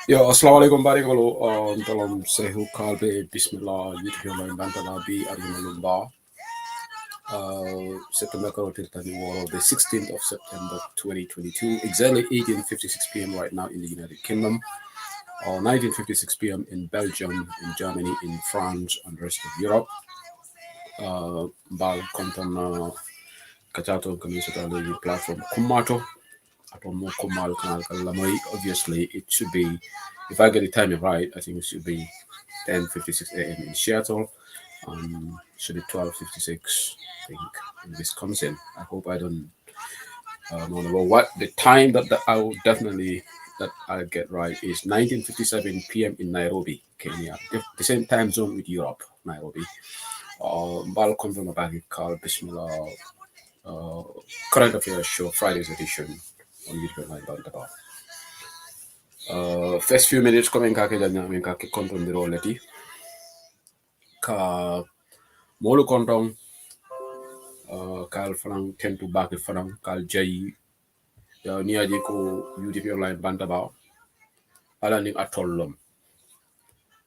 Yo, assalamualaikum barikolo. Tolong sehu kalbe bismillah yityo may bantala bi arinalumba. September Tirtani War of the 16th of September 2022, exactly 18:56 p.m. right now in the United Kingdom, or 19:56 p.m. in Belgium, in Germany, in France, and the rest of Europe. Bal konton kachato kamisata the platform Kumato. Obviously, it should be, if I get the timing right, I think it should be 10:56 a.m. in Seattle. Should be 12:56, I think, in Wisconsin. I hope I don't know what the time that I will definitely that I'll get right is 19:57 p.m. in Nairobi, Kenya. The same time zone with Europe, Nairobi. Bal konton abagi called Bismillah Current Affairs Show, Friday's edition. First few minutes coming kake janya min kake konton diro leti ka molu konton kal franang tentu bake franang kal jayi ya niaji ko UDP online banta ba ala ni atollom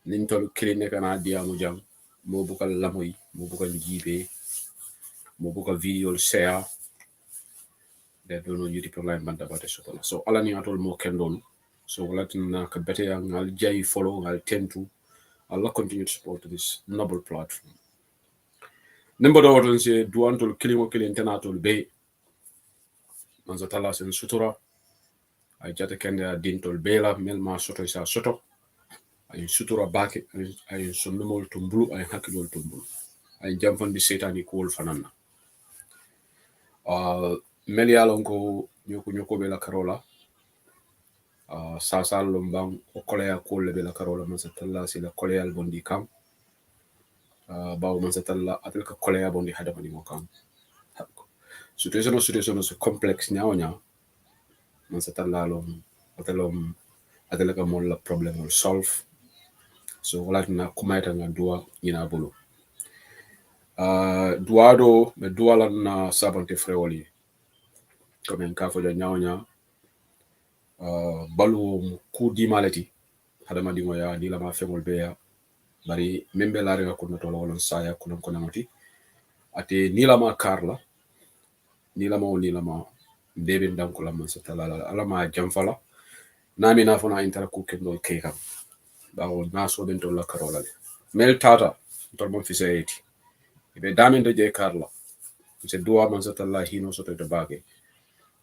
nin tol kiline kana dia mu jang mo bukal lamoy mo bukal jibe mo bukal video share de dono UDP online banta ba sotola so ala ni atol mo kendon so latin ka bete ngal jayi follow ngal tentu Allah continue to support this noble platform. Number of words say duantul kilimo kilintenatul be manzatala sen sutura ay jata kende dintol bela melma soto isa soto ay sutura bake ay sonnomol tumbulu ay hakilol tumbulu ay jamfan di setani ko wol fanana melialon ko nyoko bela karola sasal lombang o kolea ko le bela karola manzatala sila koleal bondi kam bawo manzatala atel ka kolea bondi hadamani mo kam situation so complex nyawnya manzatala lom atela ka molla problem will solve so wala na kumaita nga dua ina bulu duado me duala na sabante frewoli comme en kafo ja nyawnya balu ku di malati hadama di moya di la ma femol beya bari membe la rega kunna tolo wala saya kunan konamati ate ni la ma karla ni la ma bebe ndanko la manzatala ala ma jamfala nami na fona intera ku kendo kekam bawo naso bento la karola mel tata tormon fi sayeti be damen de je karla se duwa manzatala hino soto de bage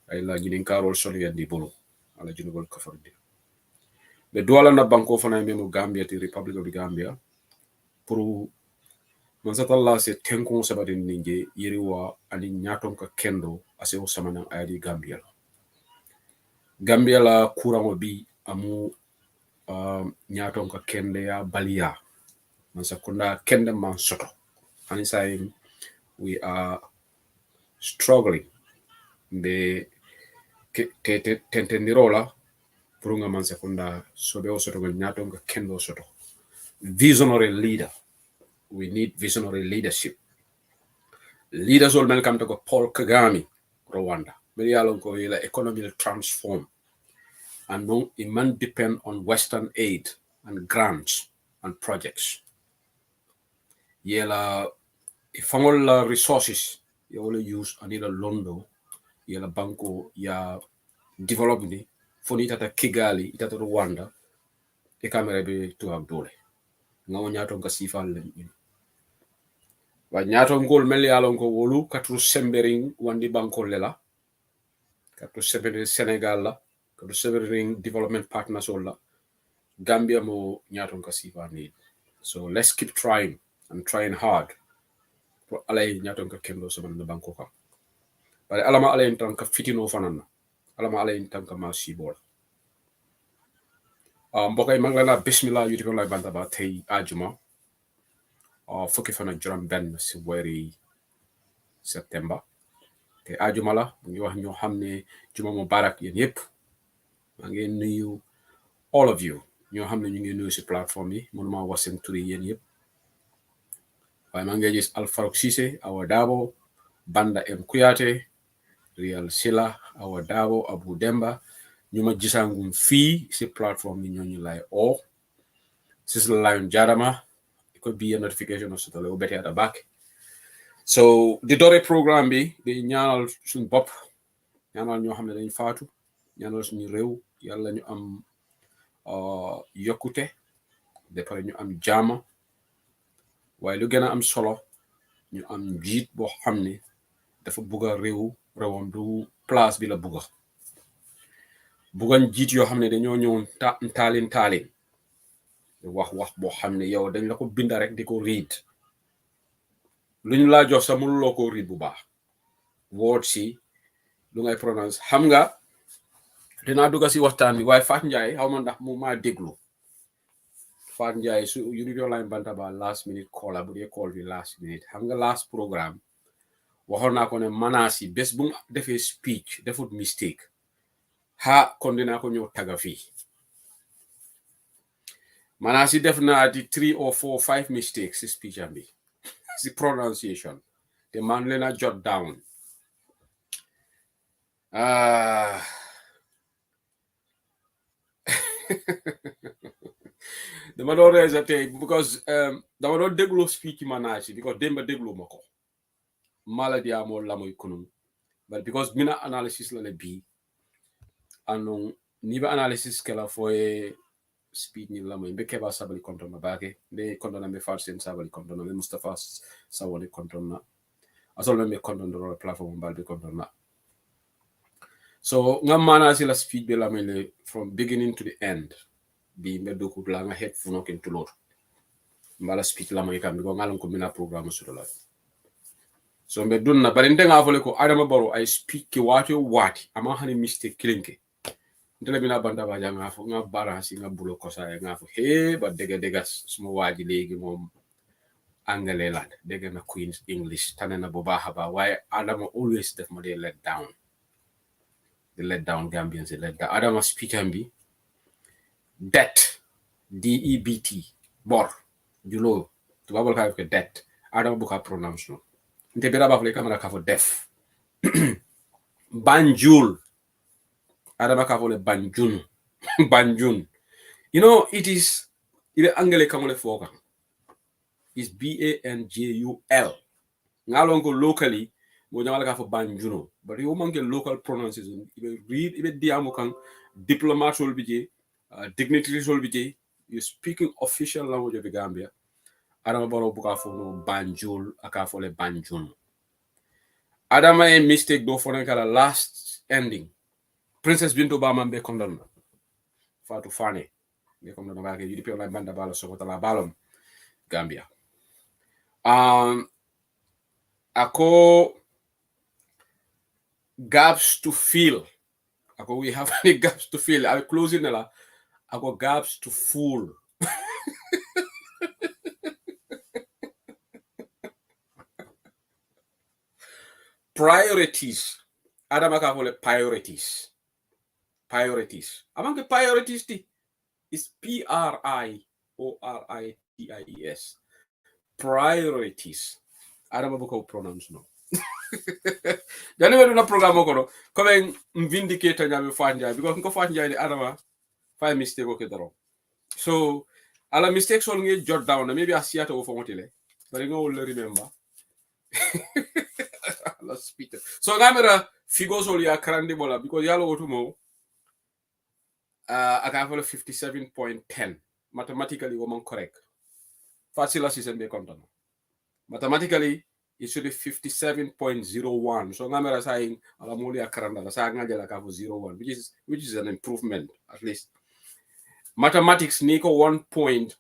ay la gidin karol soli yandi bolo ala junubol kafardi be duwala na banko fana memo Gambia ti Republic of the Gambia pour manzatala se tenko sabade ninje yiriwa ani nyaton ka kendo ase o samana ayadi Gambia la kurango bi amu nyaton ka kende ya balia mansakunda kende man soto anisai we are struggling de tentendirola purunga mansakunda sobe o soto nyaton ka kendo soto visionary leader. We need visionary leadership. Leaders all men come to go Paul Kagame, Rwanda. Many along go ila economy will transform. And no, it man depend on Western aid and grants and projects. Yela, if all resources you only use anila Londo, yela banko ya development for itata Kigali, itata Rwanda, e kamera be to have dole. Ngawo nyato nga sifal len. Wa nyato ngol meli alon ko wolu katru sembering wandi banko lela. Katru sembering Senegal la. ko severing development partners olla Gambia mo nyaton ka sifa need. So let's keep trying and trying hard for alay nyaton ka kendo so man banko ka bare alama alay tan ka fitino fanana alama alay tan ka ma sibol mbokay mang la bismillah yuti ko lay banta ba tay aljuma fukki fan ak juram ben ci wéri september te aljuma la ñu wax ñoo xamné juma mubarak yeen yépp ma ngi nuyu all of you ñoo xamné ñu ngi nuyu ci plateforme yi mënuma wax seen tur yi yeen yépp waaye maa ngi gis Alfarok Cissé Awa Dabo Banda M Kuyate Real Sila Awa Dabo Abu Demba ñu ma gisangum fii si plateforme yi ñooñu lay o Sister Lion Jarama it could be a notification of sotole o beti at the back so di dore programme bi di ñaanal suñu bopp ñaanal ñoo xam ne dañ faatu ñaanal suñu réew yàlla ñu am yokkute de pare ñu am jaama waaye lu gën a am solo ñu am njiit boo xam ne dafa bugga réewam du place bi la bugga njiit yoo xam ne dañoo ñëw taalin wax boo xam ne yow dañ la ko binda rek di ko read luñ laa jox sa mënuloo ko read bu baax word si lu ngay pronounce xam nga dinaa dugga si waxtaan bi waaye Faat Njaay xaw ma ndax mu maa déglu Faat Njaay su unit online banta ba last minute call bu dee call bi last minute xam nga last programme waxoon naa ko ne manaas yi bés bu mu defee speech defut mistake kon dinaa ko ñëw taga fii manaas yi def naa di 3 or 4 5 mistakes si speech am bi si pronunciation te man leen a jot down dama doon reesa tey because dama doon déglu speech manaas yi because démba déglu ma ko maladi amoo lamoy kunum but because mina analysis la le bii anon ni ba analysis kala foye speed ni lamoy mbe keba sabali kontona bake mbe kontona mbe farsen sabali kontona mbe Mustafa sawali kontona asol mbe kontona ro platform balbe kontona so ngam mana si la speed be lamoy le from beginning to the end bi mbe doku la nga het funo ken tulor mbala speed lamoy kam ko ngalon ko mina programme sur la so mbe dunna bari ndenga fole ko Adama Barrow ay speak ki wati ama hani mistake kilinke ndele bina banda ba janga fo nga baransi nga bulo ko sa nga fo ba dega suma waji legi mom angale la dega na Queen's English tanena bo baaxa ba waye Adama always def mo de let down Gambians let down Adama speaker bi debt DEBT bor julo to babal ka ko debt Adama bu ka pronounce no nte bira ba fle kamera ka fo def Banjul Adama ka fo le Banjun you know it is ile angale kamole foka is BANJUL ngalon ko locally mo jangala ka fo Banjuno but you manke local pronunciation ibe read ibe diamo kan diplomat sol bije dignitary sol bije you speaking official language of the Gambia Adama Barrow buka fo no Banjul aka fo le Banjun Adama a mistake do for kala last ending Princess Bintou Ba Mambe condamna Fatou Fane be condamna ba ke UDP online banda bala sokota la balom Gambia ako gaps to fill ako we have any gaps to fill I closing la ako gaps to full priorities Adama ka fole priorities among the priorities is PRIORITIES priorities Adama buko pronounce no jani wedu na programme ko comme vindicate nyame fanja because ko fanja ni Adama five mistake okay daro so ala mistakes all ngi jot down maybe asiata wo fomotile but you will remember last Peter so gamera figures all ya krande bola because yalo otumo I got 57.10 mathematically woman correct facile system be content mathematically it should be 57.01. So ngamera saying ala moli akaranda la sa ngajala ka 01, which is an improvement at least. Mathematics niko 1 point,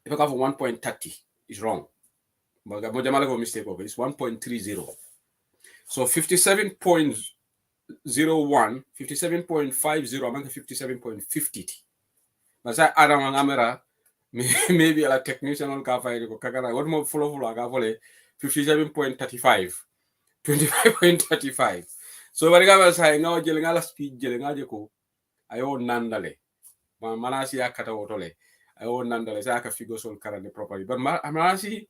if I have 1.30 is wrong. But mistake, okay, it's 1.30. So 57.01, 57.50, among 57.50. But I don't camera, maybe a technician on Kafa, what more follow 57.35, 25.35. So what I was saying now, Jelingala speed, Jelingajako, I own Nandale. Manasi akata wotole. I own Nandale, so I can figure so currently properly. But Manasi,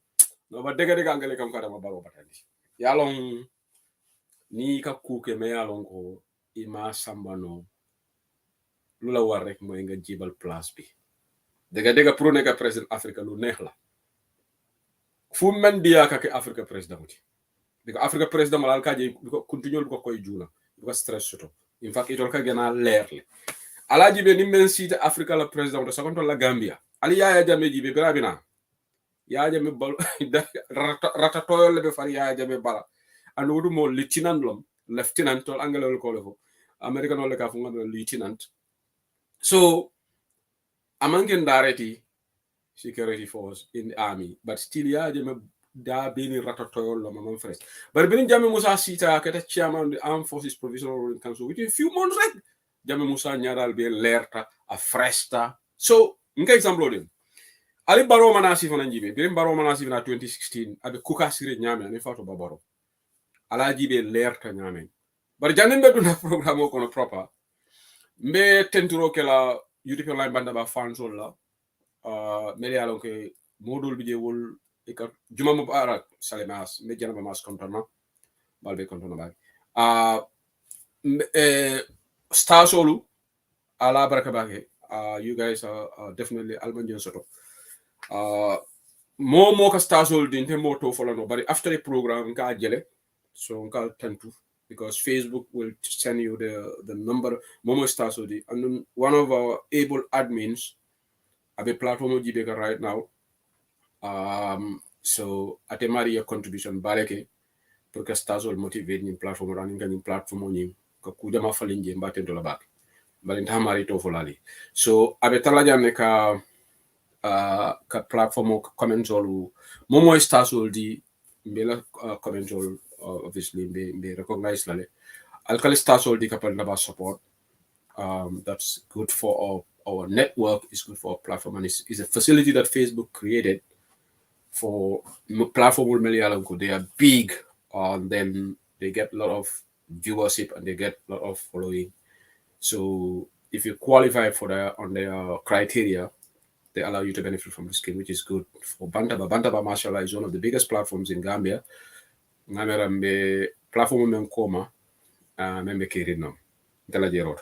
no, but they get a gangle come kada mabaro batali. Yalong ni ka kuke me yalong ko ima sambano lula warek mo nga jibal plus bi. Dega pro nega president Africa lu neex la. Fu men dia ka ke Africa president muti. Because Africa president malal ka je ko continue ko koy juna. Ko stress soto. In fact itol ka gena leerle. Ala jibe ni men site Africa la president sa konto la Gambia. Ali Yaya Jammeh jibe birabina. Yaya Jammeh bal rata toyol be far Yaya Jammeh bala. And wodu mo lieutenant tol angelo ko lefo. American ole ka fu ngam lieutenant. So amangen dareti security force in the army, but still Yaya Jammeh da bini rata toyol lo mamam fresh. But bin Jammeh Musa sita kata chairman of the Armed Forces Provisional Ruling Council within a few months right. Jammeh Musa nyaral be lerta a fresta. So nka example dem. Ali baro manasi fana njibe. Birim baro manasi na 2016 abe kuka sire nyame ne fato babaro. Ala jibe lerta nyame. Bar janin be duna programme ko no proper. Mbe tenturo ke la European line banda ba fansol la. Meli alon ke modul bije wol ikar juma mubarak salemas me janaba mas kontona balbe kontona ba. Star solu ala baraka bake. You guys are definitely albanjon soto. More ka star solu din te moto follow but after the program ka jele so ka tentu because Facebook will send you the number Momo star solu and then one of our able admins a platform jibe right now. So atemari your contribution bareke porque star solu motivate ni platform running ni platform ni ka kuja mafalinje mbate dola bak balinta mari to folali so abe talaja ne ka platform comment olu Momo star solu di mbela comment olu obviously be recognize lale alkali star solu di kapal naba support. That's good for our network, it's good for our platform, and it's a facility that Facebook created for platform. They are big, and then they get a lot of viewership and they get a lot of following. So if you qualify for on their criteria, they allow you to benefit from the scheme, which is good for Bantaba. Bantaba, mashallah, is one of the biggest platforms in Gambia. Ngamerambe platform memkoma, membe kirinam, dala jerot.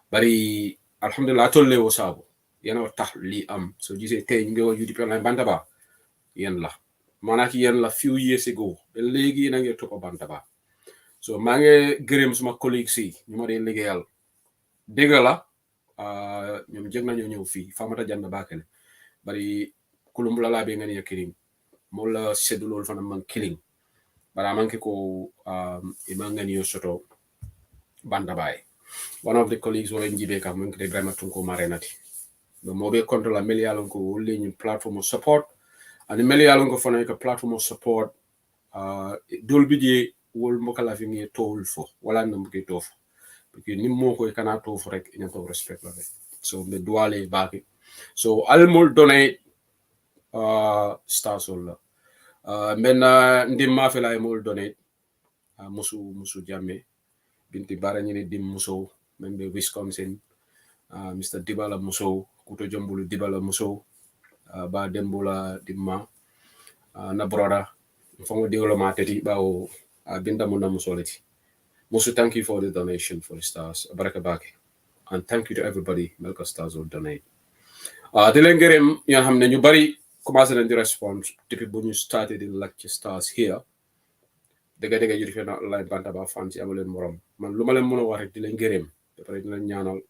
Bari alhamdulillah tolle wo sabo yana tahli so jise tay ngo UDP online Bantaba yen la manaki yen la few years ago be legi na ngi topa Bantaba so mange gërem suma colleague si ñuma de ligéyal degala ñom jëg nañu ñëw fi famata janna bakale bari kulum la be ngani yakirim mo la sedulol fana man killing bara manke ko imangani yo soto Bantaba. One of the colleagues were in Jibeka, Munkle Brema Tunko Marenati. The mobile control a Melialongo in platform of support, and the Melialongo for a platform of support. Dolbidi will Mokalaving a toll for Walandam get off. Because Nimoko cannot offer in a respect of it. So the duale back. So I'll donate Star Solar. Mena Ndimafela I will donate Musu Jame. Binti Baranyini Dim Muso, member Wisconsin, Mr. Dibala Muso, Kuto Jombulu Dibala Muso, Ba Dembola Dimma, na brother, Fongo Diola Mateti Bao, Binda Munda Musoleti. Musu, thank you for the donation for the stars, Barakabaki. And thank you to everybody, Melka Stars will donate. Dilengerem, Yanham Nubari, Kumasan and the response, to people who started in lecture stars here. Dega European online Bantaba fans amulen morom man luma len mëna wax rek di len gërem da pare di len ñaanal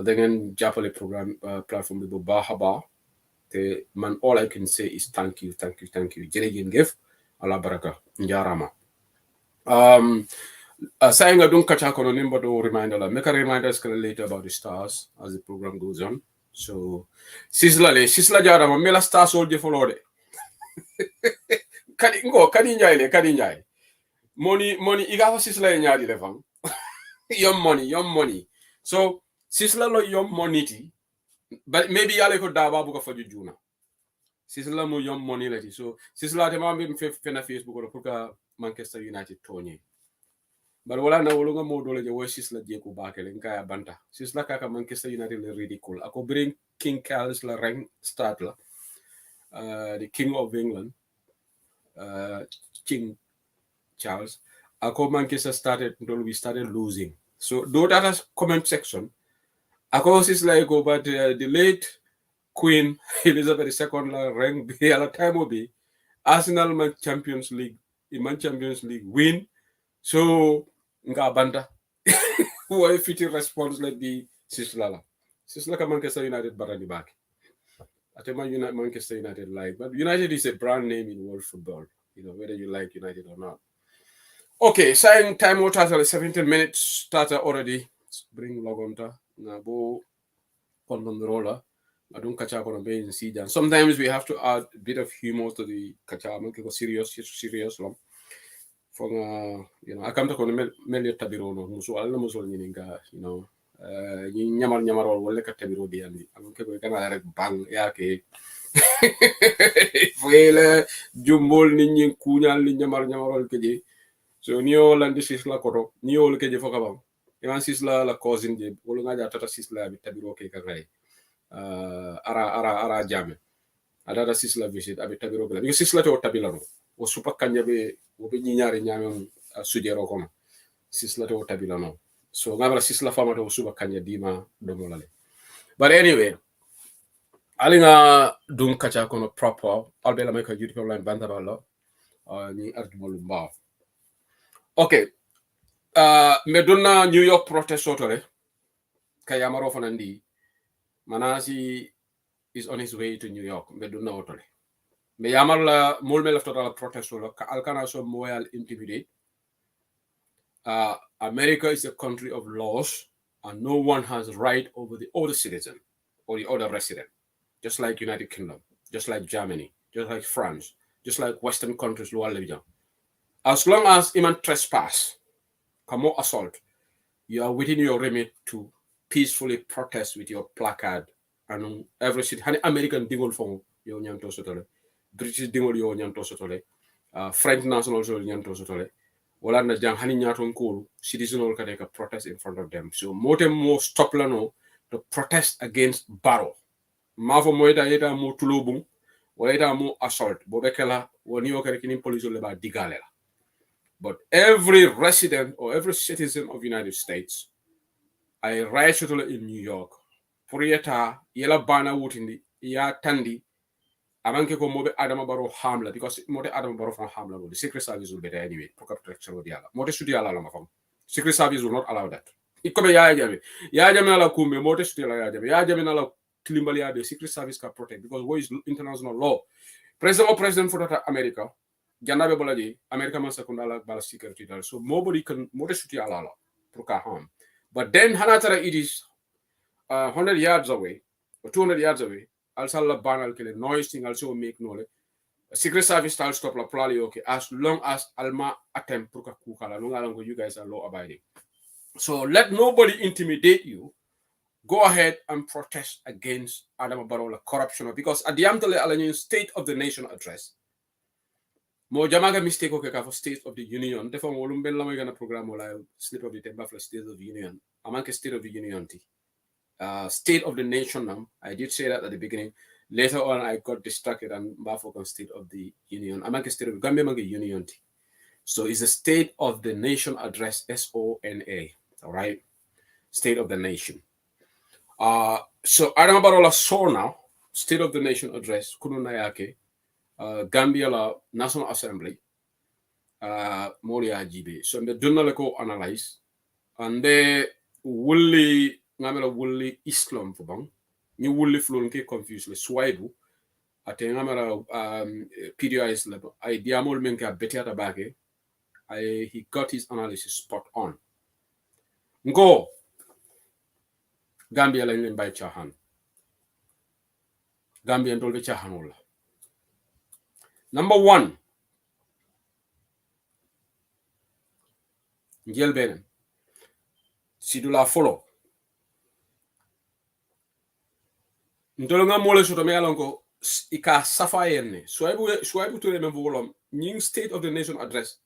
da ngeen jappalé programme platform bi bu baaxa baax te man all I can say is thank you jërëjëf ngeen gëf ala baraka njarama saying I don't catch up on him, but reminder make a reminder later about the stars as the program goes on. So Sisla Jarama Mela Star Soldier for Lord. Kadi njay. Money iga Sisla nyadi lefang. Your money. So Sisla lo your money ti. But maybe yale ko daba buka for juna. Sisla mo your money leti. So Sisla te mambe fena Facebook or puka Manchester United Tony. But wala na wolonga mo dole je wo Sisla je ko bakele nkaya banta. Sisla kaka Manchester United le ridicule. Ako bring King Charles la rank start la. The King of England. King Charles. Ako Manchester we started losing. So though that is comment section. Ako Sisla go but the late Queen Elizabeth II la rank be ala time obi. Arsenal man Champions League. Man Champions League win. So nga banta. Who fitting response like the Sisla. Sisla ka Manchester United barani back. Atema United Manchester United like, but United is a brand name in world football. You know, whether you like United or not. Okay, sign time out at 17 minutes started already. Bring logonta. Na bo on the roller. I don't catch up on a base and see that. Sometimes we have to add a bit of humor to the catch up. Serious long. From you know, I come to Melia Tabirono, Musu Alamuso Yininga, you know, Yamar or Waleka Tabiro Biandi. I don't care if I bang yake. Fele, Jumbol Nin Kunya Linyamar Yamarol Keji. So Neo Landisla Koto, Neo Keji Fokabam. Ivan Sisla la cousin de Olunga Tata Sisla Tabiro Kekare. Ara Jame. Adada Sisla visit Abitabiro. Because Sisla to Tabilano. O super kanyabe obe nyare nyame sujero kono Sisla to tabilano so ngabra Sisla fama to super kanya dima domolale. But anyway, alinga dum kacha kono proper albela make a beautiful line bandabalo ni arjumolumba. Okay, meduna New York protest sotore kayamaro fanandi Manasi is on his way to New York meduna otole. Me yamal mulme left total protest solo alkana so moyal intimidate. America is a country of laws, and no one has right over the other citizen or the other resident. Just like United Kingdom, just like Germany, just like France, just like Western countries. As long as even trespass, come assault, you are within your remit to peacefully protest with your placard and every city. American dingol fong yo nyanto sotole, British dingol yo nyanto sotole, French national yo nyanto sotole. Wala na jang hani nyaton ko citizen ol ka protest in front of them. So motem mo stop lano to protest against Barrow. Mafo moita yeta mo tulobung, wala yeta mo assault. Bobekela woni o kare kini police le ba digalela. But every resident or every citizen of the United States, I write in New York, Purieta, yela bana wutindi, ya tandi, amanke ko mobe Adama Barrow hamla, because mote Adama Barrow from hamla, the Secret Service will be there anyway, protection of the ala. Mote studi ala lama fam. Secret Service will not allow that. Ikobe ya jame. Ya jame ala kume, mote studi ala ya jame. Ya jame ala kilimbali ya the Secret Service can protect, because what is international law? President for America, Janabe Bolaji, America man secondala bala security. So nobody can mote studi ala proka harm. But then Hanatara it is 100 yards away or 200 yards away. Also la banal ke noise thing also make no Secret Service style stop la plali okay as long as alma attempt pour kukala no you guys are law abiding. So let nobody intimidate you. Go ahead and protest against Adama Barrow corruption, because at the end of the State of the Nation address mo jamaga mistake okay for State of the Union defo wolumbe la gana program wala slip of the temba for State of the Union amanke State of the Union State of the Nation now. I did say that at the beginning. Later on, I got distracted and Bafok State of the Union. I'm State of Gambia Union. So it's a State of the Nation address, SONA. All right, State of the Nation. So Adama Barrow saw now State of the Nation address, Kununayake, Gambia la National Assembly, Moria GB. So the journal analyze and they will ngamela wulli Islam fo bang ni wulli flon ke confuse le swaibu ate ngamara PDIs level I diamol menka betiata bake he got his analysis spot on ngo Gambia lañ leen bay chahan Gambia ndolbe chahanul number 1 njel benen si du la follow ndolo nga mole soto me alonko ika safa yenne swaibu to remember wolom nying state of the nation address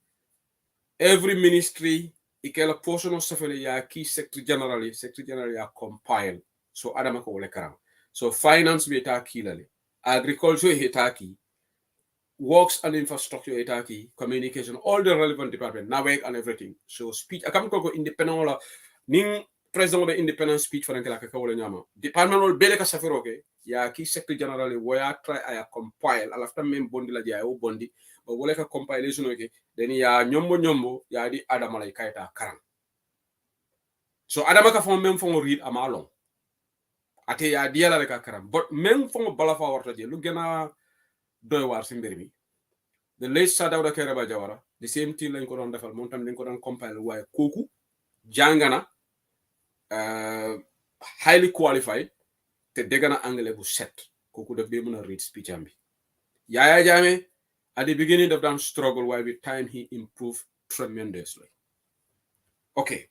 every ministry ikela portion of safele ya key secretary general ya compile so adama ko wole karam so finance be ta kilale agriculture hitaki works and infrastructure itaki communication all the relevant department nawek and everything so speech akam ko independent wala ning president be independent speech for ngala ka wala nyama department wol bele ka safiroke ya ki secretary general waya try aya compile alafta mem bondi la dia o bondi ba wala ka compilation okay then ya nyombo ya di adama lay kayta karam so adama ka fon mem fon read amalon ate ya diala le ka karam but mem fon bala fa warta je lu gëna doy war ci mbir mi the late Sadawda Kairaba Jawara the same thing lañ ko doon defal moom tam dañ ko doon compile waaye kooku jàngana highly qualified te dégg na anglais bu set kooku daf dee mën a read speech am bi Yaya Jammeh at the beginning of that struggle while with time he improved tremendously okay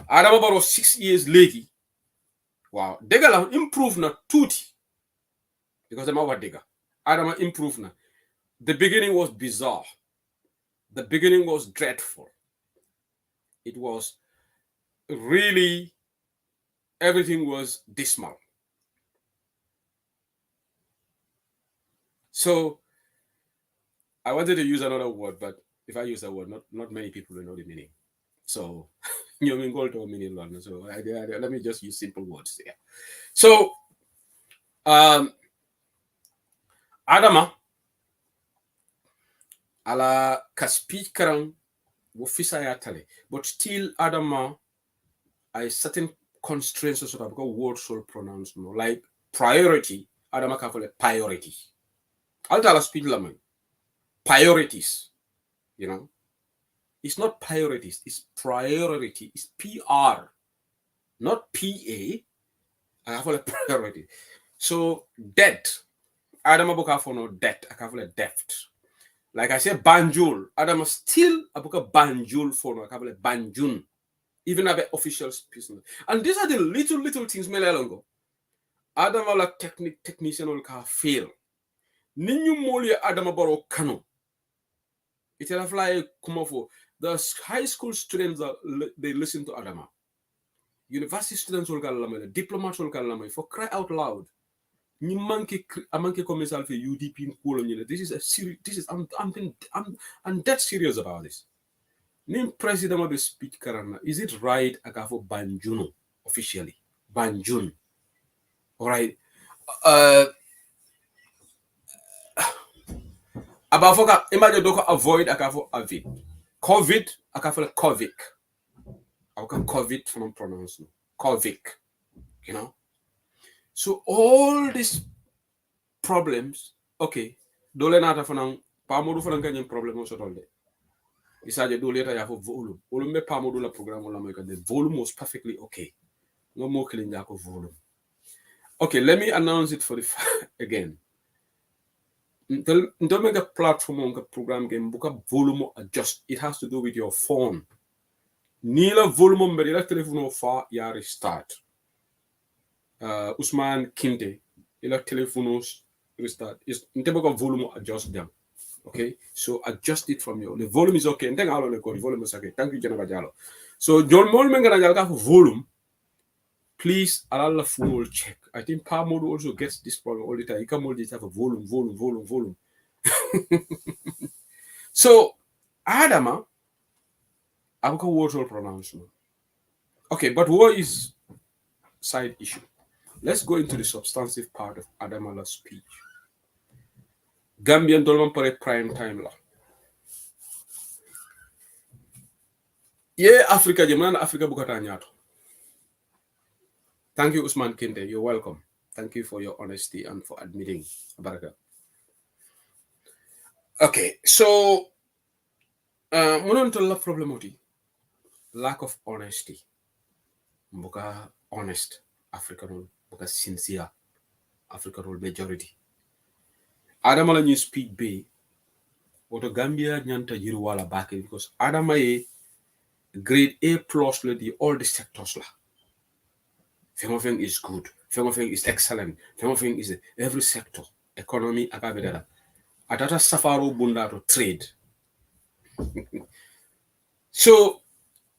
Adama Barrow 6 years léegi waaw dégg la improve na tuuti because dama wax dégg Adama improve na the beginning was bizarre. The beginning was dreadful. It was really, everything was dismal. So I wanted to use another word, but if I use that word, not many people will know the meaning. So let me just use simple words here. So Adama ala ka speech karang wo fisa ya tale but still Adama I certain constraints sort of because words should pronounce no like priority Adama ka fole priority altala speech lamay priorities you know it's not priorities it's priority it's PR not PA I fole priority so debt Adama boka for no debt I ka fole deft. Like I said, Banjul. Adam still a book of Banjul for no couple of Banjun. Even have an official business. And these are the little things Melelongo. Adam ala technician will fail. Ninyu moli Adam Baro Kano. It will fly Kumofo. The high school students they listen to Adama. University students will call them, diplomats will call them for cry out loud. Ni manke commercial for UDP this is a serious I'm that serious about this. Name president of the speech karana is it right agafo Banjuno officially Banjun all right abafoka imagine doko avoid agafo avid COVID agafo COVID I can COVID from pronounce COVID you know. So all these problems, okay, dole nata fanang pamodu fanang kanyang problem so tolde. Isaje dole ta ya for volume. Volume me pamodu la program la mo the volume was perfectly okay. No more killing yako volume. Okay, let me announce it for the again. Don't make a platform on the program game book up volume adjust. It has to do with your phone. Nila volume mberi telephone fa ya restart. Usman Kinte, ila telephone restart. Is inteboko volume adjust them. Okay, so adjust it from your. The volume is okay. And then I'll the volume is okay. Thank you, General Jalo. So John Molmenga Jalka for volume. Please, allow phone will check. I think Power Mode also gets this problem all the time. You can only have a volume. So Adama, I've got words all pronouncement. Okay, but what is side issue? Let's go into the substantive part of Adamala's speech. Gambian dolman pare prime time la. Yeah, Africa, Africa bukata nyato. Thank you, Usman Kinte. You're welcome. Thank you for your honesty and for admitting. Baraka. Okay, so munon to la problem oti lack of honesty. Mbuka honest African mbuka sincere African majority. Adama la ñu speak be woto Gambia nyanta jiru wala back because Adama ye grade A plus le di all the sectors la. Fengofeng is good. Fengofeng is excellent. Fengofeng is every sector. Economy akabedara. Atata safaro bunda to trade. So,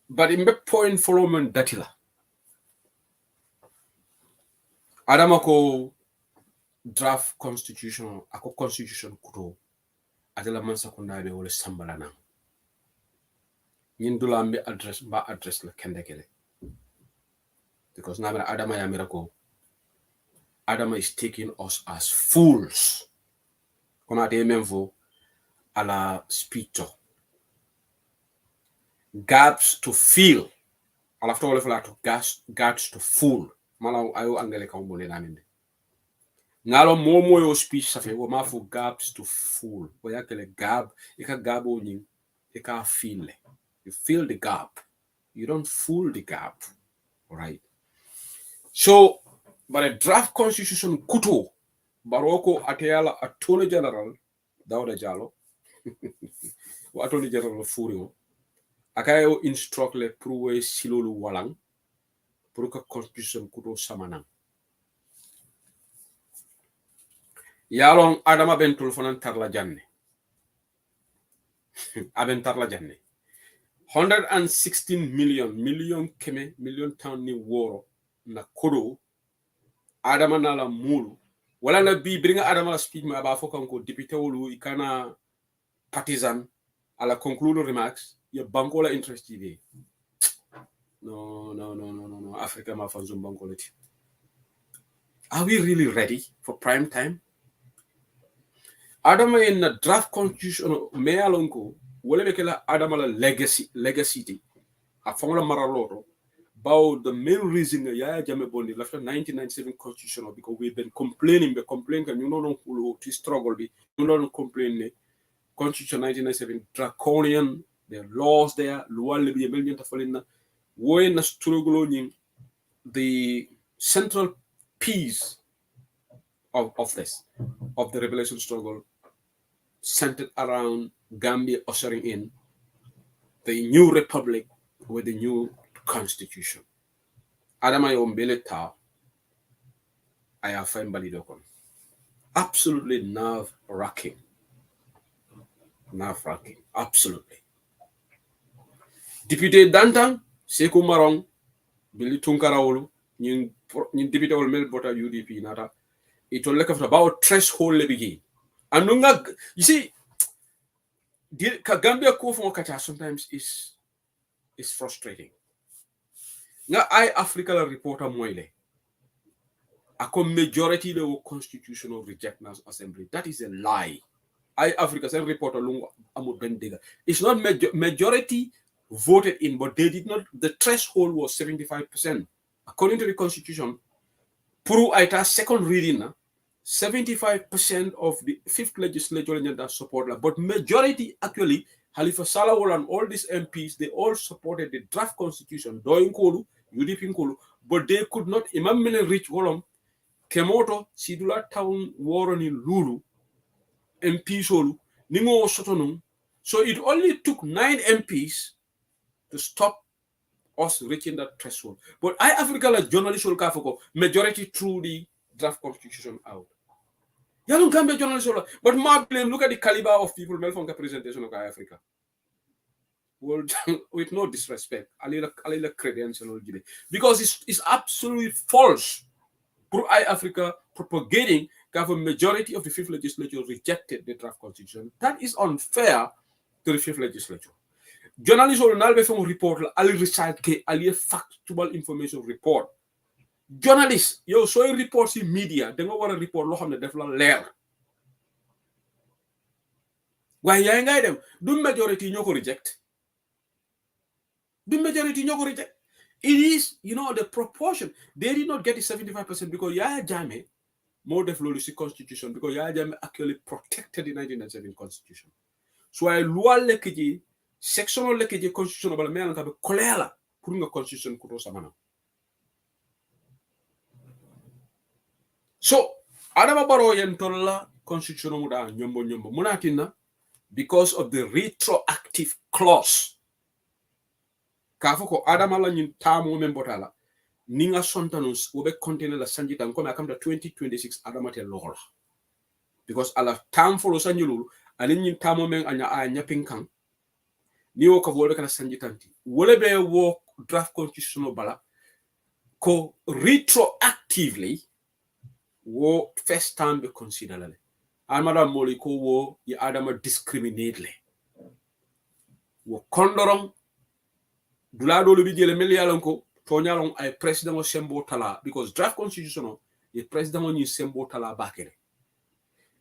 but in the point for women datila. Adama ko draft constitution ako constitution kuto atela man sakunda be wala sambala na. Nyin dula mbe address la kendekele. Because now Adama ya miracle. Adama is taking us as fools. Kona de menvo ala speech. Gaps to fill. Ala after all to gaps to full. Mala ayo angele ka umbole naminde. Ngalo momo yo speech safe wo ma for gaps to full. Wo yakele gap, ika gabo ni ika fill. You fill the gap. You don't fool the gap. All right. So, but a draft constitution kuto baroko ateyala attorney general Dawda Jallow wa attorney general Furio akayo instruct le prouwe silolu walang pour que constitution kuto samanang yalon Adama bentul fonan tarla janne aben tarla janne 116 million keme million town ni woro na kodo Adama na la mulu wala na bi bringa Adama la speak ma ba fokan ko député wolu ikana partisan ala conclude remarks ya banko la interest idée no Africa ma fa zum banko lati. Are we really ready for prime time? Adama in the draft constitution me alonko wala be kala Adama la legacy a fonga maraloto. About the main reason Yaya Jammeh Bondi after 1997 constitutional because we've been complaining, and you know to struggle, you know complain constitution 1997 draconian, the laws there, lual be a million tafalina, when a struggle the central piece of the revelation struggle centered around Gambia ushering in the new republic with the new constitution. Adama yombele ta aya find balidokon. Absolutely nerve-wracking. Absolutely. Député Dantang, Sekou Marong, Billy Tunkarawolu, nyin député wol mel bota UDP nata. It will look about threshold le bigi. Anunga, you see, Gambia ko from Okata sometimes is frustrating. Nga I Africa reporter moile. A majority of the constitutional reject National Assembly. That is a lie. I Africa send reporter lungo amu bendega. It's not majority voted in, but they did not. The threshold was 75%. According to the constitution, Puru Aita second reading, 75% of the fifth legislature that support, but majority actually Halifa Salawal and all these MPs, they all supported the draft constitution, Doing Kolu, UDP Kolu, but they could not imamine reach Wolom, Kemoto, Sidula Town, Waroni Lulu, MP Solu, Ningo Sotonum. So it only took 9 MPs to stop us reaching that threshold. But I Africa like journalist majority threw the draft constitution out. Yalon Gambia journalist, but look at the caliber of people Melfonka presentation of Africa. Well, with no disrespect, Alila credential because it's absolutely false. I Africa propagating that a majority of the fifth legislature rejected the draft constitution. That is unfair to the fifth legislature. Journalists will now be from report ali recite ke ali factual information report. Journalists, yo so reports in media, they don't want to report lo xamne def la leer. Why yaay ngay dem du majority ñoko reject. It is, the proportion. They did not get the 75% because Yaya Jammeh more developed constitution because Yaya Jammeh actually protected the 1997 constitution. So I loi lekeji sectional lekeji constitution bala me ka be kolela pour nga constitution ko samana. So adama baro yen tolla constitution mu da nyombo munatina because of the retroactive clause. Kafoko adama la nyin tamu membotala ninga sontanus wobe container la sanjita nkome akamda 2026 adama te lola. Because ala tam follow sanjulu anin nyin tamu men anya pinkan ni wo ka wolbe kana sanjitanti wole be wo draft constitutional bala ko retroactively wo first time be considerable amada moli ko wo ya adama discriminately wo kondoron dulado lu bi jele mel yalon ko to nyalon ay president o sembo tala because draft constitution ye president o ni sembo tala bakere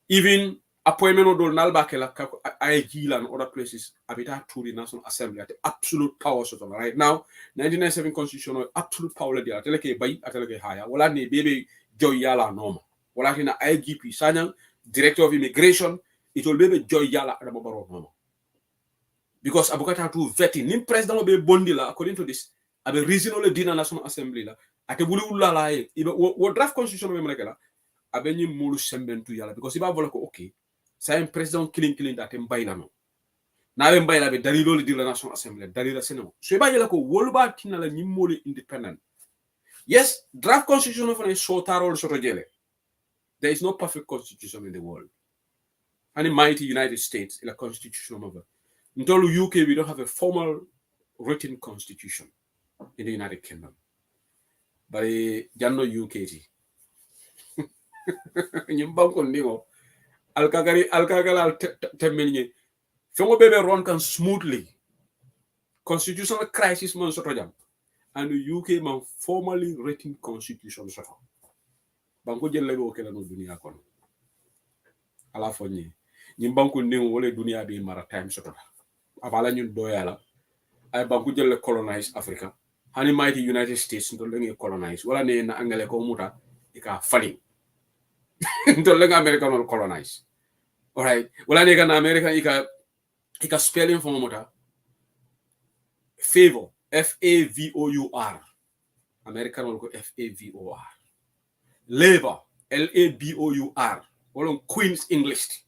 even appointment dol nal bakela ay gilan other places abita to the National Assembly at absolute power so right now 1997 constitution absolute power dia teleke bay ateleke haya wala ni bebe joy yala norma wala hina IGP sanyang director of immigration it will bebe joy yala adama baro norma because abukata to vetting nim president be bondi la according to this abe reasonable dina National Assembly la ate buli ulala e wo draft constitution be mrekela abe ni mulu sembentu yala because iba vola ko okay c'est un président killing that mbayla no na be mbayla be dalilo le la National Assembly dalila seno so iba yela ko wolba tinala nyimmo independent yes draft constitution of a so tarol so jele there is no perfect constitution in the world and in mighty United States in a constitutional over until UK we don't have a formal written constitution in the United Kingdom but janno UK ti nyimbam ko ndingo alkagala temmenye fengo bebe ron kan smoothly constitutional crisis man soto jam and the UK man formally written constitution soto banko jelle go kala no dunia kon ala fonye nyim banko ndingo wala dunia bi maritime soto abala ñun doyala ay banko jelle colonize Africa hani mighty United States ndo lengi colonize wala ne na angale ko muta ika fali ndo lengi America no colonize. All right. Well, I can American ika spelling for mota favor FAVOUR American will go FAVOR labor LABOUR all Queen's English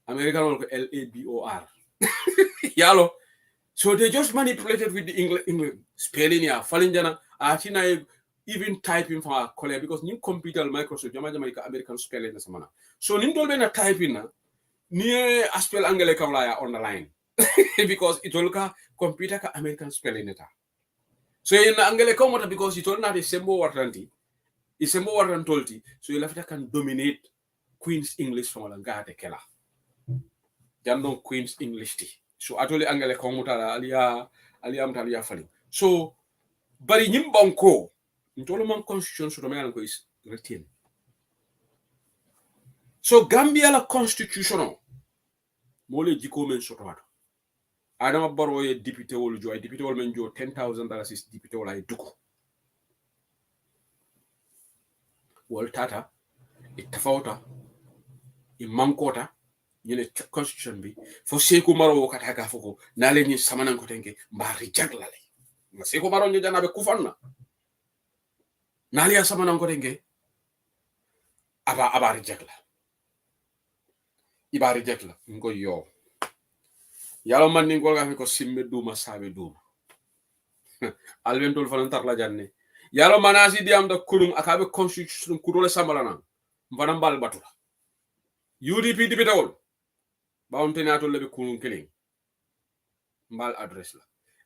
American will go LABOR yalo so they just manipulated with the English spelling ya falling jana atina even typing for a colleague because new computer Microsoft jama American spelling na samana so nin dolbe na typing na ni aspel angale kawla on the line because it will ka computer ka American spelling eta so in angale komota because it will not a sembo warranty is sembo warrantolti so you lafita can dominate Queen's English from la ngate kela jando Queen's English ti so atoli angale komota aliya fali so bari nyimbanko ntolo man constitution so domain ko is written. So Gambia la constitutional mole jiko men sotowato adama baro ye député wol joy député wol men jo $10,000 is député wol ay duko wol tata itafawta imankota ñene constitution bi fo seko maro kata ka foko na le ni samanan ko tenke mbari jaglale ma seko maro ñu janabe kufanna na le samanan ko tenke aba rejecla iba rejecla ngo yo yalo man ni ngol ga ko simme duma sabe duma alwentol fanan tarla janne yalo manasi diam da kulum akabe constitution kudole sambalana mbanam bal batula UDP dibitawol bawntena lebe kulum keling mbal address la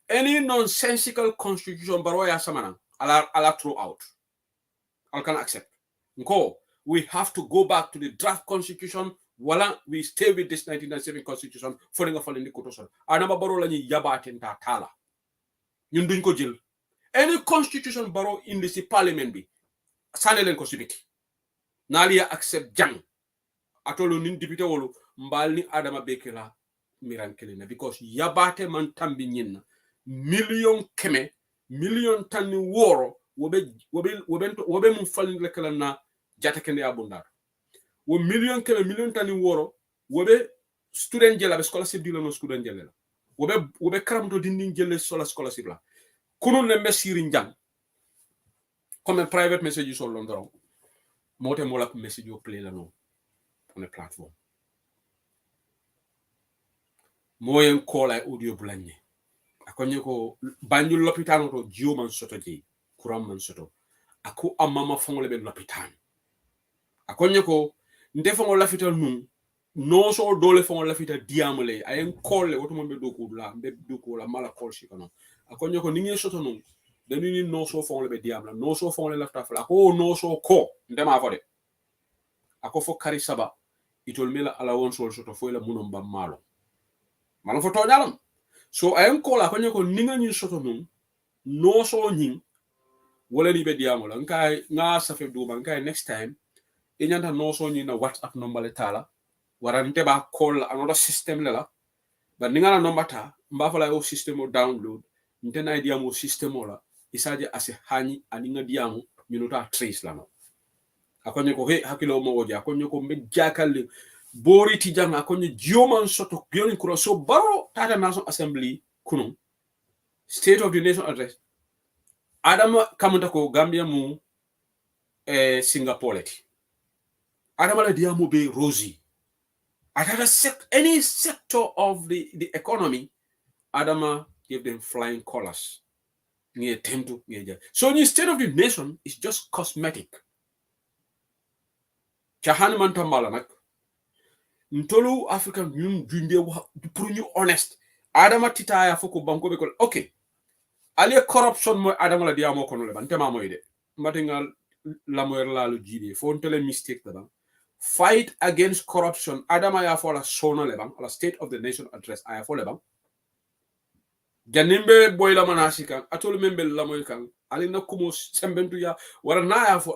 any nonsensical constitution baroya samana ala throw out I can accept nko we have to go back to the draft constitution wala we stay with this 1997 constitution folinga falindi kotoson anaba baro lañu yabaten ta tala ñun duñ ko jël any constitution baro indi ci parliament bi sané len ko ci biti naliya accept jang atolo nin député wolu mbal ni adama bekela miran kelena because yabate man tambi ñinna million keme million tanni woro wobe mum falindle kala na jata kende abundar wo million tanni woro wobe student jela be scholarship dilo no student jela wobe karamto dindin jelle scholarship la kunun ne mesiri njang comme private message you so london mote molak message you play la no on a platform moyen call ay audio blanye akonye ko banjul l'hôpital to jio man soto ji kuram man soto ako amama fongole be l'hôpital akonye ko ndefongo lafita nun no so dole fongo lafita diamale ayen call woto mo be doku la mala call shi kono akonye ko ningi soto nun denu ni no so fongo be diamla no so fongo lafta fala ko no so ko ndema fode ako fo kari saba itol mela ala won sol soto fo la munom bam malo malo fo to nyalam so ayen call akonye ko ninga ni soto nun no so nyin wala ni be diamola nkai nga safe duma nkai next time inyanta no so nyin na WhatsApp number le tala warante ba call another system lela ba ninga na number ta mba fala yo system o download ntena idea mo system ola isaje ase hani aninga diamu minuta trace la no akonye ko he hakilo mo woja akonye ko mbe jakal bori ti jang akonye jioman soto bioni kuro so baro tata nation assembly kunun state of the nation address adama kamunta ko gambia mu singapore ti adama la diamu be rosy at any sector of the economy adama give them flying colors so the state of the nation is just cosmetic chahani mantambala nak ntolu african ñun dundé pour ñu honest adama titaya foko banko be ko okay ali corruption mo adama la diamo kono le ban tema moy de matingal la moyer la lu jibe fo tele mistake da fight against corruption adama ya fola sona le ban ala state of the nation address aya fo le ban janimbe boy la manasika atolu membe la moy kan ali nakumo sembentu ya wara na ya fo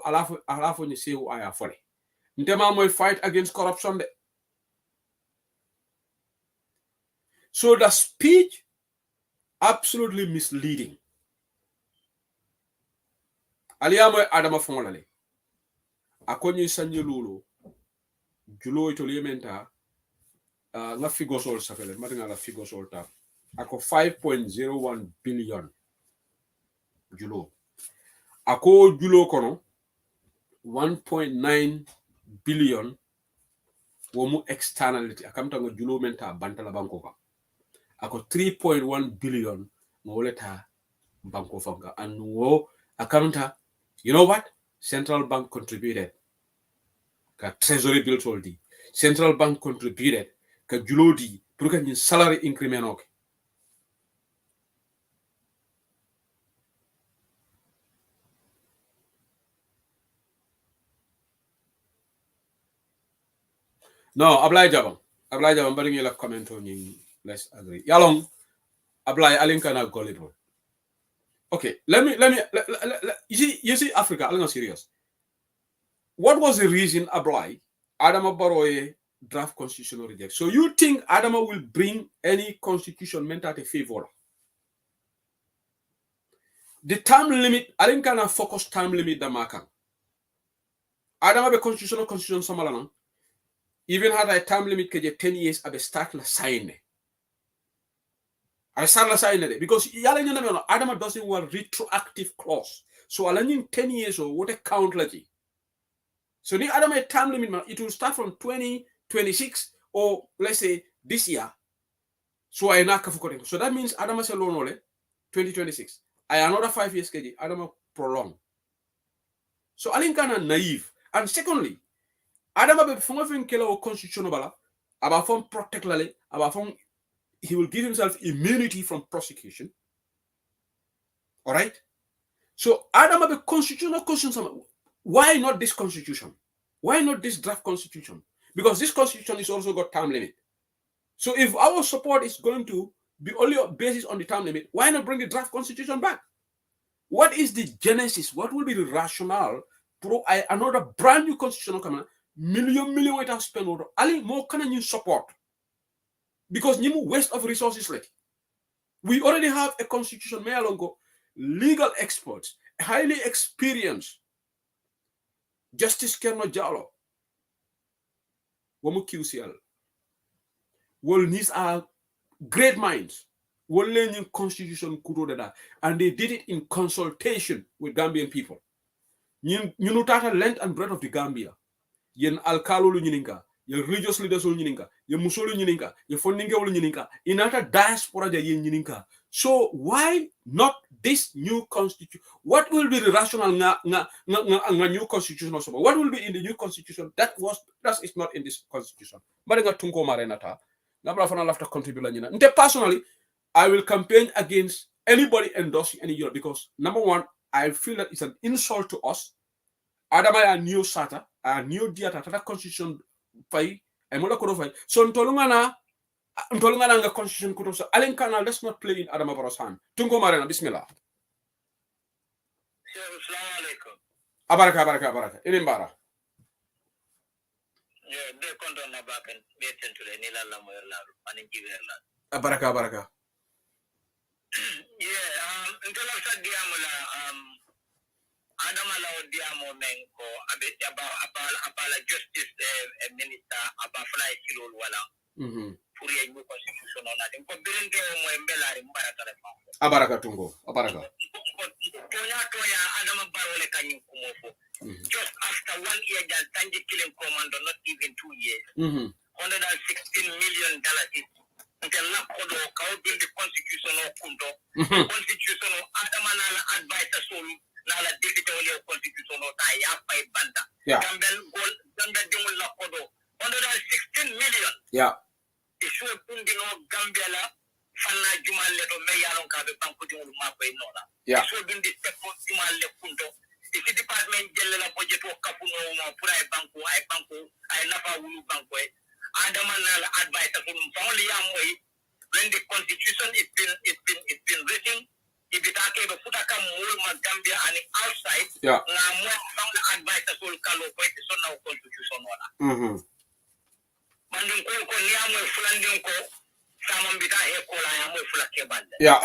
ala fo ni sewu aya fo le ntema moy fight against corruption de. So the speech absolutely misleading. Aliamo adama fongolale. Akonyi sanye lulu. Julo ito liementa. Nga figo sol safele. Matinga la figo sol ta. Ako 5.01 billion. Julo. Ako julo kono. 1.9 billion. Womu externality. Akamta nga julo menta bantala bankoka. Ako 3.1 billion ngoleta banko fanga and wo accounta you know what central bank contributed ka treasury bill soldi central bank contributed ka julodi pour que ni salary increment ok no ablay jabam bari ngi la comment ni let's agree yalong ablay alinkana gullible. Okay, let me you see Africa, I'm not serious. What was the reason Ablai Adama Baroye draft constitutional reject? So you think Adama will bring any constitution meant at a favor? The term limit, I didn't kind of focus term limit the marker. Adama be constitution samalana. Even had a term limit ke 10 years abe start la sign. I start la sign because Adama doesn't want retroactive clause. So alani 10 years or what a count like. So the Adama term limit it will start from 2026 or let's say this year. So I na kafukote. So that means Adama Salonole 2026. I another 5 years KG Adama prolong. So alinkana naive. And secondly, Adama be fongafin kela constitutional bala about from protect lale about from he will give himself immunity from prosecution. All right. So Adama be constitutional. Why not this constitution? Why not this draft constitution? Because this constitution is also got term limit. So if our support is going to be only based on the term limit, why not bring the draft constitution back? What is the genesis? What will be the rationale for another brand new constitutional command? Million weight of spend order. Ali more can you support? Because you waste of resources like we already have a constitution. legal experts, highly experienced. Justice Kerno Jallo, Wamu QCL. Well, these are great minds. Well, learning constitution kuro and they did it in consultation with Gambian people. You know that length and breadth of the Gambia. Yen alkalolu nyininka, yen religious leaders nyininka, yen musolu nyininka, yen funding nyininka, inata diaspora yen nyininka. So why not this new constitution? What will be the rationale nga new constitution also? What will be in the new constitution that is not in this constitution? Marenga tunko marenata. Nabra fana lafta contribute nyina. Nte personally, I will campaign against anybody endorsing any Europe because number one, I feel that it's an insult to us. Adama a new sata, a new diata, tata constitution fai, I mola kodo fai. So ntolungana nga constitution kuto so Alen Kana, let's not play in Adama Barrow's hand. Tungo Marena, Bismillah. Assalamu alaikum. Abaraka. Ilimbara. Yeah, they condon na bakan beten to the nila la moyla paninji verla. Abaraka. Yeah, until I said diamula Adama la diamo menko abet abala justice minister abafly kilol wala. Pour y new constitution on that. Ko birenge mo embela mbara telefon. Abaraka tungo. Abaraka. Tonya Adama Barole kanyu kumofo. Just after 1 year, that Tanji killing commando, not even 2 years. $116 million. Until Lakodo, how build the constitution of Kundo, constitution of Adamanala advisor soul, Nala digital constitution of Taya by Banda. Gambel gold, Gambel Lakodo, $116 million. Yeah. It should be no Gambela, Fana Jumal Leto Mayalon Kabe Bankudu Mapa Nora. It should be the second Jumal Lekundo. The department general budget of Kapuno, Pura Banco, I Napa Ulu Banco, Adamanal advisor from only way when the constitution is been written, if it are the Futaka Mulma Gambia and outside, more advisors will call the son of constitution. Mandinko, Niamo, Flandinko, Samambita, Ecola, Yamo, Flakeband. Yeah.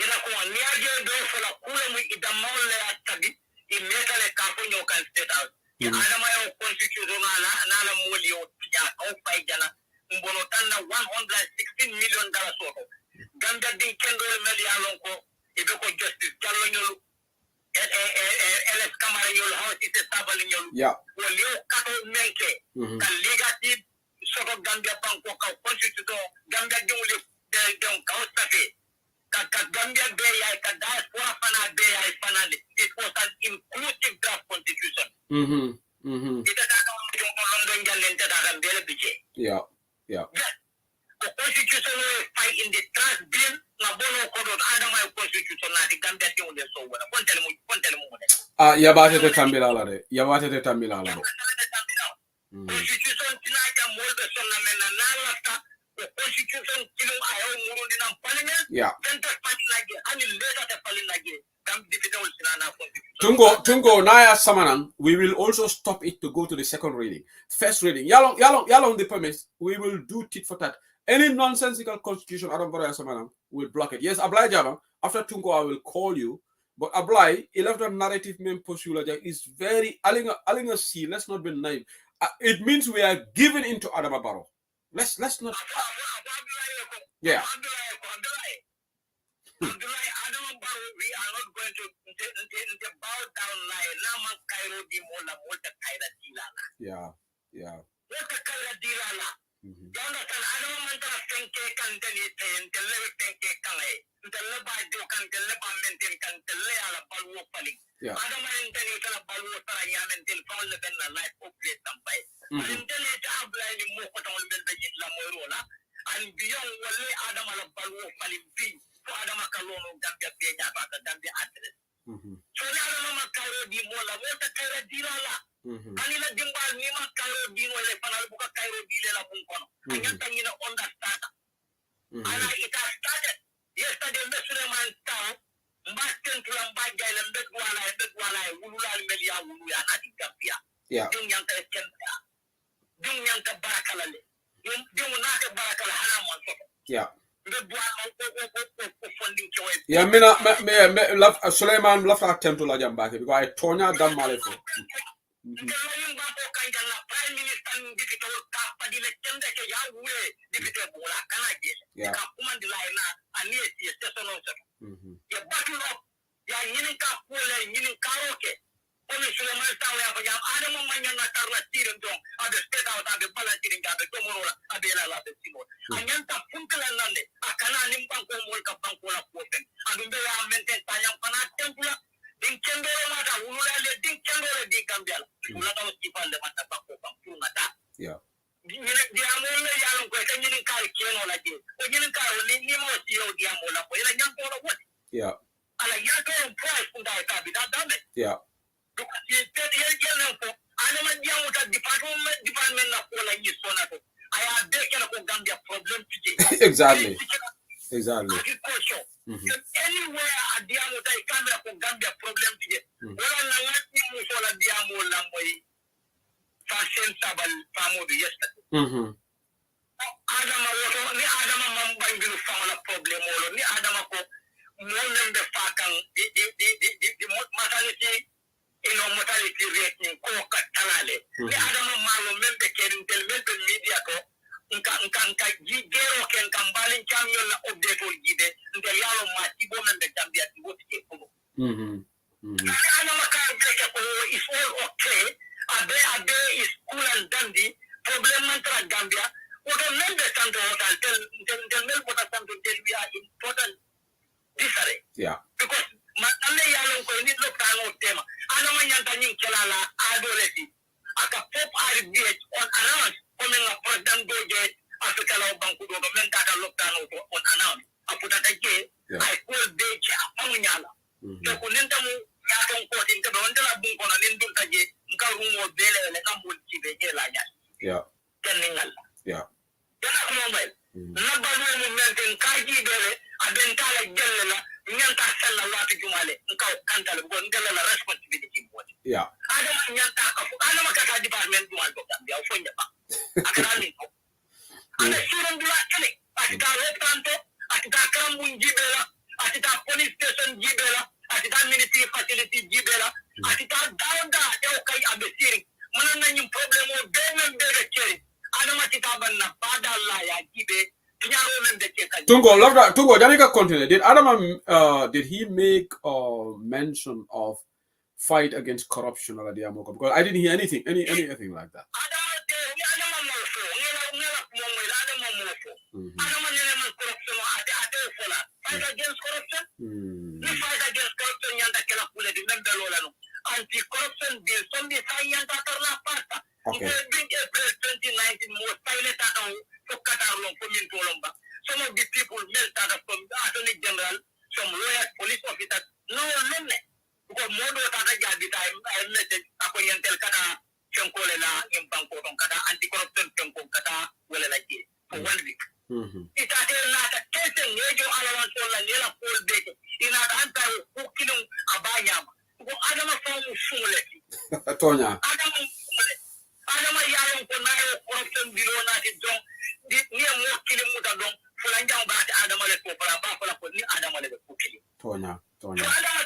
Inakuwa niaje do fola kule mu idamole atabi imekale kafunyo kan state house ya adama ya constitution na moli o tiya au paijana mbono tanda $116 million soto ganda din kendo meli alonko ibeko justice jallo nyolu ls kamara nyolu hawti te tabal nyolu wali o kato menke kan ligati soto gambia banko ka constitution gambia dimuli den ka ostafe Gambia Bay, diaspora Fana Bay, it was an inclusive draft constitution. Yeah. The constitution will fight in the draft bill. Nabono Kodo Adama constitution na the Gambia thing will so well. Yabate de Tamila. Constitution tonight more the son na the constitution killing I own Murundi parliament. Yeah. Tungo Naya Samanang, we will also stop it to go to the second reading. First reading. Yalong the premise, we will do tit for tat. Any nonsensical constitution, Adam Baraya Samanang, will block it. Yes, Ablai Java, after Tungo, I will call you. But Ablai, 11 narrative main postula is very alinga C. Let's not be naive. It means we are given into Adam Barrow. Let's not. Yeah. We are not going to bow down like Nama Cairo di Mola Mota Kaira Dilala. Yeah. Mota Kaira Dilala. You understand? I don't want to think can tell it and the level think Kale. The Leba Jokan, the Leba Mentin can tell Leala Balu Pali. I don't mind telling you about Balu Sarayam until Paul Leven and life of Great Sampai. Until it outline more on the Lamorola and beyond Wale Adam Balu Pali B. Adama Kalono Gambia Penya about Gambia address. So now Cairo di Mola, what a Cairo di Lala. Anila Dimba Nima Cairo di Mola, Panabuka Cairo di La Puncono. I can't understand. And it has started yesterday, Messureman Town, Baskin to Lambaga and Bedwala, Wula Melia, Wula, Nati Gambia. Dunyanka Kempia, Dunyanka Barakalale. You not a Barakala Hanaman. Yeah. Yeah, me Suleiman left attempt to la jambake because I tonya dam malefo. Yeah. Yeah. Yeah. Yeah. Exactly. Exactly. Anywhere at the camera for Gambia problem to get. Fashion Sabal Famodu yesterday. Adama woto ni Adama mambangilu famala problem wolo ni Adama ko monem be fakan di mortality mortality rate ko katalale ni Adama malo membe kerin membe media to nka gero ken kambalin champion la update ol gide nde yalo ma tibo membe Gambia tibo tike ko Adama kan take ko is all okay abe is cool and dandy problem mantra Gambia. What a member stand to hotel tell what a stand to tell we are important different. Yeah. Because Matale Yalon ko ni look down tema. Ano man yan tanyong kilala adolescent. Aka pop RBH on announce coming up for them go get Africa law banku do men kaka look down on announce. Aputa take I call beach amunyala. So kunenta mu yakon ko tin ka don dala bun ko na nindul taje nka rumo bele le kambul ci be la ya. Yeah. Keningal. Yeah. Yeah. Tungo, Janika continue. Did Adam did he make mention of fight against corruption or Diamoka? Because I didn't hear anything like that. Fight against corruption? The fight against corruption yanda kela kule di member anti-corruption bill somebody sayang tatar la pasta. Okay. Bring April 2019 more silent account for Qatar long community lomba. Some of the people melted from the Attorney General, some lawyers, police officers, no one. Because more than the time I met a Koyantel Kata, Chankola, in Bangkok, Kata, anti-corruption, Chanko Kata, well, like it for 1 week. It has not a case in radio allowance for the Nela Paul Baker in an anti-cooking Abayam. Adama found Fuleti. Tonya. Adama Yaron Konayo, corruption below not it don't near more killing with a dog. Fulanjang back Adama le Popala Bafala for the Adama le cooking. Tonya. Adama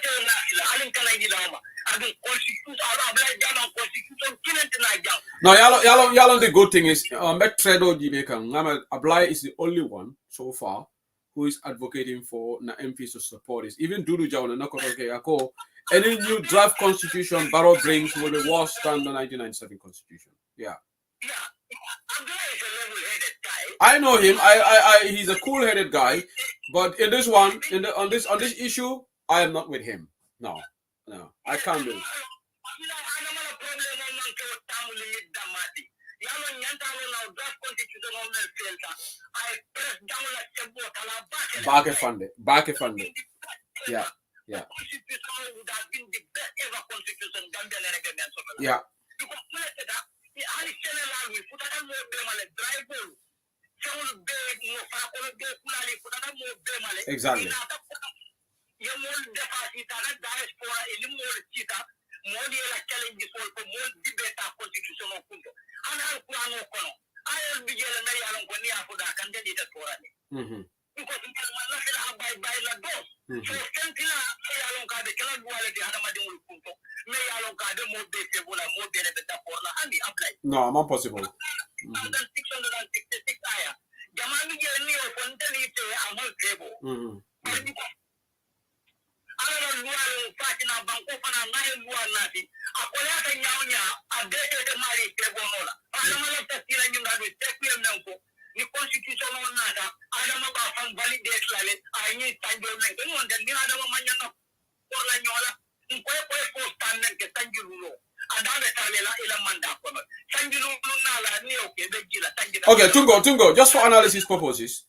Alan Kanagilama. I mean, constitute our black German constitution killing tonight. Now, Yalo, the good thing is, Metredo Jamaica, Ablai is the only one so far who is advocating for na MPs to support this. Even Dudu Jawan and Nakoto any new draft constitution Barrow brings will be worse than the 1997 constitution. Yeah. Ablai is a level-headed guy. I know him. He's a cool-headed guy. But in this one, on this issue, I am not with him. No, I can't do it. Back funded. Yeah. The constitution would have been the best ever constitution Gambia Yeah. Exactly. kala duality hada madingul kunto me yalo ka de mo be te bola mo be de da porla andi apply no not possible 666 aya jamani je ni o fontani te amal tebo ala lual fatina banko fana ngai lual nati akola ta nyawnya adete de mari tebo nola ala mala tasira nyunga do tekwe menko ni constitution on nada ada ma ba fam validate lale ayi tanjo men ko on den ni ada ma manyana ko la nyola ko post tan ke tanjirulo ada be talela ila manda ko tanjirulo nala ni o ke be gila tanjira okay tungo just for analysis purposes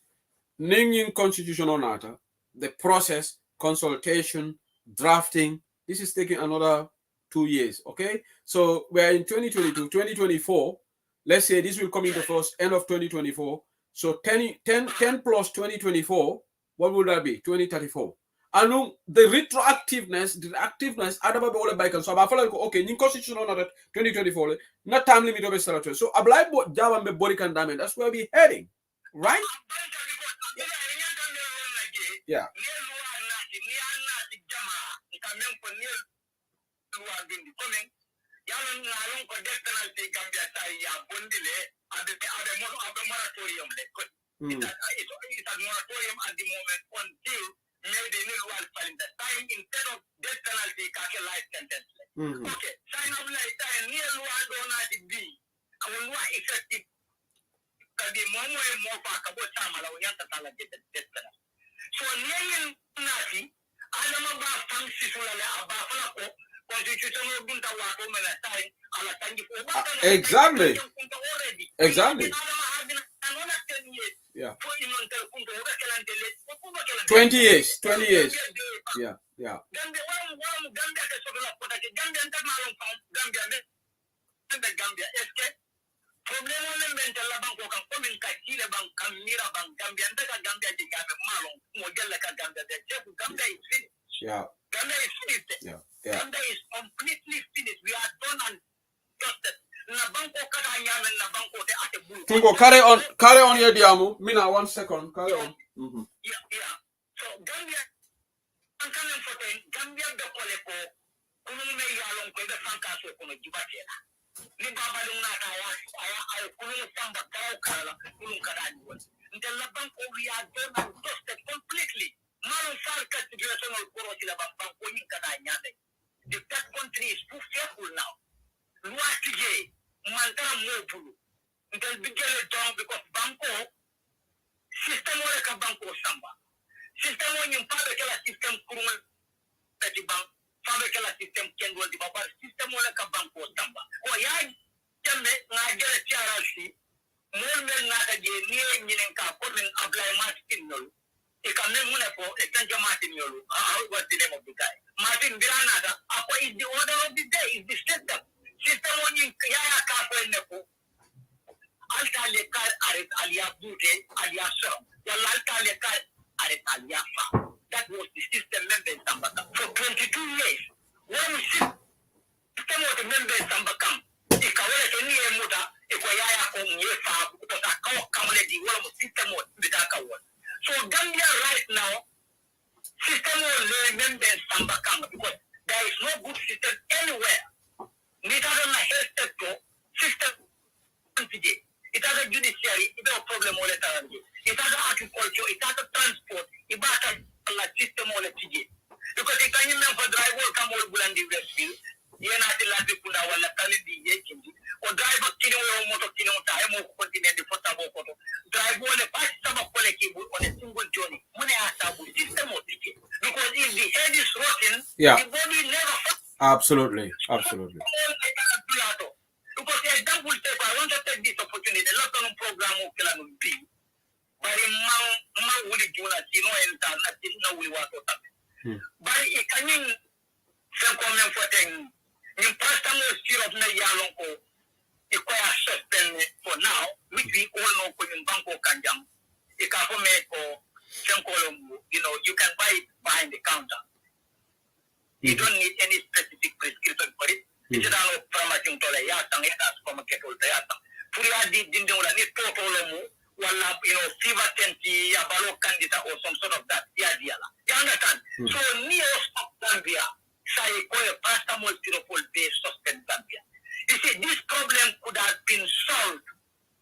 ning constitution on nada the process consultation drafting this is taking another 2 years okay so we are in 2022 2024 let's say this will come into force end of 2024 so 10 plus 2024 what would that be 2034 and the retroactiveness the activeness adaba be all by can so I feel like okay in constitution on that 2024 not time limit of a so apply java me body can damage that's where we heading right yeah it's a moratorium at the moment until maybe the new in the time instead of death penalty life sentence. Okay, sign up like time near don't be I will not effective the moment more for about time allow you to death penalty. So near Nati, I am about fancy about constitution bunta wa ko mena time ala tangi exactly yeah 20 years yeah Gambia ke sokola kota ke Gambia nta malon Gambia eske problème on men la banko kan komin ka kile ban kamira ban Gambia nta Gambia di Gambia malon mo jella ka Gambia de Gambia is finished Gambia is finished Gambia is completely finished we are done and dusted na banko kada nyame na banko de ate bulu Tungo carry on your diamu mina 1 second carry on yeah so Gambia kankan fote Gambia de kole ko kunu me yalon ko de fanka so ko jibatela ni baba luna ka ya kunu samba kala kunu kada ni won ndella banko we are done and dusted completely malon sar ka situation ko ci la banko ni kada nyame the third country is too fearful now luatije mantara mobulu ntel bigele down because banko system wala ka banko samba system woni mpabe kala system kuruma tati bank fabe kala system kendo di baba system wala ka banko samba o ya jamme na gele tiarashi mon men na da je ni nyinen ka ko min apply martin nol e kam men mun ko e tan jamatin yolu what the name of the guy martin birana da ako is the order of the day is the system system woni ya ka ko ne ko alta le kar aret alia bute alia so wala alta le kar aret alia fa that was the system members sambaka for 22 years when system of the members sambaka ikawele to ni emuta iko yaya ko nyefa kutoka kwa kamle di wala system of bitaka won so Gambia right now system of the members sambaka because there is no good system anywhere neither on the health sector system it has a judiciary, it has a problem all the time. It has agriculture, it has transport, it has a system all the time. Because if you remember driver come all Bulandi Westfield, you are not allowed to put our locality or driver kino or motor kino time or continent the Potabo. Driver on a patch of collective on a single journey. When I have a system of ticket. Because if the head is rotten, the body never absolutely because the example take I want to take this opportunity the local program of Kelanu B but ma wuli juna tino enta na tino we want to take but it can mean some comment for thing in pastor mo still of na yalon ko ikoya suspend for now which we all know ko in banko kanjang ikafo me ko senkolombu you can buy it behind the counter you don't need any specific prescription for it. It's not from a thing to lay out and it has from a kettle to yata. Puria did wala ni totolomu, wala, fever tenti, a balo candida or some sort of that. You understand? So, Neo of Gambia, say paracetamol syrup will be suspend Gambia. You see, this problem could have been solved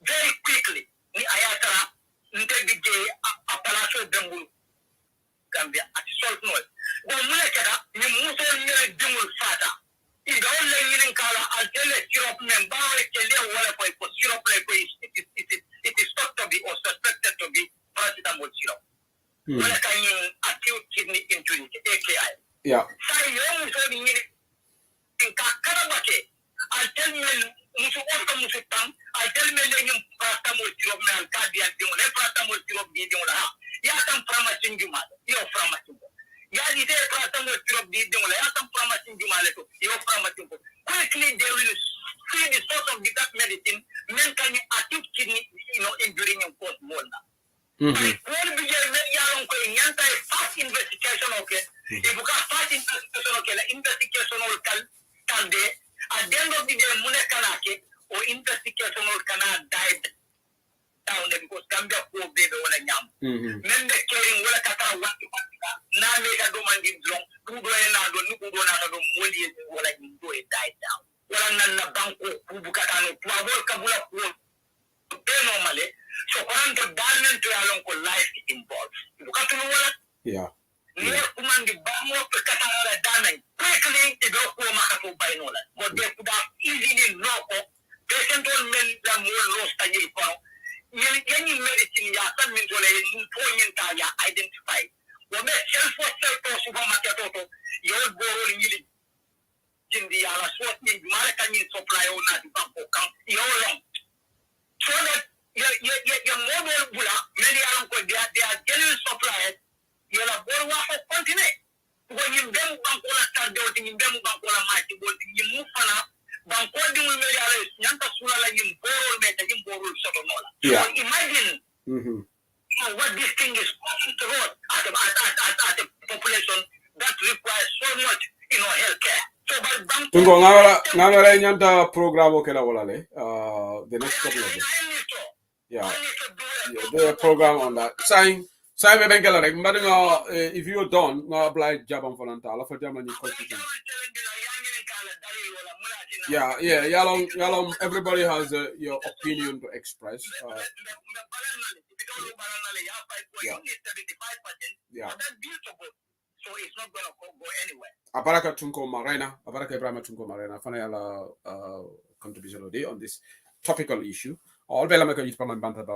very quickly. Ni ayatara ntegije apalaso dengul Gambia at solve no. But mulekada ni muso nyere dengul fata. Iga ole nyirin kala altele syrup memba kele wala ko syrup like it is thought to be or suspected to be paracetamol syrup. Wala kanyin acute kidney injury AKI. Yeah. Say yo muso nyirin kakarabake altel men muso orka muso tam altel men lenyum paracetamol syrup men cardiac dengul paracetamol syrup di dengul ha. Ya tam pharmacy juma yo pharmacy ya di te paracetamol syrup di dengul ya tam pharmacy juma le to yo pharmacy ko quickly they will see the source of that medicine men can acute kidney injury in cause more na when we get yaron ko nyanta fast investigation okay if you fast investigation okay la investigation can de at the end of the day mune kanake or investigation kana died down because Gambia ko bebe wala nyam men de caring wala kata wati na me ka do mangi drong ku do na do ni ku do na do moli wala ni do died down wala nan na banko ku bukata no tuabol kabula ku be normally so on the balance to along ko life involved bukatu no wala yeah ni ku mangi bango ko kata wala danan quickly to do ko makato bainola mo de ku da easily no ko patient on men la mo lost ani ko any medicine ya san min dole yin to yin ta ya identify wo me self to supermarket to yo go ni jindi ya la so ni mara kan yin supply o na di banko kan yo long so that your mobile bula many are ko they are getting supply yo la borwa ko continue ko yin dem banko la tar do yin dem banko la ma ti bo yin mu fana banko di mu me ya le nyanta sula la yin borol me ta yin borol so no la yeah so imagine what this thing is causing to road at the population that requires so much healthcare. So by bank tungo ngala nyanta program okela wala le the next couple of days yeah the program on that sign be bengela rek mbadinga if you're done nga apply jabam fonanta la fa jamani constitution yeah yalong everybody has your opinion to express yeah so it's not going to go anywhere. Abaraka Tunko Marina, Abaraka Ibrahim Tunko Marina, Fanayala contribution today on this topical issue. All Belamaka is Parliament Bantha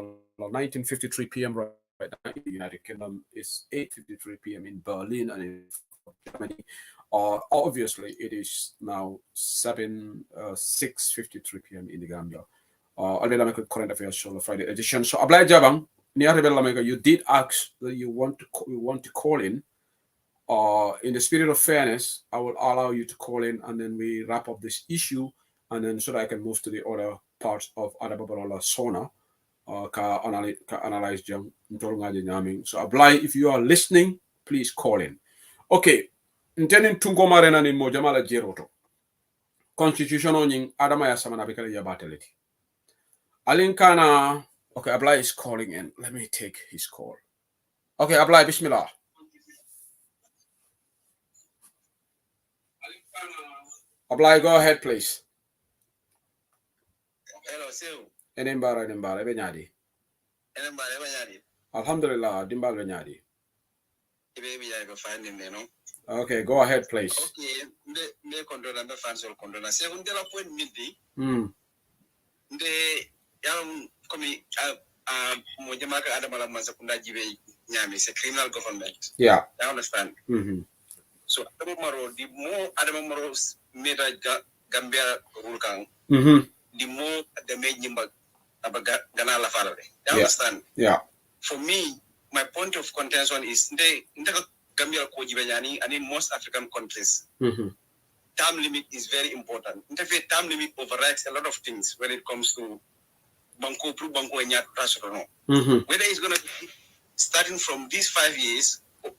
19:53 p.m. right now in the United Kingdom. It's 8:53 p.m. in Berlin and in Germany. Obviously, it is now 6:53 p.m. in the Gambia. All Belamaka Current Affairs Show Friday edition. So Ablai Jabang, near Belamaka, you did ask that you want to call in. In the spirit of fairness, I will allow you to call in and then we wrap up this issue and then so that I can move to the other parts of Adababarola Sona ka analyze jam. So Ablai, if you are listening, please call in. Okay. Intending tungo marena ni mojamala jeroto. Constitution on Adama ya samana bikale ya bateleti. Alinkana, okay, Ablai is calling in. Let me take his call. Okay, Ablai, bismillah. Ablai, go ahead, please. Hello, Sue. Enembara, ebenyadi. Alhamdulillah, dimbal benyadi. Baby, I go find him, you know. Okay, go ahead, please. Okay, me control and fans will control. I say, when they are point midday, they come Mojamaka Adamala Masakunda Jive Yami, it's a criminal government. Yeah. I understand. So Adamaro, the more Adamaros made a Gambia Rulkang, the more the made Nimba Ganala Falare. I understand. Yeah. For me, my point of contention is the Gambia Kojibanyani and in most African countries. Term limit is very important. In fact, term limit overrides a lot of things when it comes to Banco Pro Banco and Yat or no. Whether it's going to be starting from these 5 years or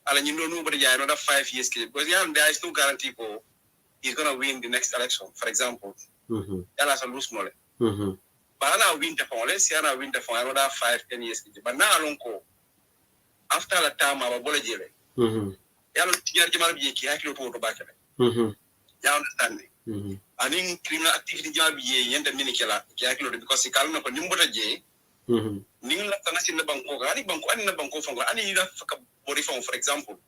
nobody another 5 years because there is no guarantee for he's going to win the next election. For example, that's a loose knowledge. But now winter for let's see winter for another 5-10 years. But now I don't go after the time of apology. yalo tinyar jamal bi ki hakilo to bakale ya understand me anin criminal activity jamal bi yenda mini kala ki hakilo because kalna ko nimbota je ning la tanasi na banko ani banko ani na banko fango ani ila faka body for example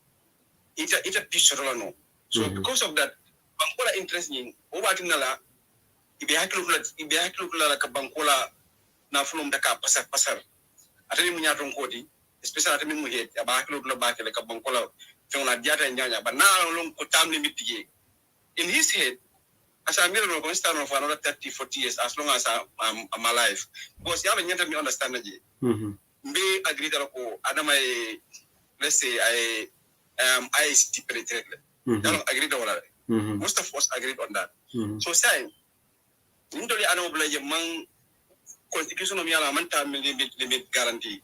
it's a piece no so because of that banko la interest ni o watina la ibe hakilo la ka banko la na fulum daka pasar atani mu nyaton kodi especially atani mu head aba hakilo la bakale ka banko la fewna diata nyanya ba na long ko tam limit ye in his head as I'm going to stand for another 30-40 years as long as I'm alive because you have a me understand me agree that adama let's say I penetrate don't agree that most of us agreed on that so saying ndoli adama bla ye man constitution of yala man time limit guarantee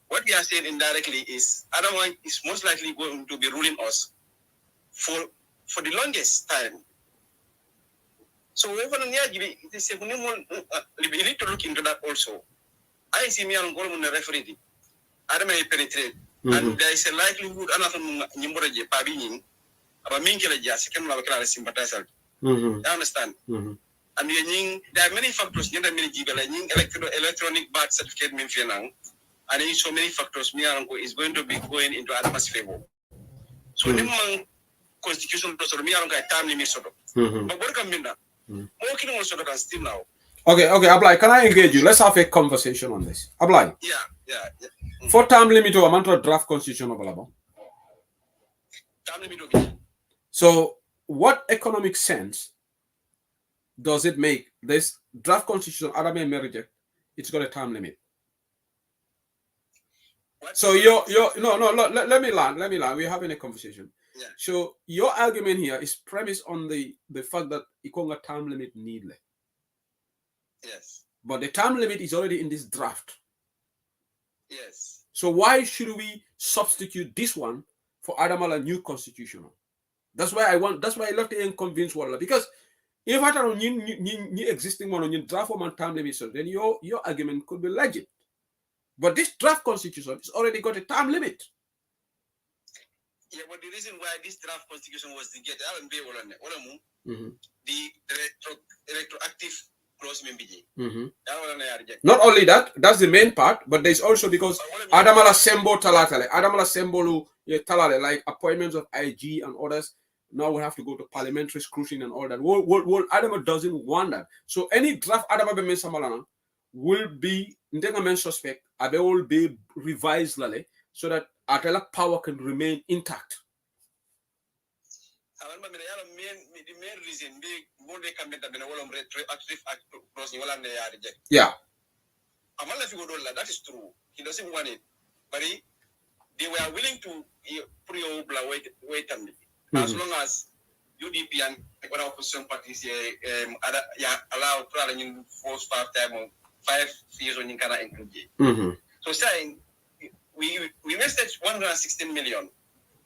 what we are saying indirectly is Adama is most likely going to be ruling us for the longest time. So we need to look into that also. I see me on Golden referee. Adama penetrate, and there is a likelihood another Nimboraje Pabinin about Minkelaja, second Lavacala sympathizer. You understand? And there are many factors, electronic birth certificate Minfianang. And in so many factors, Miarango is going to be going into Adama's favor. So, the constitution does Miarango time limit. But what can be done? Working also can still now. Okay, Ablai, can I engage you? Let's have a conversation on this. Ablai. Yeah. For time limit to amount of draft constitution of Alabama. Time limit. So, what economic sense does it make this draft constitution Adama may reject? It's got a time limit. So let me land. We're having a conversation. Yeah. So your argument here is premised on the fact that Ikonga time limit needless. Yes. But the time limit is already in this draft. Yes. So why should we substitute this one for Adamala new constitutional? That's why I love to convince Walla, because if I don't new existing one on your draft one time limit, so then your argument could be legit. But this draft constitution has already got a time limit. Yeah, but the reason why this draft constitution was to get the retroactive clause Not only that, that's the main part, but there's also because Adamala Sembo Talatale, Adamala Sembolu Talale, like appointments of IG and others. Now we have to go to parliamentary scrutiny and all that. Adama doesn't want that. So any draft Adama Bemen Samalana will be suspect, Abe will be revised so that Atela power can remain intact. The main reason yeah. That is true. He doesn't want it. But they were willing to wait a minute. As long as UDP and the other opposition parties allow traveling 5 years on Yinkana include. So saying we invested 116 million.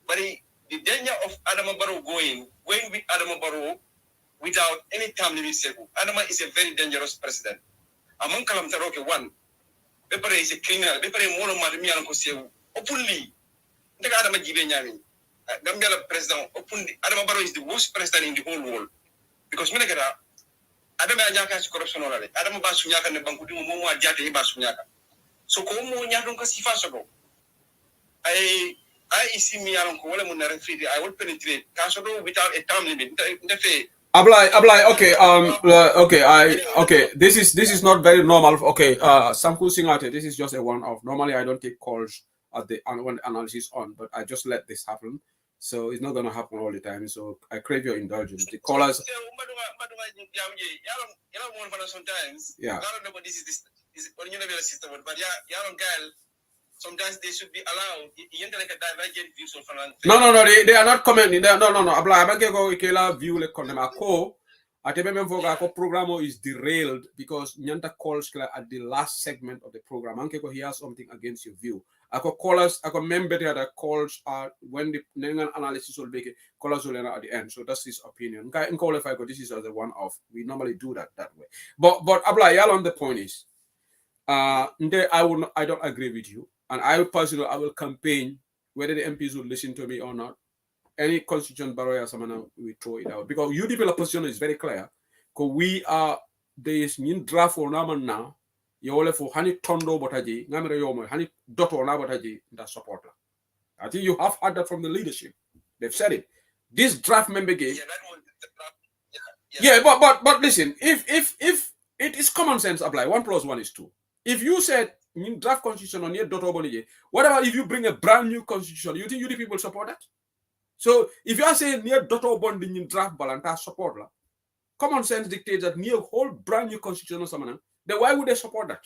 But the danger of Adama Barrow going with Adama Barrow without any time limit. Adama is a very dangerous president. Among Kalam Taroke one, Pepper is a criminal, Pepper Mono Madamian Koseu, openly. The Adama Gibenyami, Gambia president, openly. Adama Barrow is the worst president in the whole world. Because Minagara, Adama Yaka is corruption already. Adama Basunyaka and Bankudu Momo Jate Basunyaka. So Komo Nyadon Kasifasogo. I see me around I will penetrate Kasodo without a time limit. Okay. This is not very normal. Okay, Samku Singate, this is just a one-off. Normally, I don't take calls at when the analysis on, but I just let this happen. So it's not going to happen all the time. So I crave your indulgence. The callers. Sometimes. Yeah. I don't know what this is. System, but sometimes they should be allowed. No. They are not commenting. No. Abla view le condemn Atebe program is derailed because Nyanta calls at the last segment of the program. He has something against your view. Callers, member that calls when the analysis will make callers will at the end. So that's his opinion. This is as a one-off. We normally do that way. But Abla on the point is, I don't agree with you, and I personally will campaign whether the MPs would listen to me or not. Any constitution barrier, we throw it out because UDP position is very clear. Because we are there is new draft for now. You only for honey tondo botaji, namere yomo honey dot or nabotaji that support. I think you have heard that from the leadership. They've said it. This draft member gave. Yeah, that was the draft. Yeah, but listen, if it is common sense apply, 1 + 1 is 2. If you said in draft constitution on your daughter whatever, if you bring a brand new constitution, you think UDP will support that? So if you are saying near daughter bonding in draft balance support la, common sense dictates that near whole brand new constitution or something, then why would they support that?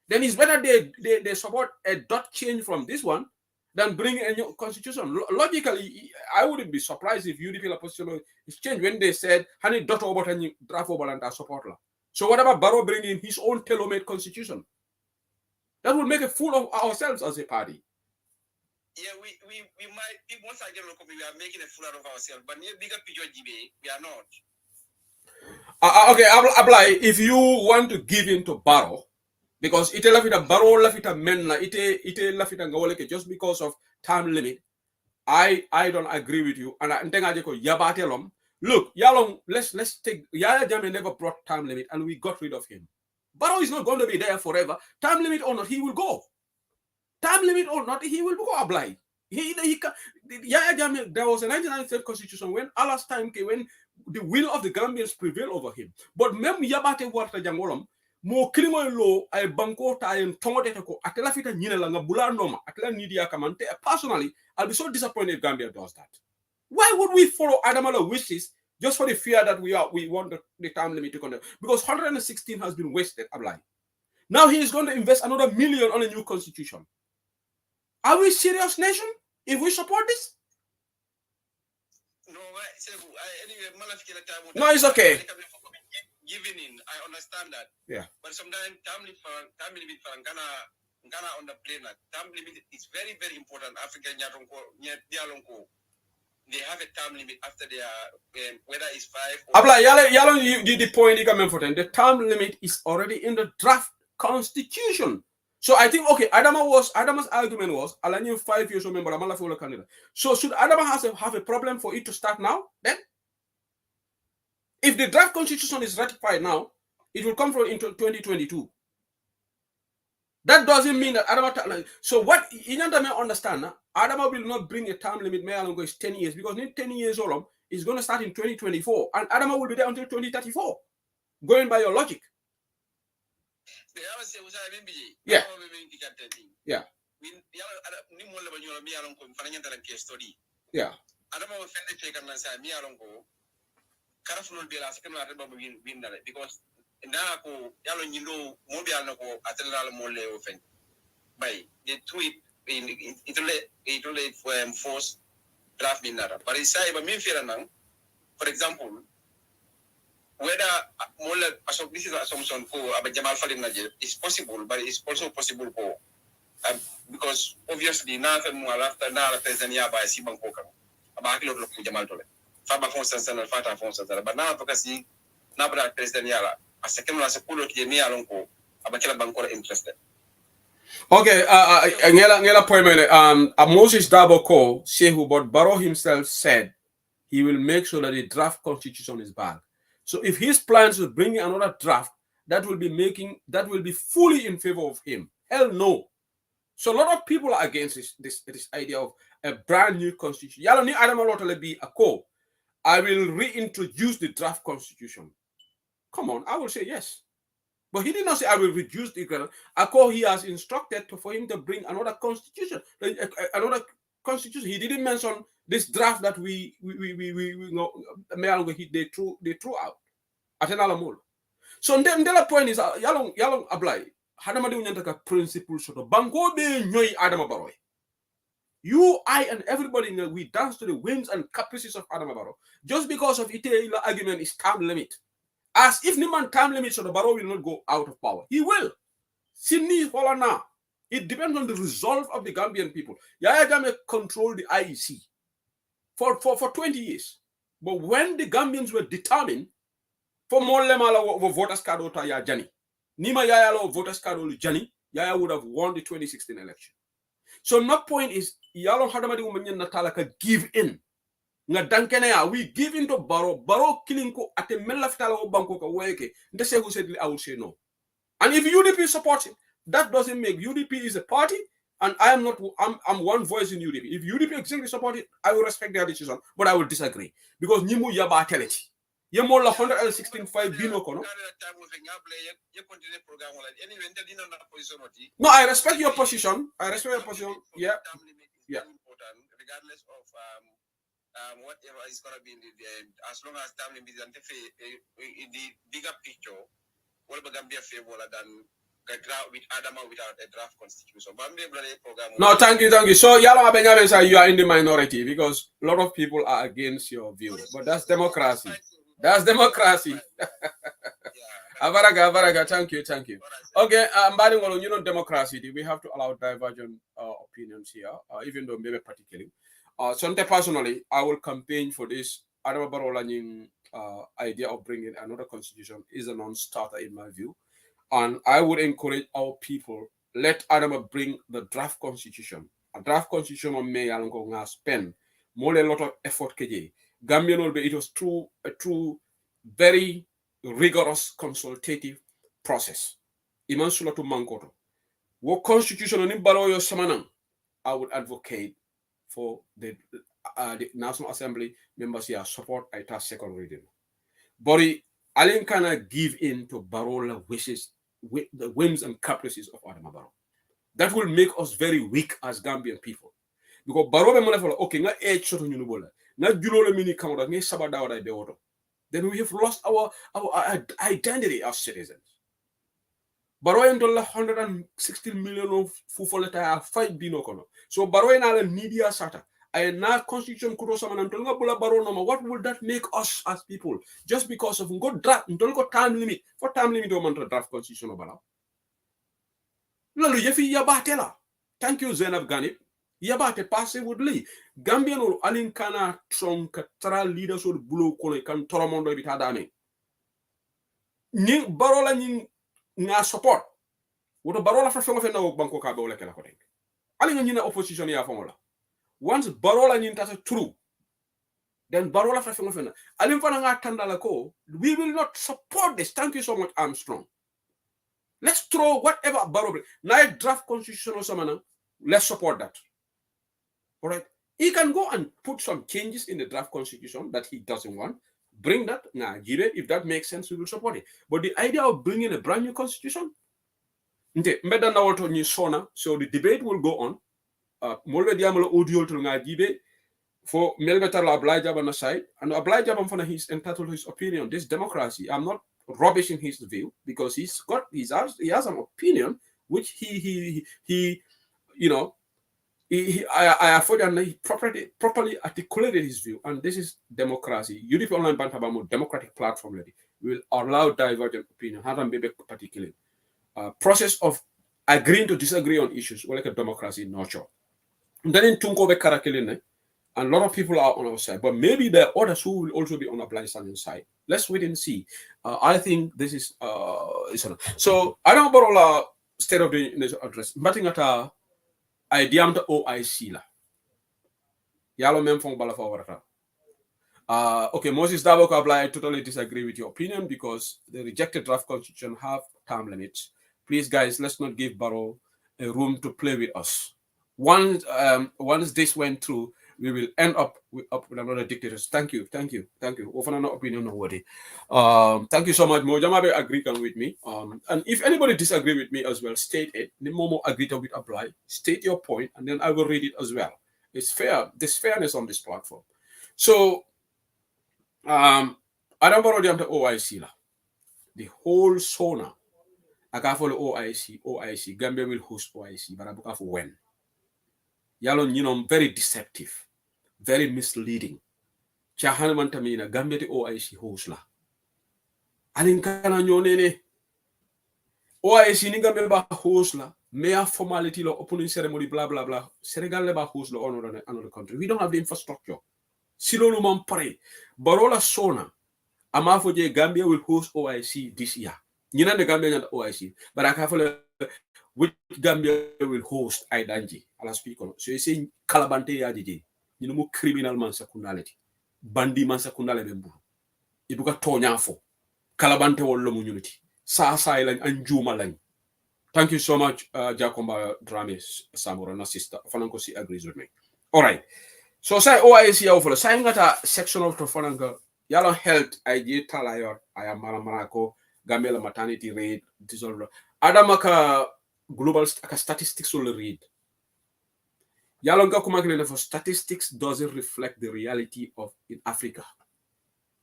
Then it's better they support a dot change from this one than bring a new constitution. Logically, I wouldn't be surprised if UDP position is changed when they said honey dot over and draft over and support la. So whatever Barrow bring in his own tailor-made constitution, that would make a fool of ourselves as a party. Yeah, we might, once I get local, we are making a fool out of ourselves, but near bigger picture GB, we are not. Okay, apply. If you want to give in to Barrow, because it lafita Barrow lafita menna, it lafita ngawoleke just because of time limit, I don't agree with you. And I think I go yabatelom. Look, Yalong, let's take Yaya Jammeh never brought time limit, and we got rid of him. Barrow is not going to be there forever. Time limit or not, he will go. Time limit or not, he will go apply. Yaya Jammeh, there was a 1993 constitution when Allah's time came, when the will of the Gambians prevailed over him. But mem yabate warta jangolom, mo krimo lo ay banko ta en tongote ko atela fita nyina la ngabula noma atela nidia kamante. Personally, I'll be so disappointed if Gambia does that. Why would we follow Adamala wishes just for the fear that we want the time limit to continue? Because 116 has been wasted, Ablai. Now he is going to invest another $1 million on a new constitution. Are we serious, nation, if we support this? No, anyway, no, it's okay. Giving in, I understand that. Yeah. But sometimes time limit for Ghana on the plane, time limit is very, very important. African Dialonko. They have a time limit after their whether it's 5 or Abla, yalo the point you come for them. The time limit is already in the draft constitution. So I think okay, Adama's argument was Alani 5 years old member Amala for candidate. So should Adama have a problem for it to start now? Then if the draft constitution is ratified now, it will come from into 2022. That doesn't mean that Adama. So what you understand? Adama will not bring a time limit. May along is 10 years because in 10 years old is going to start in 2024, and Adama will be there until 2034. Going by your logic. Yeah. Yeah. Yeah. Because now yalo nyindo mobile na ko atela mole ofen by the tweet it force draft minara but inside ba min fira nang for example whether mole this is assumption ko aba Jamal Falim naje is possible but it's also possible ko because obviously na fa mo after na la Tanzania ba si banko kan aba hakilo lo ko Jamal tole fa ba fon sansan fata fon sansan ba na fa kasi na bra Tanzania Okay, Moses Daboko, Shehu, but Barrow himself said he will make sure that the draft constitution is back. So if his plans to bring another draft, that will be fully in favor of him. Hell no. So a lot of people are against this idea of a brand new constitution. I will reintroduce the draft constitution. Come on, I will say yes. But he did not say I will reduce the ground. He has instructed for him to bring another constitution. He didn't mention this draft that they threw out. So then the point is yalong apply. Hadama de unyantaka principle soto. Bango be nyoy Adama Barrow. You, I, and everybody we dance to the whims and caprices of Adama Barrow. Just because of Italy argument is time limit. As if Niman time limit, so the Barrow will not go out of power. He will. Sydney Holana. It depends on the resolve of the Gambian people. Yaya Jammeh controlled the IEC for 20 years. But when the Gambians were determined for more lemala voters card or Jani, Nima Yaya voters card or Jani, Yaya would have won the 2016 election. So no point is yalo hadama di umanyen na talaka give in. Nga dankene ya we give in to baro killing ko ate mella fitala o banko ka weke. Ndese who said I will say no. And if UDP supports it, that doesn't make UDP is a party, and I am not. I'm one voice in UDP. If UDP exactly support it, I will respect their decision, but I will disagree because Nimu Yaba Teleti. Yemola 116.5 Bino Kono. No, I respect your position. I respect your position. Yeah. Yeah. Regardless of whatever is going to be in the as long as time limit is in the bigger picture, what about Gambia favor than with Adama without a draft constitution? No, thank you. So Yala Benjamin say you are in the minority because a lot of people are against your view. But that's democracy. That's democracy. Avaraga, thank you. Okay, you know democracy. We have to allow divergent opinions here, even though maybe particularly. So personally, I will campaign for this. Adama Barola's idea of bringing another constitution is a non-starter in my view. And I would encourage our people, let Adama bring the draft constitution. A draft constitution on May Alongo spend more a lot of effort. Gambian will be it was a true, very rigorous consultative process. Iman Sulatu Mankoto. What constitution on Imbaro Samanang? I would advocate for the National Assembly members here support a second reading. Bori Alin cannot give in to Barola wishes, with the whims and caprices of Adama Barrow. That will make us very weak as Gambian people. Because Barrow okay, na mini sabada then we have lost our identity as citizens. Barrow and $116 million of fufoleta 5 binokono. So Barrow and media sata. And now constitution what would that make us as people? Just because of good draft, don't go time limit. For time limit, don't draft constitution about. Lalo yefi yabatela. Thank you, Zainab Ghanib. Yabate passe would leave. Gambian or Alinkana Tronka Tra leaders would blow kole kan toromondo bitadame. Ning barola ning nga support. Would a barola for fengo fenna banko kabo like la kote. Alinga opposition ya fongola. Once Barola Nintasa true, then Barola Fafengofena. Alimfana Tandalako, we will not support this. Thank you so much, Armstrong. Let's throw whatever Barola. Now draft constitution or something, let's support that. All right. He can go and put some changes in the draft constitution that he doesn't want. Bring that. Nah, if that makes sense, we will support it. But the idea of bringing a brand new constitution, so the debate will go on. Molbe diamolo audio to nga gibe for melbetar la oblige on the side and oblige on he's entitled to his opinion. This democracy, I'm not rubbishing his view because he has an opinion which he you know I afford and he properly articulated his view, and this is democracy. UDP online bantabamo democratic platform lady will allow divergent opinion. Have a particularly process of agreeing to disagree on issues like a democracy nurture. Then in Tunkobe Karakiline, and a lot of people are on our side, but maybe there are others who will also be on a blind standing side. Let's wait and see. I think this is so. I don't borrow state of the nation address. Batting at idea to OIC la. Yalo memfong balafa okay, Moses Daboko, I totally disagree with your opinion because the rejected draft constitution have term limits. Please, guys, let's not give Barrow a room to play with us. Once this went through, we will end up with another dictator. Thank you. Often no opinion, nobody. Thank you so much. Mojamabe agree with me. And if anybody disagree with me as well, state it. Nimomo agree with apply. State your point, and then I will read it as well. It's fair. There's fairness on this platform. So, I don't borrow them to OIC la. The whole SONA. I can follow OIC. Gambia will host OIC, but I book for when. Yalon, very deceptive, very misleading. Chahan mantamina Gambia the OIC host la. Alinkana nyonene. OIC ni Gambia ba host la. Mere formality la opening ceremony blah blah blah. Senegal le ba host la on another country. We don't have the infrastructure. Silolu man pare. Barola Sona. Amafoje Gambia will host OIC this year. Nina the Gambia and OIC. But I can follow which Gambia will host Aidanji. I'll speak on. So you say Kalabante Yadiji, you know, criminal man secundality, bandi man secundale bembu. Ibuka Tonyafo, Kalabante Wallom unity, Sasa Island and Juma Line. Thank you so much, Jacoba Dramis Samora, no sister. Fanankosi agrees with me. All right. So say OIC over saying that a section of Tofananga, Yellow Health, I did Talayor, I am Maramarako, Gamela maternity rate, disorder. Adamaka global statistics will read. Yalonga Kumakile for statistics doesn't reflect the reality of in Africa.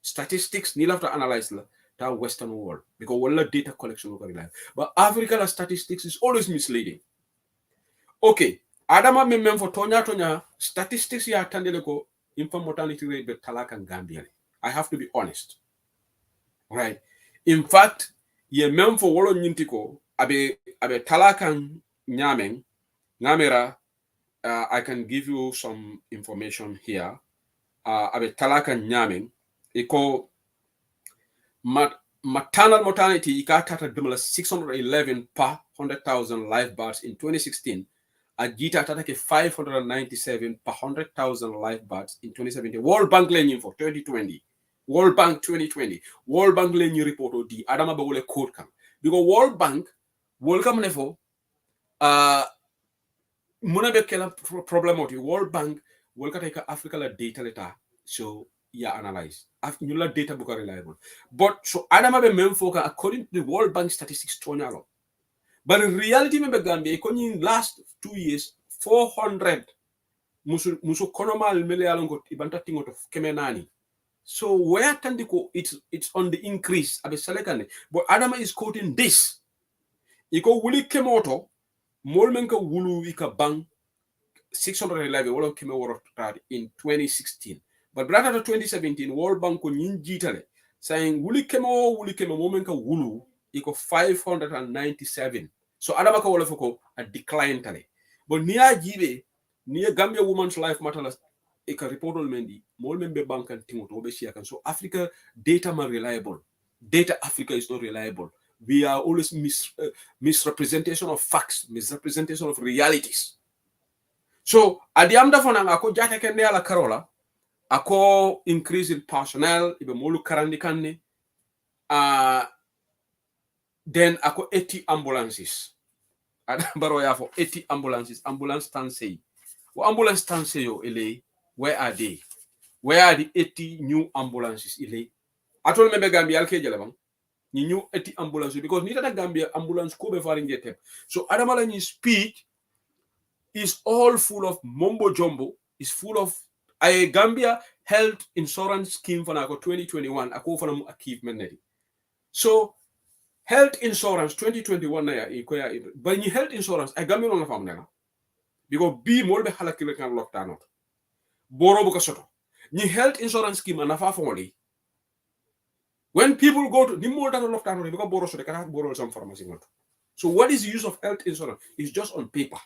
Statistics need to analyze the Western world because all the data collection will rely. But African statistics is always misleading. Okay, Adama memem for Tonya statistics ya tandeleko infant mortality rate be talaka Gambia. I have to be honest. Right. In fact, ye mem for wolo nyintiko abe talaka nyameng ngamera. I can give you some information here. Abe talaka nyameng iko maternal mortality ikatata dumala 611 per 100,000 live births in 2016. Ajita tatake 597 per 100,000 live births in 2017. World Bank learning for 2020. World Bank 2020. World Bank learning report odi adama ba wole code kam. Because World Bank World Bank nefo muna be kela problem oti World Bank World Bank Africa la data leta so yeah analyze. New data book are reliable. But so adama be memfoka according to the World Bank statistics tonyalo. But in reality, member Gambia, in last 2 years, 400 musu konomal melealongo ibanta tingoto kemenani. So where tandiko it's on the increase abe selekane. But Adama is quoting this. Iko wuli kemoto molmenka wulu ika bang 611 wala kemeworo in 2016. But brother 2017 World Bank ko nyinjitale saying wuli kemo momenka wulu iko 597. So adama ka wala foko a decline tale. But niya jibe niya Gambia Women's Life Matters e ka reportol mendi mol membe bank and tingo to be shiakan. So Africa data ma reliable. Data Africa is not reliable. We are always misrepresentation of facts, misrepresentation of realities. So at the end of ako jata kende ala karola ako increase in personnel ibe molu karandikane then ako 80 ambulances. Baro ya for 80 ambulances. Ambulance tansei. Well, ambulance tansei yo ele. Where are they? Where are the 80 new ambulances ele? Atol membe Gambia alke jalabang. Ni new 80 ambulances because nita da Gambia ambulance ko be faring getep. So adamala ni speech is all full of mumbo jumbo. Is full of a Gambia health insurance scheme for 2021. Ako for mu achievement. So health insurance 2021 na ya but ni health insurance ay Gambia non la fam nela because bi mol be halakile kan lockdown boro bu ko soto ni health insurance scheme na fa fongoli when people go to ni mol dan lockdown because boro soto kana boro some pharmacy ngot. So what is the use of health insurance? It's just on paper.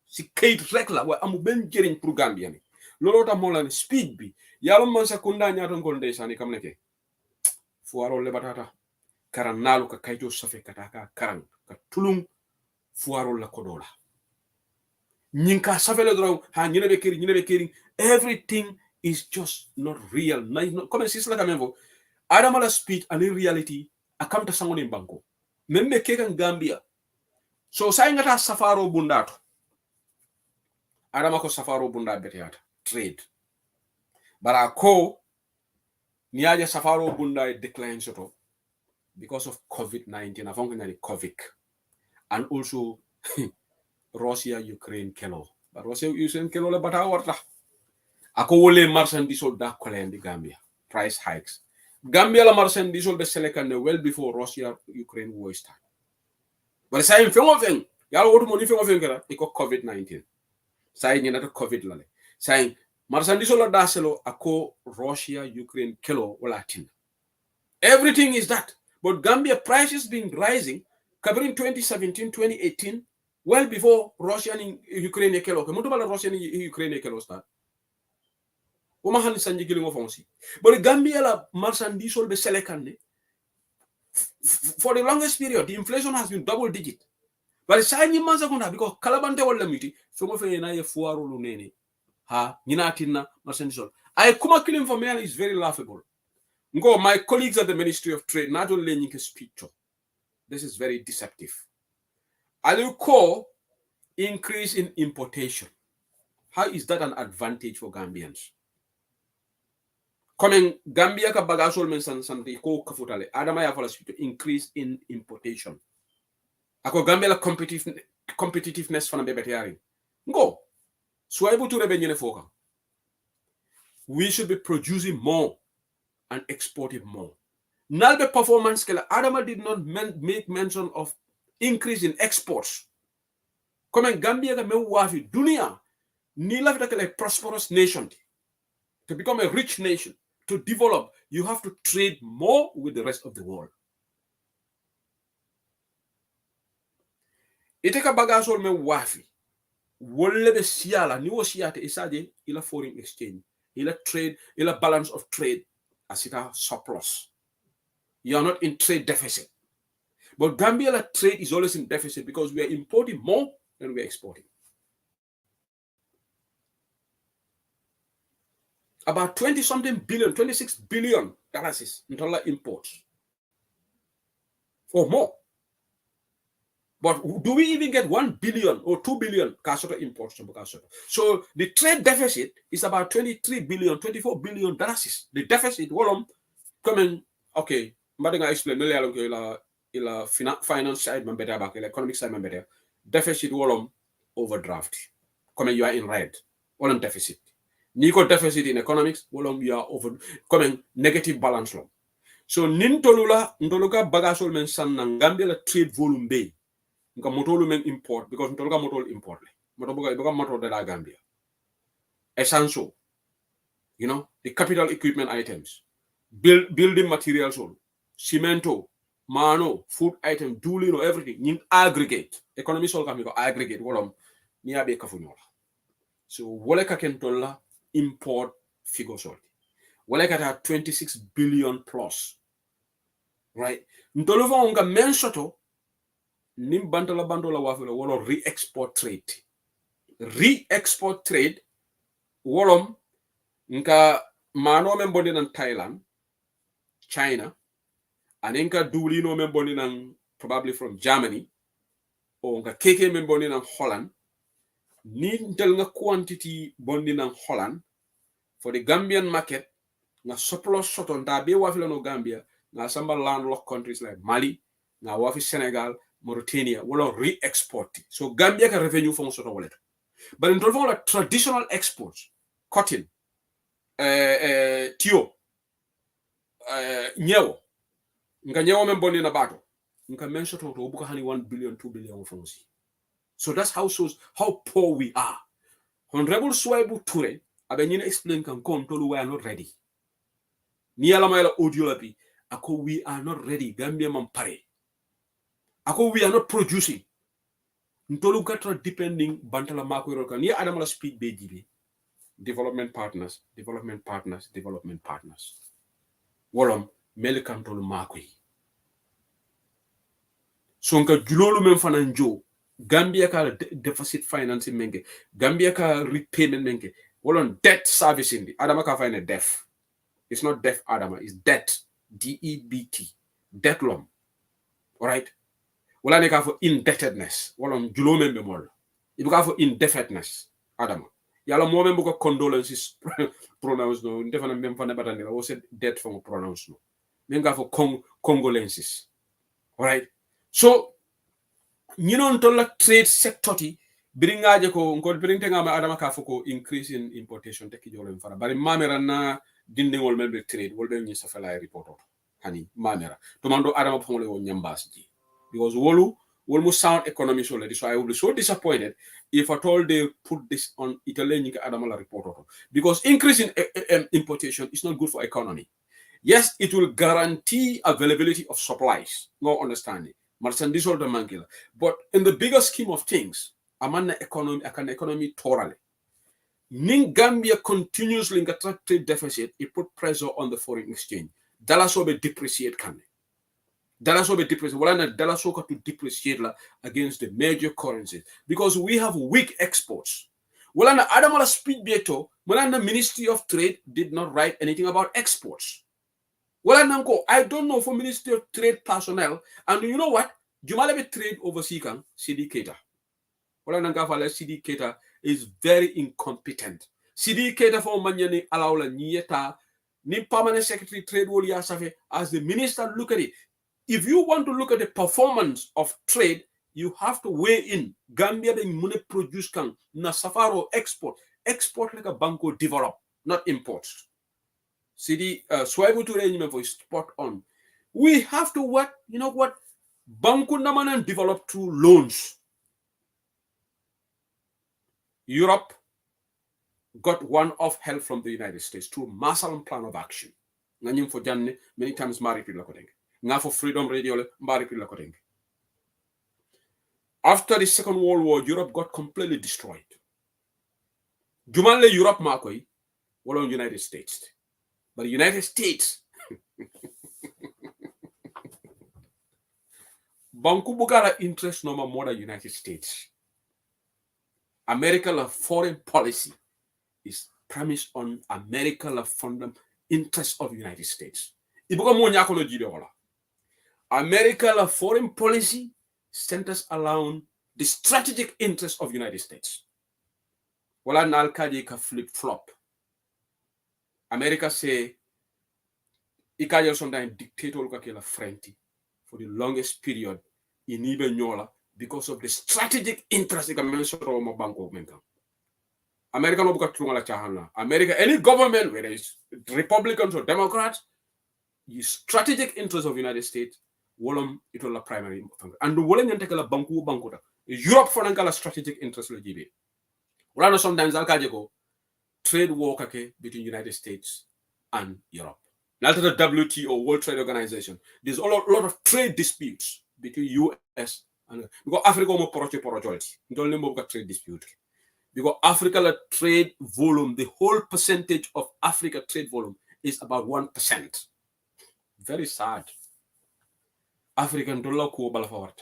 Si kayit rek la wa amu ben jeriñ pour Gambia ni lolo ta mo la speed bi yalla man sa kunda ñaata ngol ndeysani kam neke fuaro le batata karan nalu ka kayto safe kataka karan ka tulung fuaro la kodola nyinka safe le draw ha nyine be kering everything is just not real comme si cela quand même adama la speech and in reality akamta sangoni banko membe kekan Gambia so say ngata safaro bundato adama ko safaro bunda beteyata trade bara ko niaje safaro bunda decline soto because of COVID-19, avongani COVID, and also Russia-Ukraine kelo. But Russia-Ukraine kelo le bata warta. Ako wole marchandise da kolendi Gambia. Price hikes. Gambia la marchandise be selekande well before Russia-Ukraine war start. But say in fengo feng, yalo wotu moni fengo fengera iko COVID-19. Say ni na COVID lale. Say marchandise la da selo ako Russia-Ukraine kelo wala tin. Everything is that. But Gambia prices been rising, covering 2017, 2018, well before Russia and Ukraine kelo. Mutumala Russia and Ukraine kelo start. Omahan sanji killing of onsi. But Gambia la marchandise be selekande. For the longest period, the inflation has been double digit. But sa ni manza kunda because kalabante wala miti fengo fe na ye fuaro lu nene ha nyina tinna marchandisol ay kuma kilim for me is very laughable. Ngo my colleagues at the Ministry of Trade not only nyike speak to. This is very deceptive. I'll call increase in importation. How is that an advantage for Gambians? Coming Gambia ka bagasol men santi ko kafutale adama ya fala speak to increase in importation. Ako Gambia la competitiveness fana bebete yari. Ngo swaibu to rebenye foka. We should be producing more and exporting more. Now the performance scale, Adama did not make mention of increase in exports. Comme Gambia ka me wafi dunia ni la a prosperous nation. To become a rich nation, to develop, you have to trade more with the rest of the world. Iteka bagasol me wafi. Wolle be siala ni wo siate isaje ila foreign exchange, ila trade, ila balance of trade asita surplus. You are not in trade deficit. But Gambia trade is always in deficit because we are importing more than we are exporting. About 20-something billion, 26 billion dollars in dollar imports. Or more. But do we even get 1 billion or 2 billion Kasota imports from Kasota? So the trade deficit is about 23 billion, 24 billion dollars. The deficit, well, coming, okay, I'm going to explain ila finance side man better back, ila economic side man better. Deficit wolom overdraft. Coming you are in red. Wolom deficit. Niko deficit in economics, wolom you are over coming negative balance law. So nintolula ntoluka bagasol men san na Gambia la trade volume bay. Nka motolu men import because ntoluka motol import le. Motobuga ibuka motor de la Gambia. Essential. You know, the capital equipment items, building materials all, cemento, mano, food item, dulino, everything, you aggregate. Economy sol kami ko aggregate wolom ni abe kafunyola. So wole ka kentola import figure sol. Wole ka ta 26 billion plus. Right? Ntolo fa onka mensoto nim bantola wafula wolo re-export trade. Re-export trade wolom nka mano men bondi nan Thailand, China, and nka dulino men bondi nan probably from Germany, or nka keke men bondi nan Holland, ni ntel nga quantity bondi nan Holland, for the Gambian market, nga surplus soton da be wafila no Gambia, nga samba landlocked countries like Mali, nga wafi Senegal, Mauritania, wala re-export. So Gambia ka revenue from soto wallet. But in terms of traditional exports, cotton, tio, nyewo, nka nyewo men bondi na bato, nka mention to obuka hani 1 billion, 2 billion fonsi. So that's how poor we are. Honorable Swaibu Ture, abenyine explain kan kon tolu we are not ready. Ni ala mayla audio lapi, ako we are not ready. Gambia man pare. Ako we are not producing. Ntolu katra depending bantala makwero kan. Ni adamala speed bejibe. Development partners. Wolom mele kantolu makwe. So nka julolu men fananjo. Gambia ka deficit financing menge. Gambia ka repayment menge. Wolon debt servicing. Adama ka find a debt. It's not debt, Adama. It's debt. D-E-B-T. Debt loan. Alright? Wala neka for indebtedness. Wolon julo membe mol. Ibuka for indebtedness. Adama. Yala mo membe ko condolences pronounce no. Ndefana membe fane batanila. Wo said debt for pronounce no. Menga for condolences. Alright? So, know ntola trade sector ti biringaje ko ngol birinte ngama adama ka foko increase in importation teki jolo mfara bari mamera na dindingol melbe trade wolbe ni safala report hani mamera to mando adama fongole wo nyambas ji because wolu sound economy so lady, so I will be so disappointed if at all they put this on Italian adama la report because increase in importation is not good for economy. Yes, it will guarantee availability of supplies. No understanding. Merchandise or the mangila. But in the bigger scheme of things, amana economy totally. Ning Gambia continuously attract trade deficit, it put pressure on the foreign exchange. Dollar so be depreciate can. Dalaso be depreciate. Wala na dalaso ka to depreciate la against the major currencies because we have weak exports. Wala na adamala speed beto. Wala na Ministry of Trade did not write anything about exports. Wala nanko, I don't know for Ministry of Trade personnel, and you know what? Jumalebe trade overseas kan CD Keita. Wala nanga fala CD Keita is very incompetent. CD Keita for manyani alawla nyeta ni permanent secretary trade woli asafe as the minister look at it. If you want to look at the performance of trade, you have to weigh in Gambia the money produce kan na safaro export like a banco develop, not imports. CD Swaibu Ture for spot on. We have to what? You know what? Banco Namanan develop through loans. Europe got one-off help from the United States through Marshall Plan of Action. Nganyim for Janne, many times Mari Pilakoteng. Nga for Freedom Radio, Mari Pilakoteng. After the Second World War, Europe got completely destroyed. Jumanle Europe Makoi, well on United States. But the United States, Banku Bugara interest no more than United States. America's foreign policy is premised on America's fundamental interest of the United States. America's foreign policy centers around the strategic interest of the United States. Wala nalkaji ka flip-flop. America say ikaja sometimes dictator ka kila frenti for the longest period in even nyola because of the strategic interest ka mention Roma Banco menka. America no buka trungala chahana. America, any government, whether it's Republicans or Democrats, the strategic interest of the United States, wolom itola primary. And the wolem yantekala banku. Europe for nankala strategic interest le jibe. Wala sometimes alkaje trade war between the United States and Europe. Now to the WTO, World Trade Organization, there's a lot of trade disputes between US and because Africa mo project. Don't let trade dispute. Because Africa trade volume, the whole percentage of Africa trade volume is about 1%. Very sad. African dollar ko balafawat.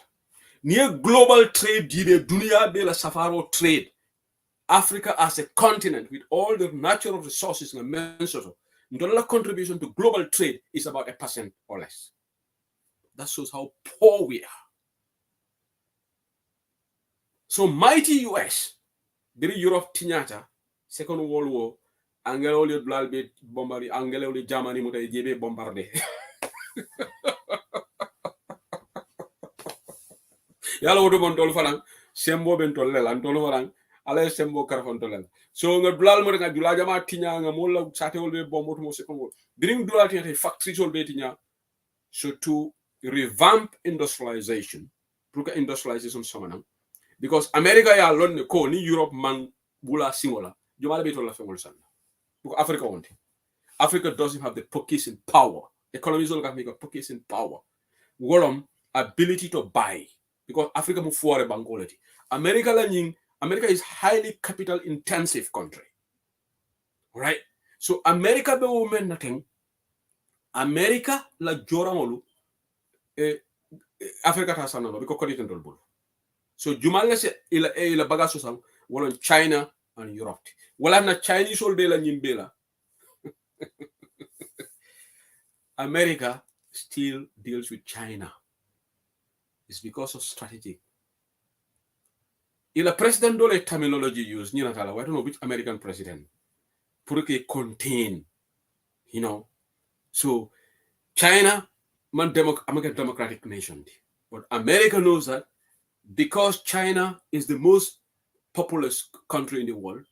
Near global trade, dunia de la safaro trade. Africa as a continent with all the natural resources and Minnesota, dollar contribution to global trade is about 1% or less. That shows how poor we are. So mighty US, the Europe tinyata, Second World War, Angelo le blalbe bombari, Angelo le Germany muta jebe bombarde. Yalla wodo bon tol falang, sembo ben tol lelan tol falang. Ale sembo karfontolel so nga dulal mo nga dula jama tinya nga mo la satewol be bombo mo se kongo bring dulal tinya factory sol be tinya so to revamp industrialization pour que industrialization somanam because America ya lonne ko ni Europe man bula singola jomala be to la fengol sanna because Africa doesn't have the purchasing power. Economies all got make a purchasing power. Wolom ability to buy because Africa move forward bangolati. America is highly capital intensive country. Right? So America be women nothing. America la joramolu Africa ta sanano because credit and bulu. So jumala se ila bagaso sang wala China and Europe. Wala na Chinese all be la nyimbela. America still deals with China. It's because of strategy. Il president dole terminology used, I don't know which American president, pour que contain, So China, American democratic nation. But America knows that because China is the most populous country in the world,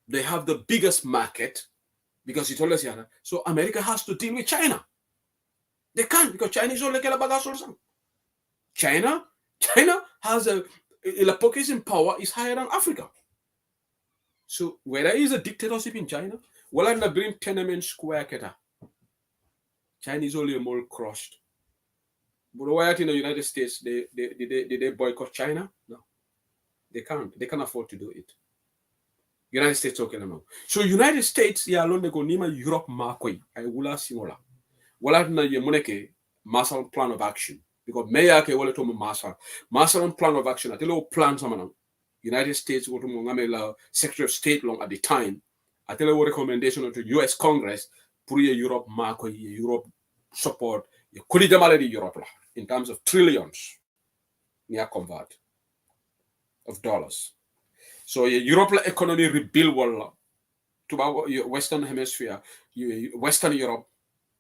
they have the biggest market, because it's always here. So America has to deal with China. They can't, because China is all like a bagasolsan. China has the purchasing power is higher than Africa. So where there is a dictatorship in China, well, I'm not bring tenement square keta. China is only a more crushed. But why in the United States they boycott China? No, they can't. They can't afford to do it. United States okay no. So United States ya alone go nima Europe makoi. I wula simola. Wala na ye moneke Marshall Plan of Action. Because Maya ke wale to Marshall Plan of Action. Atelo plan sama United States woto mo ngamela Secretary of State long at the time. Atelo recommendation to US Congress pour Europe mako Europe support. Kuli jamale di Europe la in terms of trillions near convert of dollars. So Europe la economy rebuild wala to Western Hemisphere, Western Europe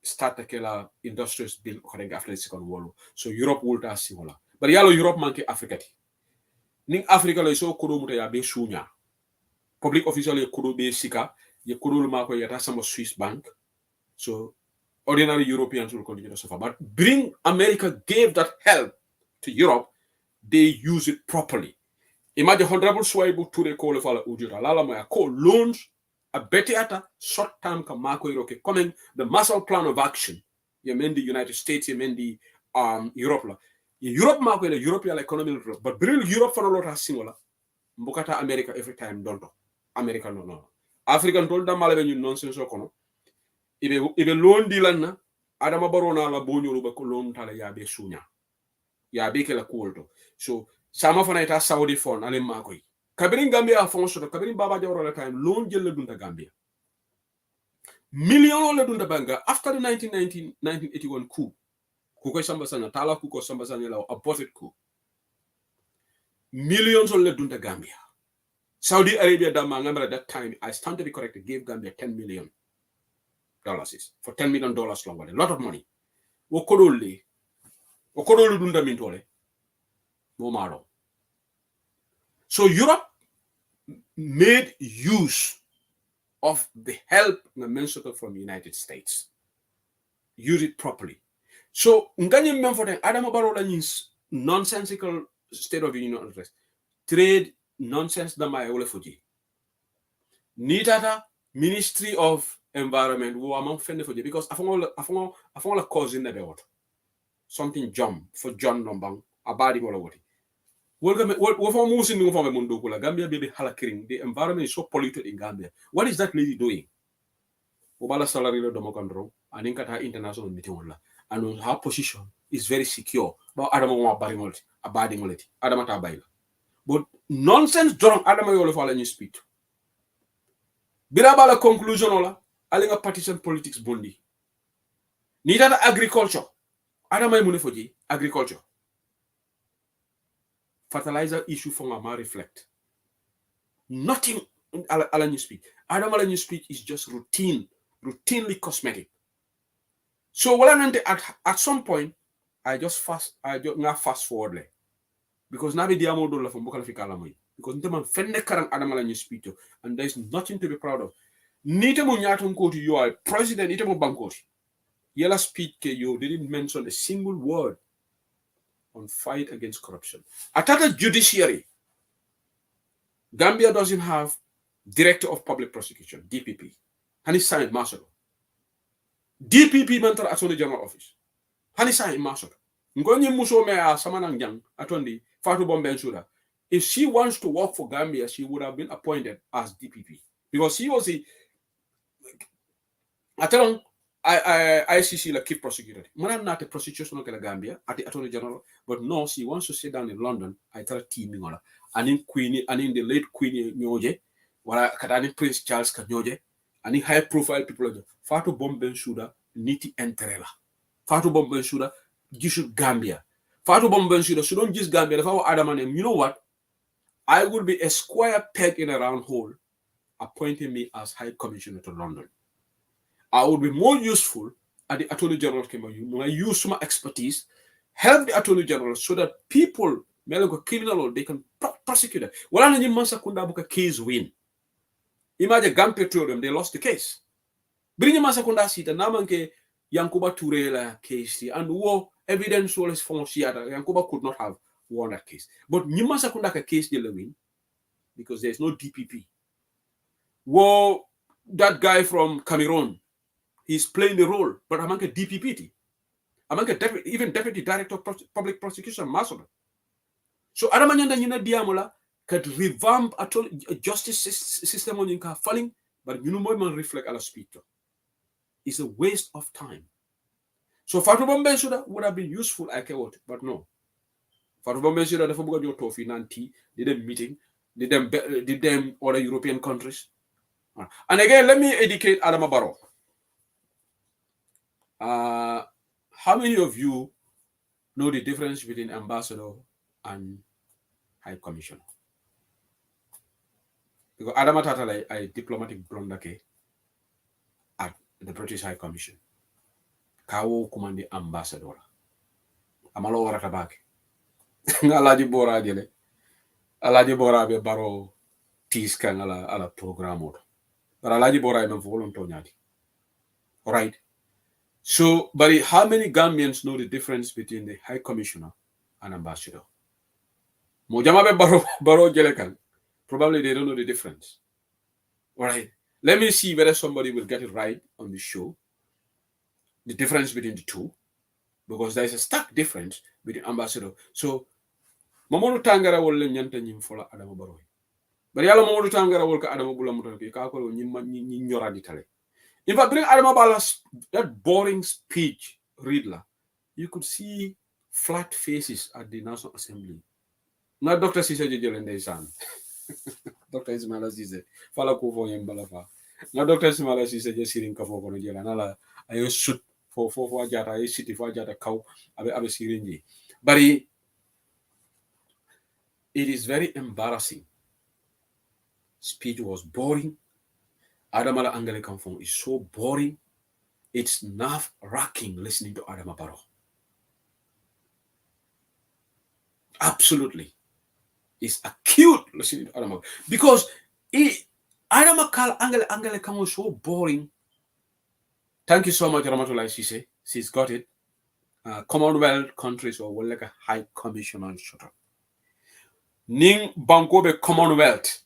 start la industrious build after the Second World War. So Europe will ta similar. But yalo Europe manke Africa ti. Ning Africa lo so kudo muta ya be sunya. Public official ye kudo be sika, ye kudo ma ko yata some Swiss bank. So ordinary Europeans will continue to suffer. But America gave that help to Europe, they use it properly. Imagine Honorable Swaibu Ture Kole Fala Ujura Lala Maya call loans a better ata short term ka mako iroke coming the Marshall Plan of Action. You mean the United States, you mean the Europe la. Europe mako the European economy but bring Europe for a lot of similar. Mbukata America every time don't America no. African told them malabe nonsense okono. Ibe loan dealer na adama barona la bonyo ba ko loan tala ya be sunya. Ya be ke la kulto. So sama fana ita Saudi fon ale makoy. Kabirin Gambia fonso kabirin Baba Jawara la time loan jël la dunta Gambia. Million la dunta banga after the 1981 coup. Kuko samba sanya tala kuko samba sanya la aborted coup. Millions la dunta Gambia. Saudi Arabia at that time, I stand to be corrected, gave Gambia $10 million for $10 million long. A lot of money. Wokodole dunda mintole. Momaro. So Europe made use of the help mentioned from the United States. Use it properly. So nganye memfoten Adama Barola means nonsensical State of the Union address. Trade nonsense da mai wole fuji. Nitata Ministry of Environment wo among fende fuji because afongola cause in the belt. Something jump for John Nombang abadi wala woti. Gambia baby halakiring. The environment is so polluted in Gambia. What is that lady doing? Obala salary lo domokandro aninkata international meeting wala. And her position is very secure. But Adama wa abadi ngoleti. Adama tabaila. But nonsense drunk Adama yole fala ñu speak. Bira bala conclusion ola alinga partisan politics bondi. Ni data agriculture. Adama ymune foji agriculture. Fertilizer issue from Ama reflect. Nothing ala ñu speak. Adama la ñu speak is just routinely cosmetic. So at some point I just fast forward le. Because nabi diamo do la from bokala fi kala moy because nteman fenne karan adama la ñu speak to and there is nothing to be proud of. Nite mo ñaton ko you are president nite mo bankoti. Yela speak ke you didn't mention a single word on fight against corruption. Atata judiciary. Gambia doesn't have Director of Public Prosecution, DPP. Hani signed Marshall. DPP mental Attorney General Office. Hani signed Marshall. Ngonye muso me a samanang jang atondi Fatu Bombensuda. If she wants to work for Gambia, she would have been appointed as DPP because she was ICC like chief prosecutor. Madam not a prosecution of Gambia at the Attorney General, but no, she wants to sit down in London. I tell teaming on and in Queenie and in the late Queenie Nyoje, wala katani Prince Charles Kanyoje, and in high profile people Fatu Bombensuda niti enterela. Fatu Bombensuda gishu Gambia. Fatu Bombensuda so don't just Gambia. If I were Adam and him, you know what? I would be a square peg in a round hole, appointing me as High Commissioner to London. I would be more useful at the Attorney General came. I use my expertise, help the Attorney General so that people, criminal, they can prosecute it. Well, I need Masakunda book a case win. Imagine Gam Petroleum, they lost the case. Bring Masakunda seat and Namanke Yankuba Turela case and war evidence was from Seattle. Yankuba could not have won that case. But Nimasakunda case they win because there's no DPP. Well, that guy from Cameroon, he's playing the role, but among a DPP, among a deputy director of public prosecution, Masoda. So Adamanyanda Nina Diamola could revamp a justice system on Inca falling, but you know more reflect ala speak to. It's a waste of time. So Fatou Bambensouda would have been useful, I care what, but no. Fatou Bambensouda dafa bëgg a ñëw toog fii naan tii di dem meeting, di dem other European countries. And again, let me educate Adama Barrow. How many of you know the difference between ambassador and high commissioner? Because Adama Tatale a diplomatic blunder at the British High Commission. Kawo kumandi ambassador. Amalo warata bake. Alaji Bora jele. Alaji Bora be Barrow tis kan ala programme. But Alaji Bora be volunteer. Alright. So, but how many Gambians know the difference between the High Commissioner and Ambassador? Mojamabe Baro Jelekan. Probably they don't know the difference. Alright. Let me see whether somebody will get it right on the show. The difference between the two. Because there is a stark difference between Ambassador. So, Mamoru Tangara will nyanta nyimfola Adama Baro. But yala Mamoru Tangara will ka Adama Bula Mutanki, Kakolo nyora ditale. If I bring Adama Bala's that boring speech, Riddler, you could see flat faces at the National Assembly. Not Dr. Sisa Jelende San. Dr. Ismaila Sise. Fala Kufo Yembalafa. Not Dr. Ismaila Sise Jesirin Kafo Konojela. Nala, I shoot for Jata, I city for Jata cow, Abe Sirinji. But it is very embarrassing. Speech was boring. Adamala Anglican phone is so boring. It's nerve-wracking listening to Adama Barrow. Absolutely. It's acute listening to Adama Barrow. Because Adama Kal Anglican was so boring. Thank you so much, Ramatullah Sise. She's got it. Commonwealth countries or like a high commissioner shut up. Ning Bankobe Commonwealth.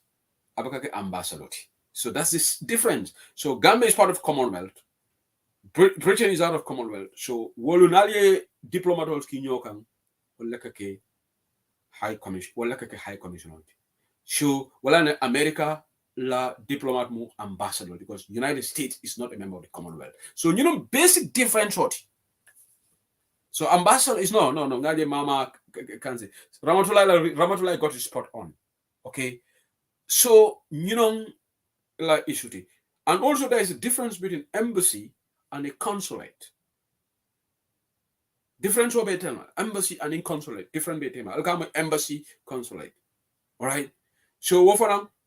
Abakake ambassador. So that's this difference. So Gambia is part of Commonwealth. Britain is out of Commonwealth. So Wolunali diplomat ki nyokan wolakake high commission. Wolakake high commissioner. So wala America la diplomat mu ambassador because United States is not a member of the Commonwealth. So you know basic difference what. So ambassador is no. Ngade mama can say Ramatullah got his spot on. Okay. So you know like issue. And also there is a difference between embassy and a consulate. Difference between embassy and in consulate. Different between embassy, consulate. Alright. So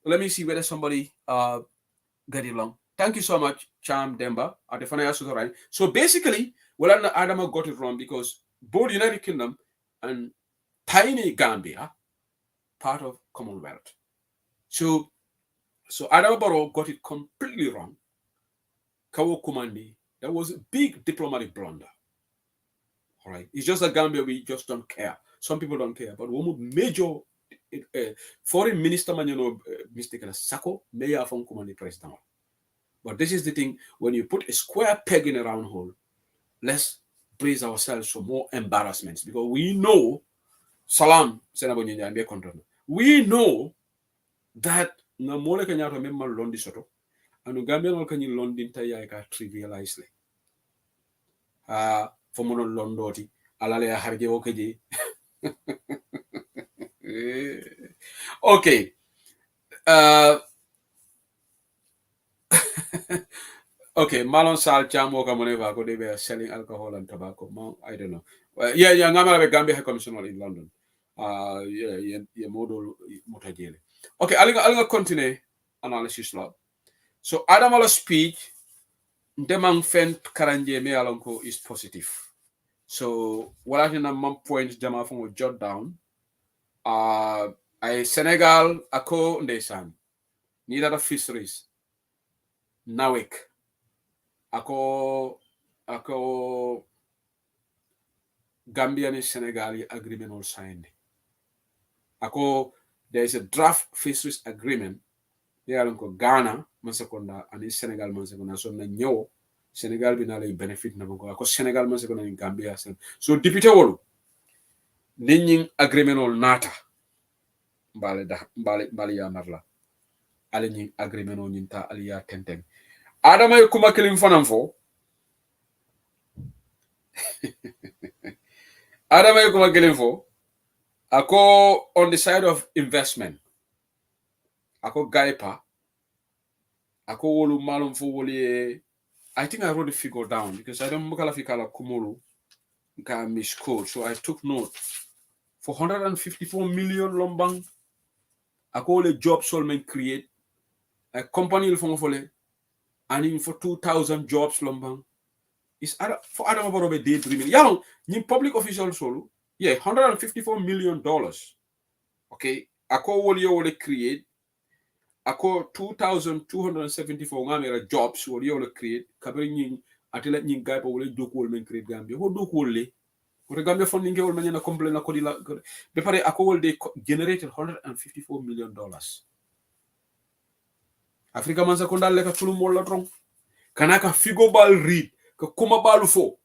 let me see whether somebody get it along. Thank you so much, Cham Demba. So basically, Adama got it wrong because both United Kingdom and tiny Gambia part of Commonwealth. So Adama Barrow got it completely wrong. Kawo Kumandi, that was a big diplomatic blunder. All right. It's just that Gambia, we just don't care. Some people don't care. But one major foreign minister, Mr. Sako, mayor from Kumandi president. But this is the thing, when you put a square peg in a round hole, let's brace ourselves for more embarrassments because we know, we know that na mole ka nyato memma londi soto anu Gambia no kanyi londi taya ka trivialize le fo mono londoti alale ya harje okeji okay okay Malon Sal Chamo ka moneva ko they were selling alcohol and tobacco. I don't know. Yeah ngamala be Gambia High Commissioner in London. Yeah model motajele. Okay, I'll continue analysis law. So Adamala's speech, Demang Fen Karanje me alonko is positive. So what I think my points Jama from jot down. I Senegal ako ndesan. Neither the fisheries. Nawek. Ako Gambian and Senegal agreement all signed. Ako there is a draft fisheries agreement. There are Ghana, Mansakonda, and in Senegal, Mansakonda. So now Senegal will not benefit because Senegal, Mansakonda, in Gambia. So Deputy Wolu, Ning agreement all nata. Bali ya marla. Aligning agreement on Ninta Alia Tenteng. Adama Kuma killing Fanamfo. adama ko magelen fo ako on the side of investment ako gaipa ako wolu malum fo woli I think I wrote the figure down because I don't mukala fikala kumulu ka miscode, so I took note for 154 million lombang ako le job solmen create a company il fo fole and for 2,000 jobs lombang is for Adam Barobe daydreaming. Yeah, ni public official solo. Yeah, $154 million. Okay, ako woli wole create. Ako 2,274 ngamera jobs woli wole create. Kabiri ni atela ni guy pa wole doku wole men create Gambia. Ho doku wole. Wole Gambia funding ke wole men na complain na kodi la. Be pare ako wole they generated $154 million. Africa man sakunda leka tulum wala trong. Kanaka figo bal read. Ka kuma balu fo.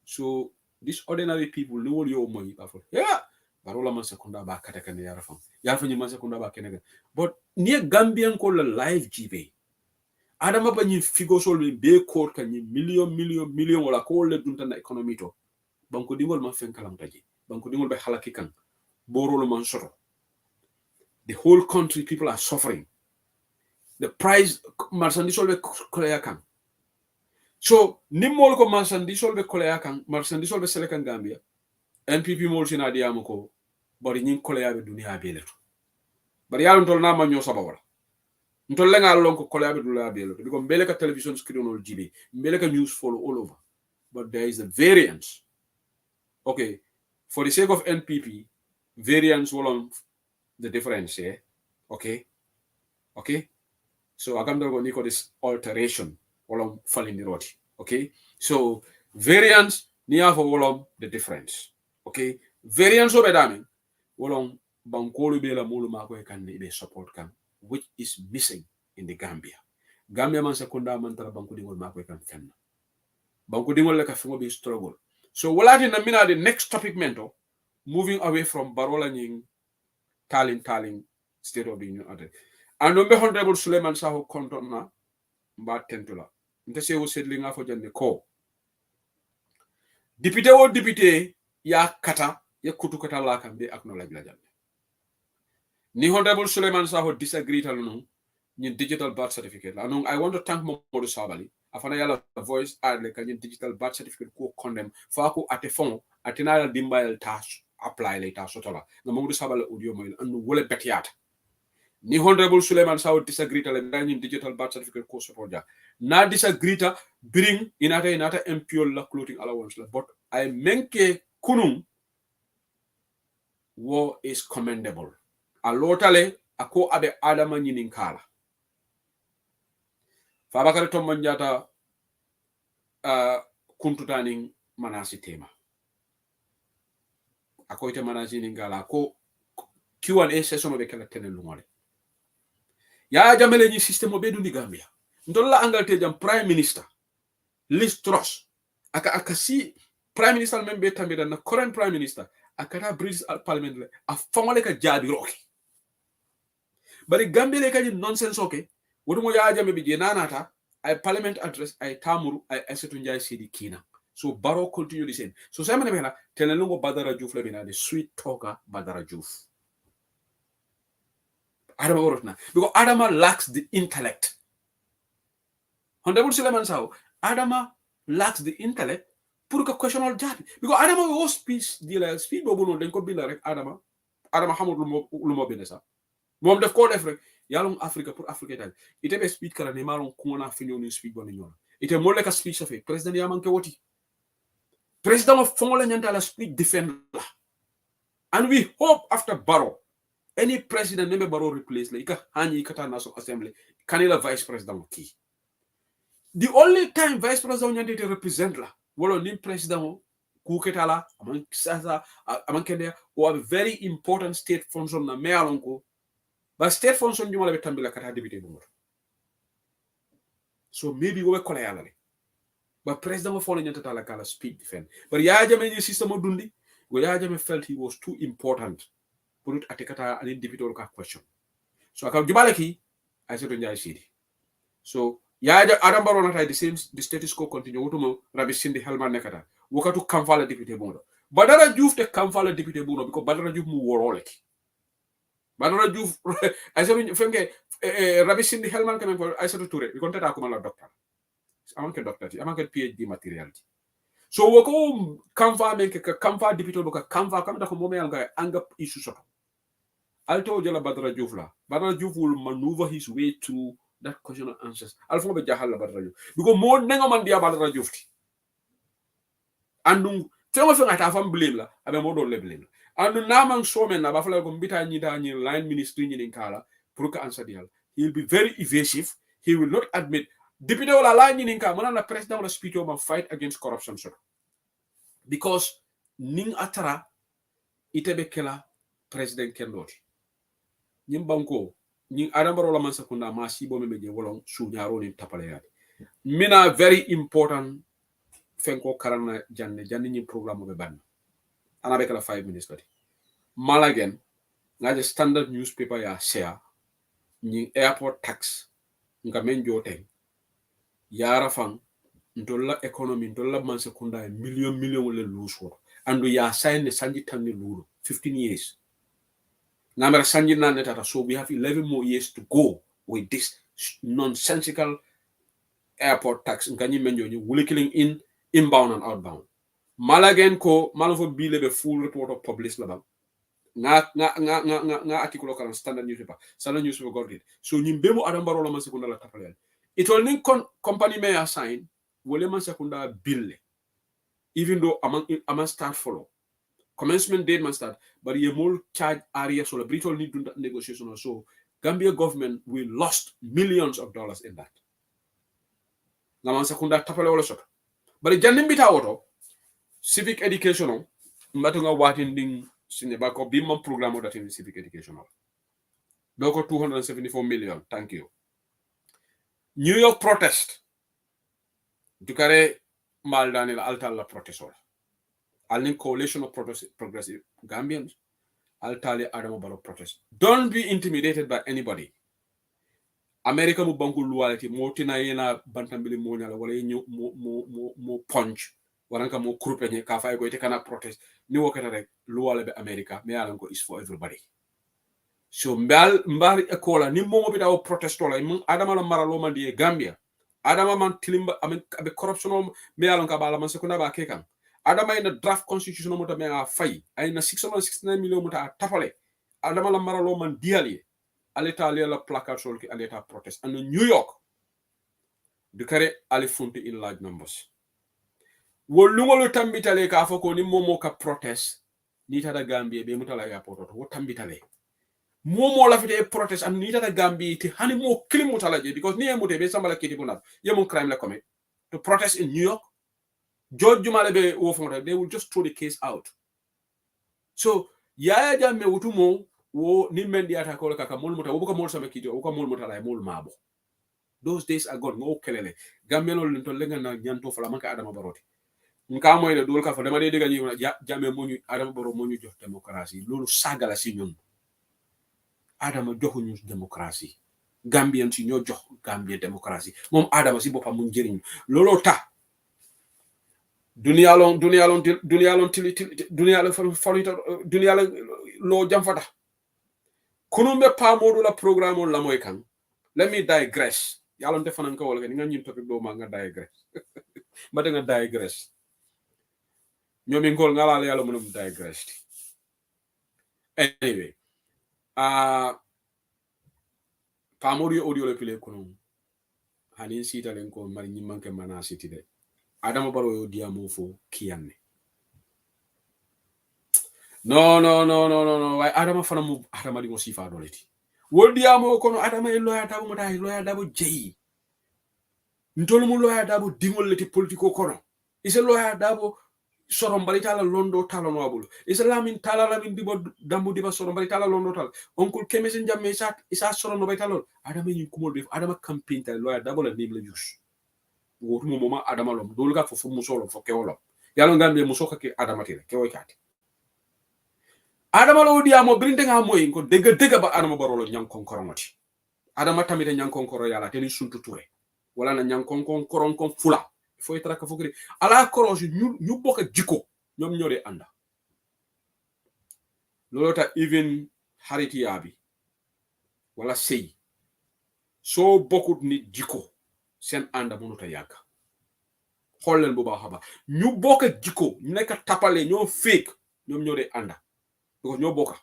So these ordinary people no yo money bafo. Yeah. Barola man sekunda ba kataka ne yara fam. Yara fanyi man sekunda ba kenega. But near Gambian ko la live GB. Adama ba ni figo sol be court kan ni million wala ko le dunta na economy to. Banko dingol man fen kalam taji. Banko dingol be halaki kan. Borolo man soto. The whole country people are suffering. The price marsandi sol be kolaya kan. So nimol ko marsandisol be kolea kan marsandisol be selekan Gambia NPP mol sina diamu ko bari nyin kolea be dunia be leto bari yalon tol na ma nyo sabawala ntol lenga lon ko kolea be dunia be leto because mbele ka television screen ol jibe mbele ka news follow all over but there is a variance. Okay, for the sake of NPP variance will on the difference here. Okay, so agamdo go niko this alteration wolom falling the road. Okay, so variance near for wolom the difference. Okay, variance over daming wolom bankolu be la mulu mako e kan be support kan which is missing in the Gambia man sekunda man tara banku dingol mako e kan fenna banku dingol le ka fingo be struggle. So walati na mina the next topic mento moving away from barola nying talin state of the union ade and be honorable Suleiman Saho kontona mba tentula ntese wo sedli nga fo jande ko député ya kata ya kutu kata la kan be acknowledge la jande ni honorable Suleiman Saho disagree talunu ni digital birth certificate la non I want to thank Momodu Sabali afana yala voice adle kan digital birth certificate ko condemn fa ko ate fond atina dimbayal task apply later sotola no Momodu Sabali audio moy and wole betiata ni honorable Suleiman Saho disagree tale ngani digital birth certificate ko sotoja na disagree ta bring inata MPO la clothing allowance la but I menke kunum war is commendable a lotale ako abe adama nyinin kala Fabakari Tomanjata kuntutani manasi tema ako ite manasi ningala ko Q&A session be kala tenen lumole ya jamele ni system obedu ni Gambia ndolla Angleterre jam prime minister Liz Truss aka si prime minister membe tambida na current prime minister akata British parliament le a fongole ka jabi roki bari Gambia le kaji nonsense okay wodumo ya jame bi jenanata ay parliament address ay tamuru ay Aissatou Njie Sidi Kina so Barrow continue the same so samana bela tenelungo Badara Diouf le bina the sweet talker Badara Diouf Adama worotna because Adama lacks the intellect. Honorable Suleiman Saho, Adama lacks the intellect pour que question all jabi because Adama was speech dealer speech bobu non den ko binda rek Adama xamul lu mo binde sa mom def ko def rek yalum Africa pour Africa tan ite be speech kala ne malon ko na finyo ni speech boni ñola ite mo le ka speech sa fe president ya manke woti president of fongola nyanta la speech defend la and we hope after Barrow any president name Barrow replace like hani kata national assembly kanila vice president ki the only time vice president nyande te represent la wolo ni president ku ketala among sasa among kende o a very important state function na me alonko but state function jumala be tambila kata député bu so maybe we kola yalla but president of foreign nyanta la kala speed defend but ya jame ni system dundi go ya jame felt he was too important pour it atekata ani député ka question so akam jumala ki Aissatou Njie Sidi so yaja Adam Barrow nata the status quo continue wotumo rabi sindi helma nekata wakatu kamfala député bondo Badara Diouf te kam fa la député buno because Badara Diouf mu worole ki Badara Diouf Aïssa fenke rabi sindi helman kamen ko Aïssa Touré bi kon tata ko mala docteur amanke docteur ti amanke PhD material ti so woko kam fa men ke kam fa député do ka kam fa kam da ko momel ga anga issue soto alto jala Badara Diouf la Badara Diouf will maneuver his way to that question and answers alfo be jahal la Badara Diouf because mo nenga man dia Badara Diouf ti andum fengo fenga ta fam blame la abe mo do le blame andu naman somen na ba fala ko mbita ñi line ministry ñi kala pour que answer dial he will be very evasive he will not admit député wala line ñi ka mana na president wala speaker ma fight against corruption so because ning atara itebe kela president kendoti ñim banko ñi adambaro la man sakunda ma sibo me je wolon su ñaaro ni tapale yaade mina very important fenko karana janne ñi programme be ban ana be kala 5 minutes lati malagen ngaje standard newspaper ya share ñi airport tax nga men joten yara fan ndolla economy ndolla man sekunda million wala luso andu ya sign sanji tanni lulu 15 years namara sanji nan tata so we have 11 more years to go with this nonsensical airport tax ngani men ñi wuli killing inbound and outbound malagen ko malofo bile be full report of published la nga article kan standard newspaper gordit so ñim bemu adam baro la man sekunda la tapale it will ning company may assign wole man sekunda bille even though among start follow commencement date man start but ye more charge area so la britol need to negotiation so Gambia government will lost millions of dollars in that la man sekunda tapale wala sot but jannim bita woto civic education mbatu nga watin ding sine ba ko bimma programme that in civic education doko 274 million thank you New York protest dukare maldani la altal la protestor alnin coalition of progressive Gambians altali Adama Barrow protest don't be intimidated by anybody America mu banku luality mo tina yena bantambili mo nyala wala mo punch waranka mo krupenye ka fay ko ite kana protest ni wokata rek luwala be America me yalan ko is for everybody so mbal ekola ni mo bi daw protest wala Adama la maralo man di Gambia Adama man tilimba amen be corruption me yalan ka bala man sekunda ba kekan Adama ina draft constitution mo ta me a fay ay na 669 million mo ta tafale Adama la maralo man diali aleta la placard sol ki aleta protest and New York du kare ali funti in large numbers wolungolo tambitale ka foko ni momo ka protest ni tada Gambia be mutala airport wo tambitale momo la fite protest and ni tada Gambia ti hani mo klim mutala je because ni emute be sambala kiti bunat yemon crime la commit to protest in New York George Jumale be wo fonta they will just throw the case out so Yaya Jammeh wutumo wo ni mendi ata ko kaka mol muta wo ko mol sama kiti wo ko mol muta lay mol mabo those days are gone ngo kelele Gambia lol to lenga na nyanto fala maka Adama Baroti nka moy le dul ka fa dama de diga ñi Jammeh mo ñu Adama Barrow mo ñu jox démocratie lolu sagala ci ñun Adama joxu ñu démocratie Gambien ci ñoo jox Gambie démocratie mom Adama ci bopam mu njëriñ lolu ta dunia lon lo jam fata kunumbe pa modu la programme la moy kan let me digress yalon te fanan ko wala nga ñim topic do ma nga digress ma da nga digress ñomi ngol ngala yalla mënum digress anyway pa modu audio le pile kono hanin sita len ko mari ñi manke mana siti de Adama Barrow yo diamo fo kiyanne no way Adama fana mu Adama di mo sifa doleti wol diamo kono Adama e loya dabo mata loya dabo jeyi ntol mu loya dabo dingol leti politiko kono ise loya dabo sorom bari tala londo tala no abul ise lamin tala lamin dibo dambu diba sorom bari tala londo tala onkul kemesen jamme isa sorom no bay tala Adama ni kumol def Adama campaign tala loya dabo la nim la jus wo mo moma Adama lom dol ga fo musolo fo kewolo yalo ngambe musoka ke Adama tele kewoy kati Adama lo diamo brinde nga moy ko dega ba Adama Barrow lo nyankon koromati Adama tamite nyankon koro yala teni suntu touré wala na nyankon koron kon fula fo itara ka fokri ala koroji ñu bokk jiko ñom ñore anda lolota even hariti yabi wala sey so bokut nit jiko sen anda mënuta yàgg xool leen bu baax a baax ñu bokk jiko ñu nekk tapale ñoo fake ñoom ñoo dee ànda because ñoo bokka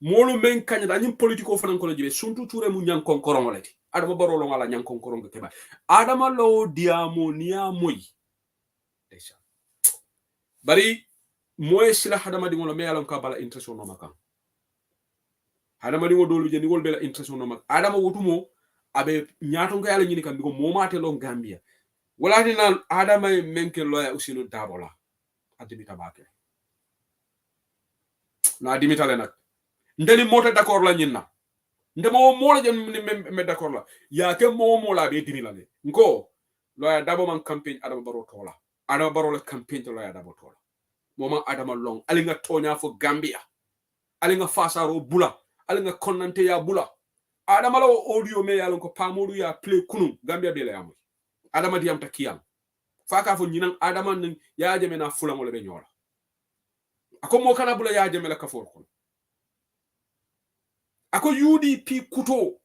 molu men kaña dañu politiko fanan ko la jibe suntu ture mu ñankon korongo lati adama barolo ngala ñankon korongo keba adama lo diamo niya moy déjà bari moy sila hadama di ngolo me yalon ka bala interaction no makam hadama di ngolo dolu je ni gol bela interaction no mak adama wotumo abe ñaato ko yalla ñini kam biko momate lo gambia wala ni nan adama menke loya usino dabola adimita bake na adimita le nak ndeni mota d'accord la ñinna ndemo mo la jëm me d'accord la ya ke mo la be dimi la ne ngo loya dabo man campagne adama baro tola adama baro la campagne to loya dabo tola moma adama long ali nga tonya fo gambia ali nga fasaro bula ali nga konnante ya bula adama lo audio me yalon ko pamodu ya play kunu gambia be la yamu adama diam takiyam faka fo ñinan adama nan ya jeme na fulan wala be ñola ako mo kana bula ya jeme la kafor ko ako UDP kuto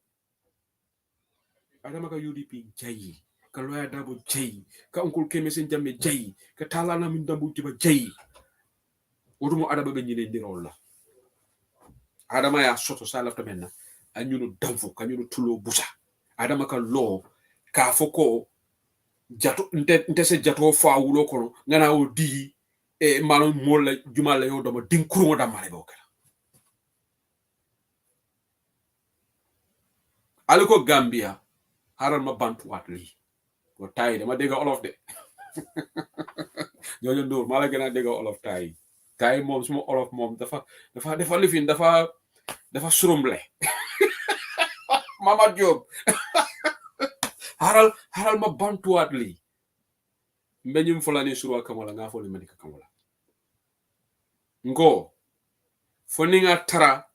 adama ka UDP jayi ka loya dabo jayi ka onkul kemesen jamme jayi ka talana min dambu tiba jayi wotumo adama be ñine ndirol la adama ya soto sa lafta menna anyunu damfu kanyunu tulo busa adama ka lo ka foko jato nte se jato fa wulo kono ngana o di e malo molla jumala yo dama din kurmo dama le bokala aliko gambia haral ma bantu wat li ko tay dama dega olof de ñoo ndur mala gëna dega olof tay mom suma olof mom dafa lifin dafa surumle mama job haral ma bantu wat li mbeñum fulani surwa kamala nga fo ni kamala ngo foni nga tara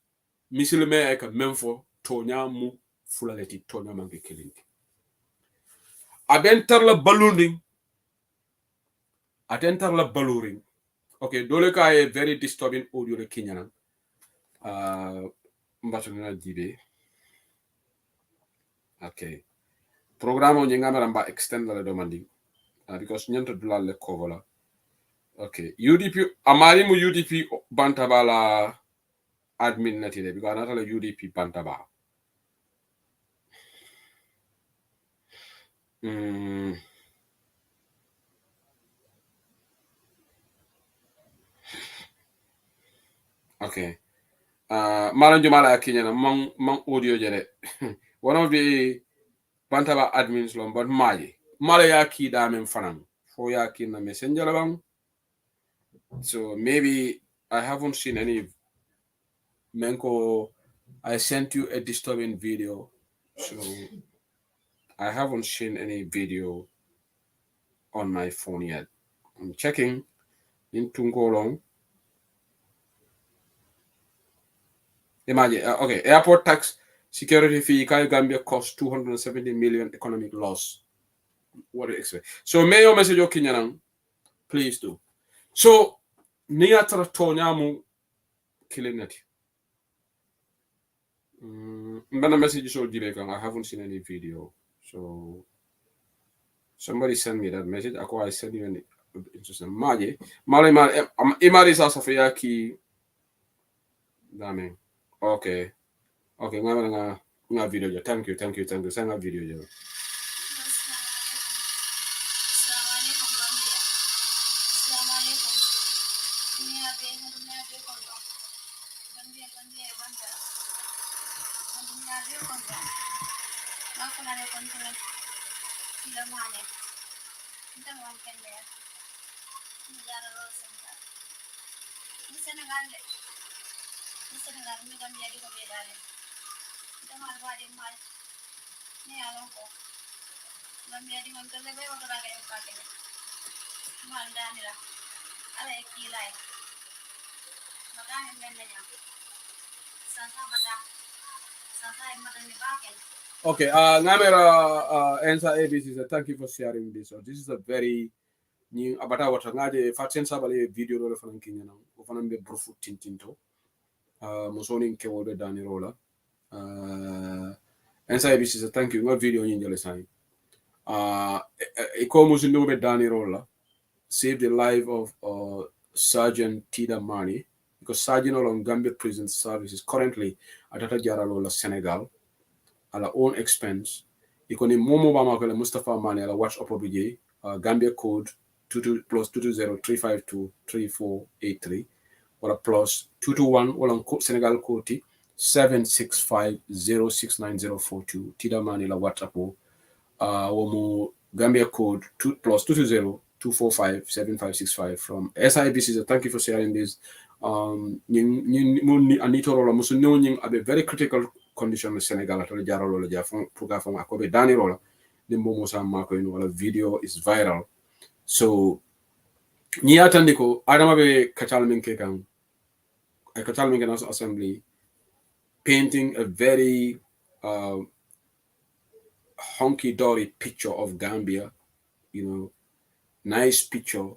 misilme ay ka memfo to nyamu fulaleti to nyamange kelindi abentar la ballooning okay dole ka e very disturbing audio le kinyana mbato na dibe okay programme ni ngamara mba extend la demanding because nyanta dulal le kovola okay UDP amari mu UDP bantabala admin natile because anata la UDP bantaba okay malan jumala akinyana man audio jere one of the bantaba admins lon but mala ya ki da men fanam fo ya ki na messenger la bang so maybe I haven't seen any menko I sent you a disturbing video so I haven't seen any video on my phone yet. I'm checking in Tungolong. Imagine, okay, airport tax security fee, Gambia cost 270 million economic loss. What do you expect? So, mayor message Kinyanang, please do. So, Niatra Tonyamu killing it. But a message so I haven't seen any video. So, somebody send me that message. I send you an interesting Mali Imari Sasafiyaki. Dame. Okay. Nga video. Thank you. Send a video. Okay, Ngamera Ensa ABC said, thank you for sharing this. So this is a very ni abata wata ngaje fatsen sabale video do fanan kinyana o fanan be burfu tintinto musoni ke wobe dani rola NSIBC says thank you. What video in sign? Iko musundo be dani rola saved the life of Sergeant Tida Mani because Sergeant on Gambia Prison Service is currently at Jaralola, Senegal, at our own expense. Ikoni Momo Bamakole Mustafa Mani ala watch up obije Gambia code 22 plus 220-352-3483 or plus 221 or Senegal code 765069042 Tida Mani la WhatsApp womo Gambia code 2 plus 220-245-7565 from SIBC. Thank you for sharing this. Anito rola musu nying abe very critical condition in Senegal atole jaro rola ja fon puga fon akobe dani rola nimbo musa mako ino wala video is viral. So ni atandi ko adama be katal min ke kan a katal min National Assembly painting a very hunky-dory picture of Gambia, nice picture,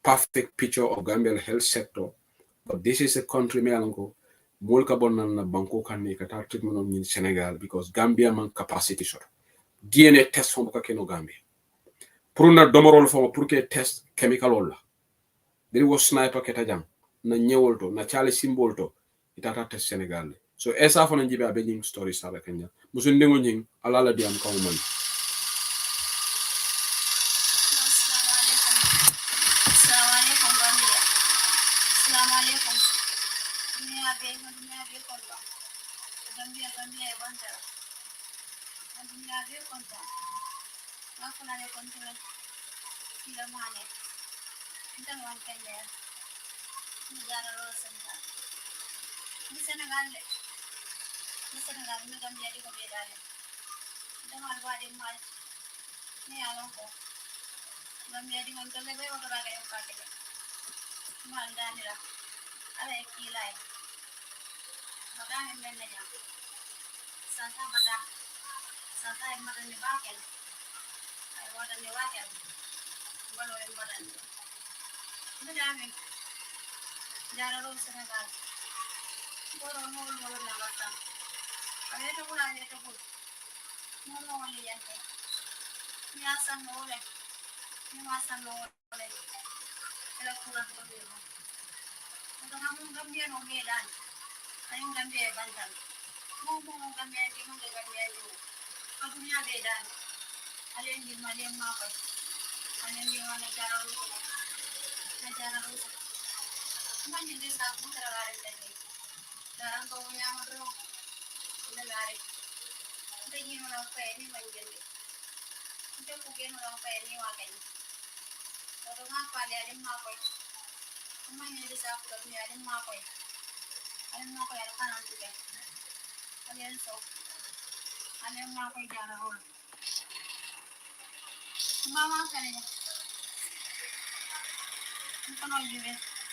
perfect picture of Gambian health sector. But this is a country me alanko molka bonan na banko kanne kata treatment in Senegal because Gambia man capacity shot. DNA test from keno Gambia. Puruna domorol from purke test chemical olla. There was sniper ketajang na nyewolto na chale simbolto itata test Senegal. So esa fona njibe abenying story sala Kenya. Musu ndengo nying alala diam kawman.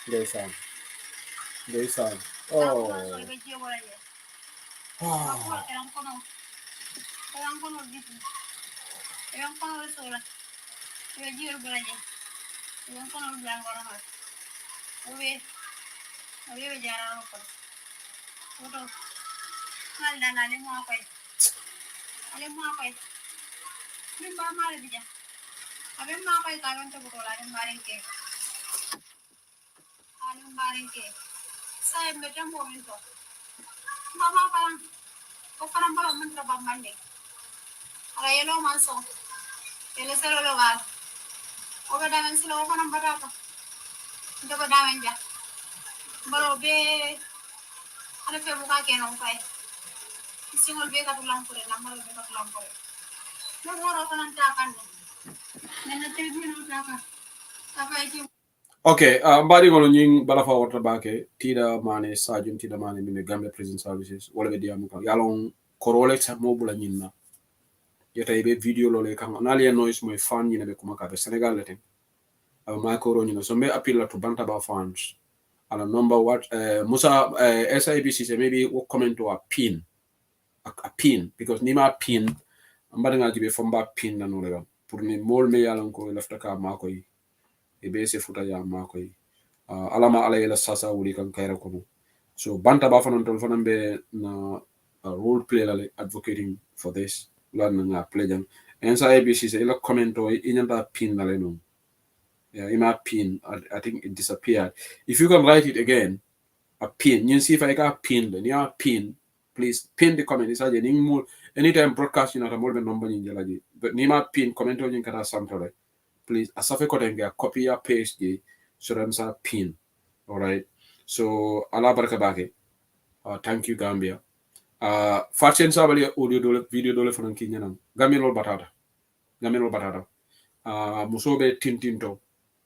Daysan. Oh. Okay, mbari ngono nying balafa wata bake Tida Mane Sergeant Tida Mane mime Gambia Prison Services wala be diamu kan yalon korole sa mobula nyinna yeta ibe video lole kan nalia noise moy fan nyina be kuma ka be Senegal leten ma koro nyina so me appeal to banta ba fans ala number what Musa SIBC say maybe what comment to a pin because nima pin mbari nga jibe fomba pin na no pour ni mol me yalon ko lafta ka ma koy e be se futa ya makoy alama ala ila sasa wuli kan kayra kono so banta ba fanan tol fanan be na role play lale advocating for this lan nga play jang en sa abc se ila commento inyanta pin lale no yeah ima pin I think it disappeared if you can write it again a pin you see if I got pin then yeah pin please pin the comment is aje ning mo anytime broadcast you know ta molbe number ni jalaji but ni ma pin comment on kata samtole please asafe ko den ga copy ya paste di so dan sa pin all right so ala baraka bake thank you Gambia fatien sabali audio dole video dole fanan kinyanam gaminol batata musobe tintinto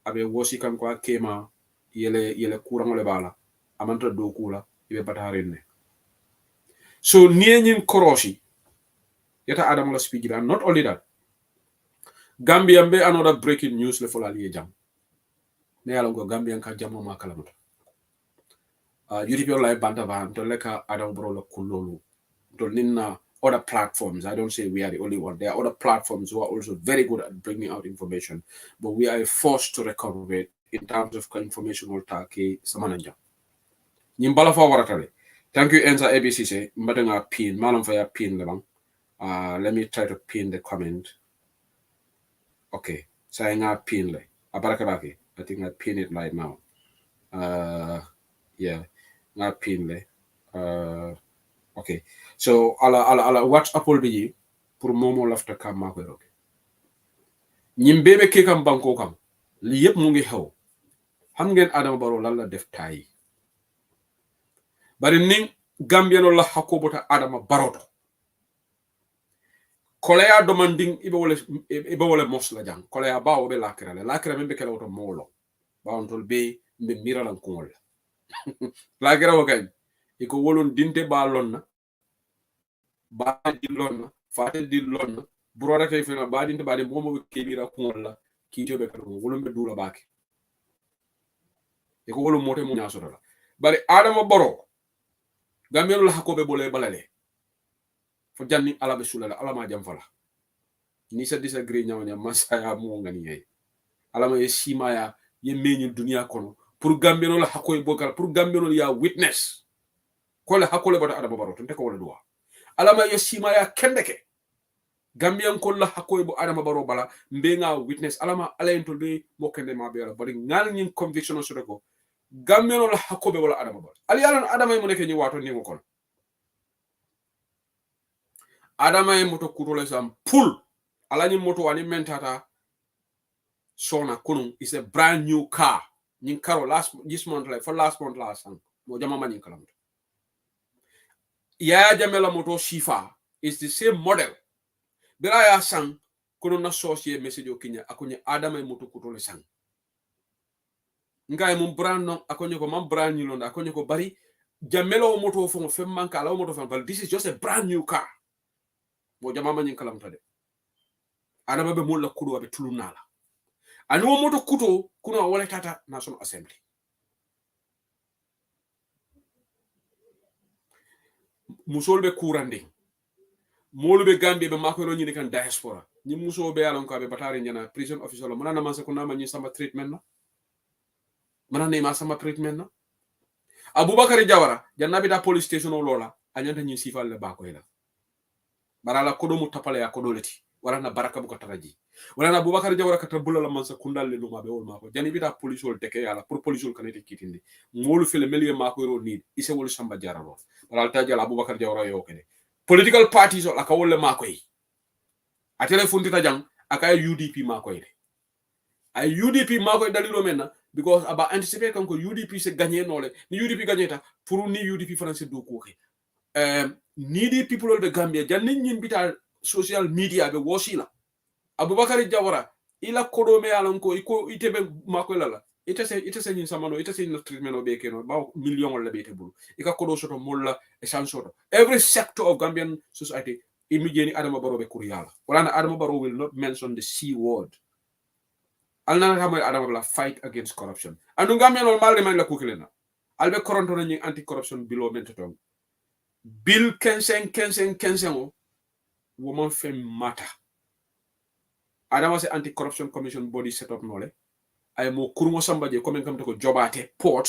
abe wosi kan ko kema yele kurangole bala amanta do kula ibe batarenne so nienyin korosi yata adam la speak and not only that Gambia be another breaking news le fola liye jam ne yalo go Gambia ka jamma ma kala mata YouTube live banta van to leka adam bro la kulolu to ninna other platforms. I don't say we are the only one. There are other platforms who are also very good at bringing out information, but we are forced to recover it in terms of information or take samananja. Nimbala fa waratale. Thank you, Enza ABCC. Mbadenga pin. Malam fa ya pin lebang. Let me try to pin the comment. Okay. Sayanga pin le. Abarakabaki. I think I pin it right now. Yeah. Nga pin le. Okay. So ala watch Apple bi pour momo lafta kam mako roke. Ñimbebe ke kam banko kam li yep mu ngi xew. Xam ngeen Adama Barrow lan la def tay. Bari ning Gambiano la hakobota Adama Barrow. Kolea demanding ibe wole mos la jang. Kolea ba obe lakira le. Lakira membe kala auto molo. Ba on tol be mbe mira lan kongol. Lakira wakay. Iko wolon dinte ba lonna. Ba di lonna. Fate di lonna. Burora kay fena ba dinte ba de momo ke mira kongol la. Kito be kala wolon be dula baki. Iko wolon mote mo nyasoro la. Bari Adama Barrow Gambiano la hakobe bole balale. Fo janni ala be sulala ala ma jam fala. Ni sa disagree nyawnya masaya mo ngani yey. Ala ma yeshima ya ye meñu dunia kono pour Gambiano la hakoy bokal pour Gambiano ya witness. Ko la hakole bota Adama Barrow tante ko wala duwa. Ala ma yeshima ya kendeke. Gambian ko la hakoy bo Adama Barrow bala mbenga witness ala ma ala entol be mo kende ma be ala bari ngal ñin conviction so ko Gambiano la hakobe wala Adama Barrow. Ali yalan Adama mo neke ñi wato ni ko Adama e moto kutole sam pull ala ni moto wani mentata sona kunun is a brand new car ñin karo this month like for last month last sang mo jama mani kalam ya jamela moto shifa is the same model bira ya sang kono na sosie message o kinya akonye Adama e moto kutole sang ngay mum brand non akonye ko mam brand new londa akonye ko bari jamelo moto fo fem manka la moto fam but this is just a brand new car bo jama mani kalam tade Adama be mulla kudo be tulunala ani wo moto kuto kuno wala tata National Assembly musol be kurande molu be Gambia be makoro ñi kan diaspora ñi muso be alon ko be batare ñana prison officer lo manana man sa ko nama ñi sama treatment na manana ma sama treatment na Abubakar Jawara jannabi da police station o lola anyanta ñi sifal le ba ko ila barala kodo mu tapale ya kodo leti wala na baraka bu ko taraji wala na Abubakar Jawara ka tabula la man sa kundal le luma be wol mako jani bi da police wol teke yala pour police wol kanete kitindi molu fele melie mako ro ni ise wol samba jaralo wala ta jala Abubakar Jawara yo kene political parties la ka wolle mako yi a telephone tita jang aka UDP mako yi ay UDP mako dalilo menna because aba anticipate kan ko UDP se gagner nole ni UDP gagneta pour ni UDP français do ko ke needy people of the Gambia janni ñin bita social media be wosila Abubakar Jawara ila kodo me alan ko iko itebe mako lala ite se ñin samano ite se no treatment o be keno ba million wala be te bulu ika kodo soto molla e sansoto every sector of Gambian society immediately Adama Barrow be kuriyala wala na Adama Barrow will not mention the C word alna ha moy Adama Barrow fight against corruption andu Gambian on malde man la kukilena albe koronto na ñi anti corruption below mentoton bill 15 o woman fem mata Adama se anti corruption commission body set up nole ay mo kurmo samba je comme kam ko jobate port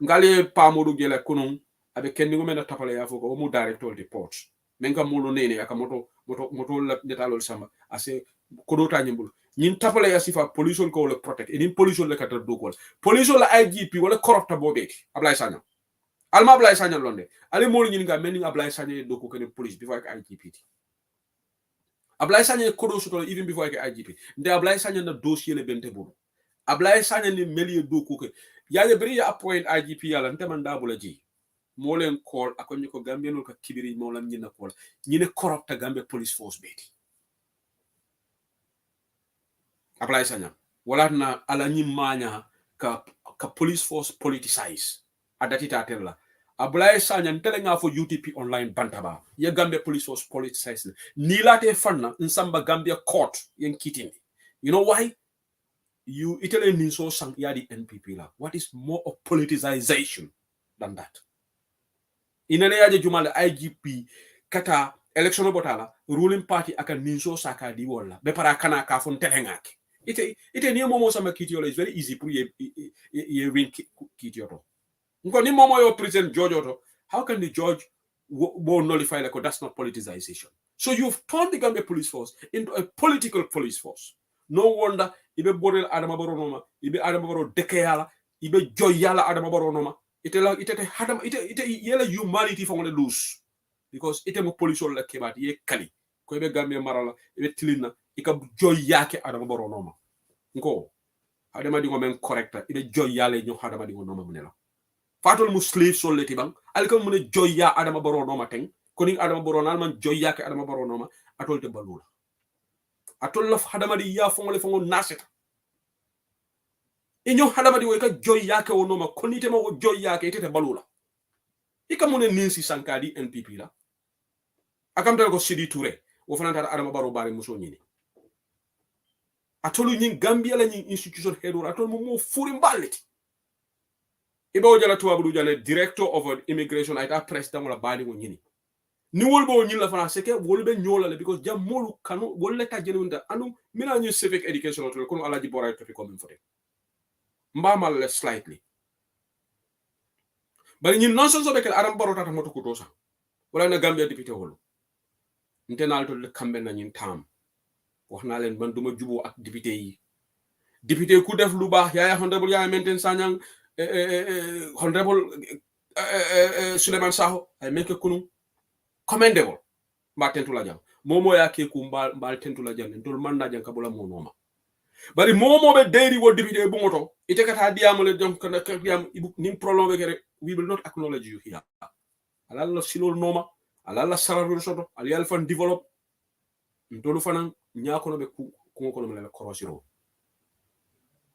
ngale pamodu gele kunun abe kendi ngomena tapale ya foko mu director de port men kam mulu nene aka moto la netalol samba ase kodota nyimbul nyin tapale ya sifa police ko le protect edin police le kata dokol police la IGP wala corrupta bobeti Ablay Sagna alma Ablay Sagna londe ali molu nyin ga men Ablay Sagna doko ken police before ka IGP Ablay Sagna kodo soto even before ka IGP nde Ablay Sagna na dossier le bente bobu Ablay Sagna ni meli doko ke yaye bari ya appoint IGP yala nteman dabula ji molen call akon ko Gambia no ka kibiri molam nyina call nyine corrupta Gambia police force beti Ablay Sagna wala na ala nyimanya ka police force politicize adati tatella Ablay Sagna ntele nga fo UTP online bantaba ye Gambia police force politicize ni late fanna nsamba Gambia court yen kitindi you know why you itele ni so sang yadi NPP la what is more of politicization than that inene yaje jumale IGP kata election botala ruling party aka ninso saka di wala be para kana ka fon telengake ite ni momo sama kitiolo is very easy pour ye win kitioto ngo ni momo yo president George Otto how can the judge will nullify like that's not politicization so you've turned the Gambia police force into a political police force no wonder ibe borel Adama Barrow noma ibe Adama Barrow dekeyala ibe joyala Adama Barrow noma ite yela humanity fo ngone lose because ite mo police la kebat ye kali ko be Gambia marala ibe tilina ika joy yake Adama Barrow noma ngo Adama dingo men correcta ibe joy yale nyo Adama dingo noma munela fatol mu slave sol leti bang alkam mun joy ya Adama Barrow noma teng koni Adama Barrow nal man joy yake Adama Barrow noma atol te balula atol la Adama di ya fo ngole fo ngon naseta inyo Adama di ka joy yake wonoma konite ma wo joy yake tete balula ika mun ninsi sankadi NPP la akam tan ko Sidi Touré wo fananta Adama Barrow bare muso nyini atolu nyin Gambia la nyin institution hedo atol mo furi mbaleti ibe o jala tuwabu jale director of immigration ay ta president wala bali ngo nyini ni wolbo nyin la fana seke wolbe nyola le because jam molu kanu wolle ta jenunda anu mina ñu civic education to ko alaji boray to ko min fote mbamal le slightly bari ñin non so bekel Adama Barrow tata moto ko to sa wala na Gambia député wolu ntenal to le kambe na ñin tam waxna len man duma jubo ak député ku def lu baax yaaya honorable yaaya maintain Sanyang honorable Suleiman Saho ay meke kunu commendable mba tentu la jang momo ya ke ku mbal tentu la jang ndol man na jang kabula monoma bari momo be dairy wo député bu ngoto ite kata diamale jom kana diam nim prolongé kere we will not acknowledge you here alalla silol noma alalla sararu soto al yalfan develop ndolu fanan nyakono be ku kono mala korosiro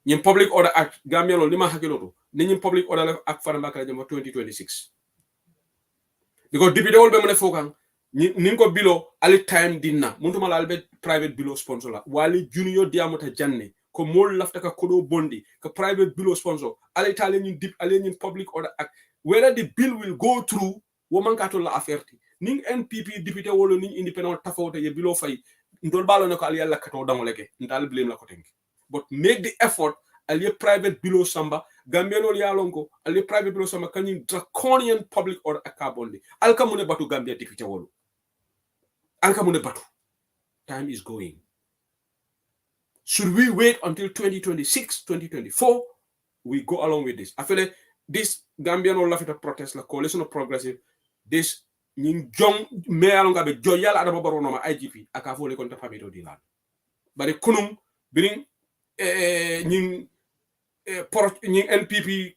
ñim public order act Gambia lo lima hakiloto ni ñim public order act fana makala jëm 2026 because député wol be mo ne fokan ni ko bilo ali time dinna muntuma la albe private bilo sponsor la wali junior diamata janne ko mol lafta ka kodo bondi ka private bilo sponsor ali tale ñin dip ali ñin public order act whether the bill will go through wo man ka to la affaire ti ning NPP député wolo ning independent tafawta ye bilo fay ndol balo ne ko ali yalla kato dangoleke ndal blame la ko tenki but make the effort ali private below samba Gambia no yalonko ali private below samba kany draconian public order akabondi alkamune batu Gambia député wolu alkamune batu time is going should we wait until 2026 2024 we go along with this I feel like this Gambia no lafita protest la coalition of progressive this ñing jong me alonga be joyal Adama Barrow no ma IGP akafo le kon ta famito di lan bari kunum biring ñing ñing NPP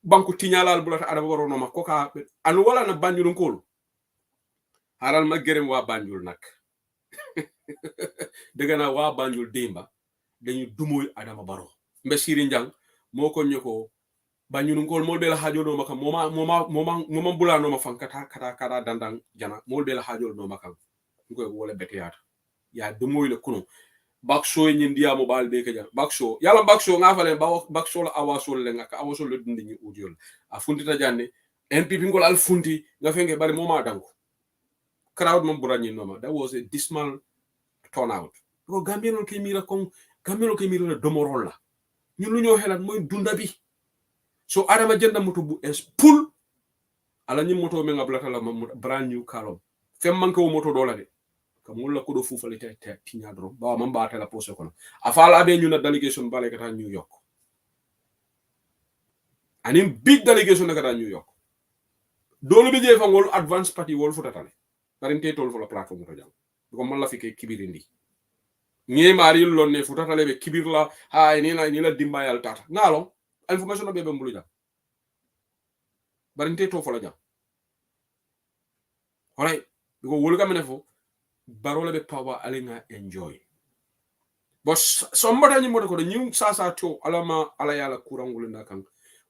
banku tiñalal bulata Adama Barrow no ma ko ka anu wala na Banjul ngol haral ma gërem wa Banjul nak dega na wa Banjul demba dañu dumoy Adama Barrow mbe Siri Njang moko ñoko Banjul ngol mol be la hajo no makam moma bula no ma fan kata dandang jana mol be la hajo no makam ko wala betiyata ya dumoy le kuno bakso ñi ndiamo bal be ka bakso yalla bakso nga falen bakso la awasol le nga awasol le dundi ñi udiol a funti ta janne NPP ngol al funti nga fenge bari moma danko crowd mom burani noma that was a dismal turnout ko Gambia no ke mira kon Gambia no ke mira domorol la ñun lu ñoo xelat mooy dunda bi so adama jënda moto bu es pul ala ñi moto me ngablata la brand new kalom fem manke wo moto dola de ka mulla ko do fufale te tinya dro ba man ba la pose kono afala be ñu na delegation bale kata New York anim big delegation kata New York dolu be je fangol advance party wol futatale parente tol fo la plateforme to jang ko man la fike kibirindi ñe mari lon ne futatale be kibir la ha ni la dimbayal tata ngalo information be mbulu jang barinte to fo la jang alright ko wolu kamene fo barola be power alinga enjoy but somebody ni moto ko ñu sasa to alama ala yala kurangul ndakan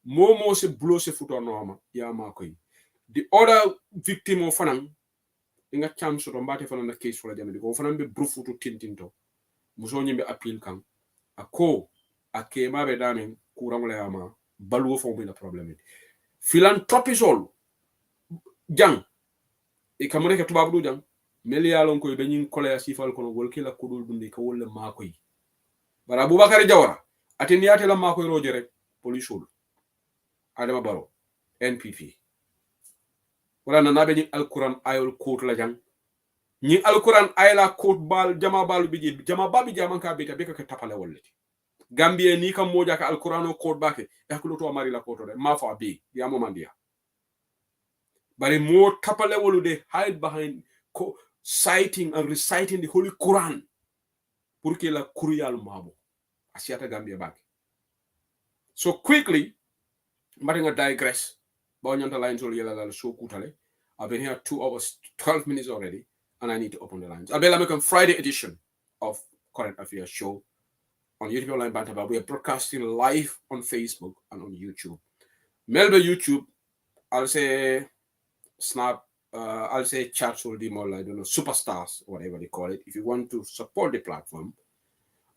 momo se bulo se futo noma ya ma koy the other victim of fanan inga cham so mbate fanan na case fo la jam ko fanan be brufutu tintinto muso ñimbe appeal kan ako akema be damen kurangul ya ma balu fo bi la problème philanthropy sol jang e kamone ke tubabu du jang meli yalon koy dañin kolaya sifal kono wol kila kudul dundi ka wolle makoy bara Abubakar Jawara atin yate la makoy roje rek police Adama Barrow NPP wala na nabe ni alquran ayol court la jang ni alquran ayla court bal jama balu bi jama babi jama ka beta be ka tapale wolleti Gambie ni kam moja ka alquran o court bake yakulu to mari la court de ma fa bi ya mo mandia bari mo tapale wolude hide behind citing and reciting the Holy Quran pour que la kuriyal mabo asiata Gambia back. So quickly, I'm digress. So I've been here 2 hours, 12 minutes already, and I need to open the lines. I'll be American Friday edition of Current Affairs Show on YouTube Online Bantaba. We are broadcasting live on Facebook and on YouTube. Melbourne YouTube, I'll say Snap, I'll say chat will be more like, I don't know, superstars, whatever they call it. If you want to support the platform,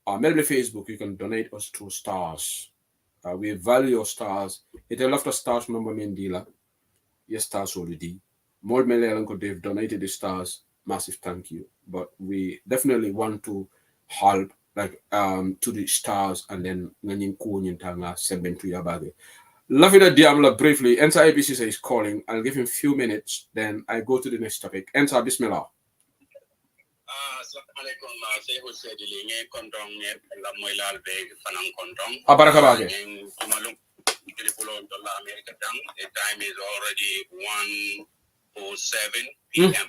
Melbourne Facebook, you can donate us through stars. We value your stars. It's a lot of stars, number main dealer. Yes, stars already. More Melbourne could have donated the stars. Massive thank you. But we definitely want to help like to the stars and then nganin kunyin tanga sembent to yabage. Lavida Diamla briefly, Ensa ABC is calling. I'll give him a few minutes, then I go to the next topic. Ensa, bismillah. Assalamualaikum, saya Hussein Dilinge kondong la moilal be fanang kondong. Abarakabake. Malum $30 American dang. The time is already 1:07 p.m.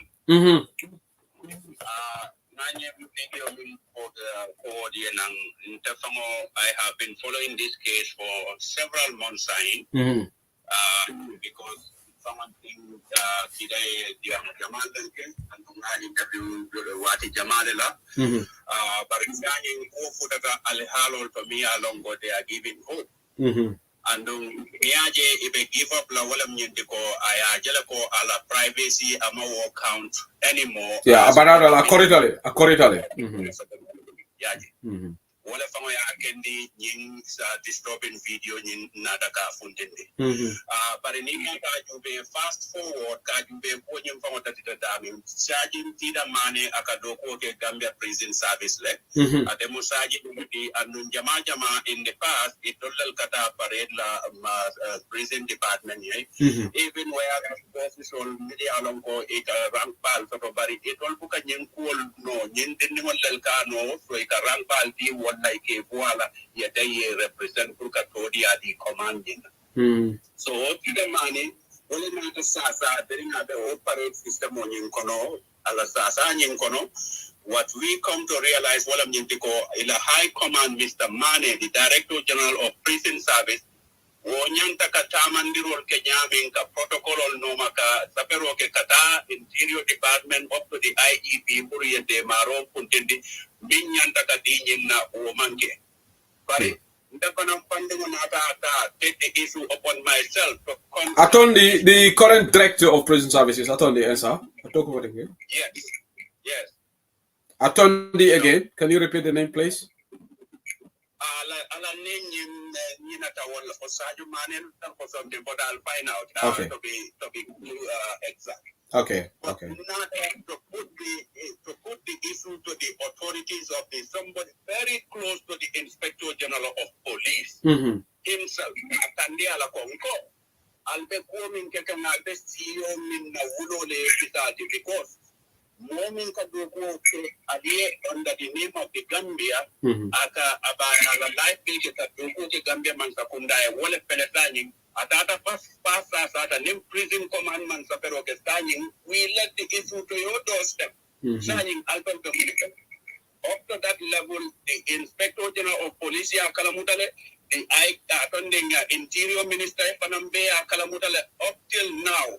I have been following this case for several months because someone think today Jamal case and interview Wati Jamalila but to me along what they are giving hope and niaje ibe give up la wala mnyendiko aya jela ko ala privacy ama account anymore abara la corridor yaje wala fango ya kendi nying sa disturbing video nyin nadaka funtende but ni ka jube fast forward ka jube ko nyim fango tatita dami charging tida mane akadoko ke Gambia prison service le ate musaji di anun jama in the past it total kata parade la prison department even where official media along ko it rank bal so bari it all buka nyin ko no nyin den won lel ka no so it rank bal di like a voila yet represent Purkatodia the commanding. So the money only not a sasa during the operate system on Yinkono, ala sasa Yinkono. What we come to realize while I'm in the high command, Mr. Mane, the Director General of Prison Service, Wonyanta Katamandirol Kenyamin ka protocol no maka sapero ke kata Interior Department up to the IEP Buriye de Maro Kuntendi Binyanta Kadinyin na Omange. But take the issue upon myself to Attorney, the current director of prison services, Attorney Ensa. Talk about it again. Yes. Attorney again. Can you repeat the name, please? But I'll find out to be exact. Okay. But Okay. not to put the issue to the authorities of the somebody very close to the Inspector General of Police himself. Atandi ala konko. Albe komin keke nalbe CEO min na wulo le episode because morning ka doko aliye under the name of the Gambia aka aba life page ka doko ke Gambia man sakunda e wole peletani atata pas sata nim prison commandment sa pero ke standing we let the issue to your doorstep signing album communication up to that level the Inspector General of Police ya kalamutale the attending Interior Minister Panambe ya kalamutale up till now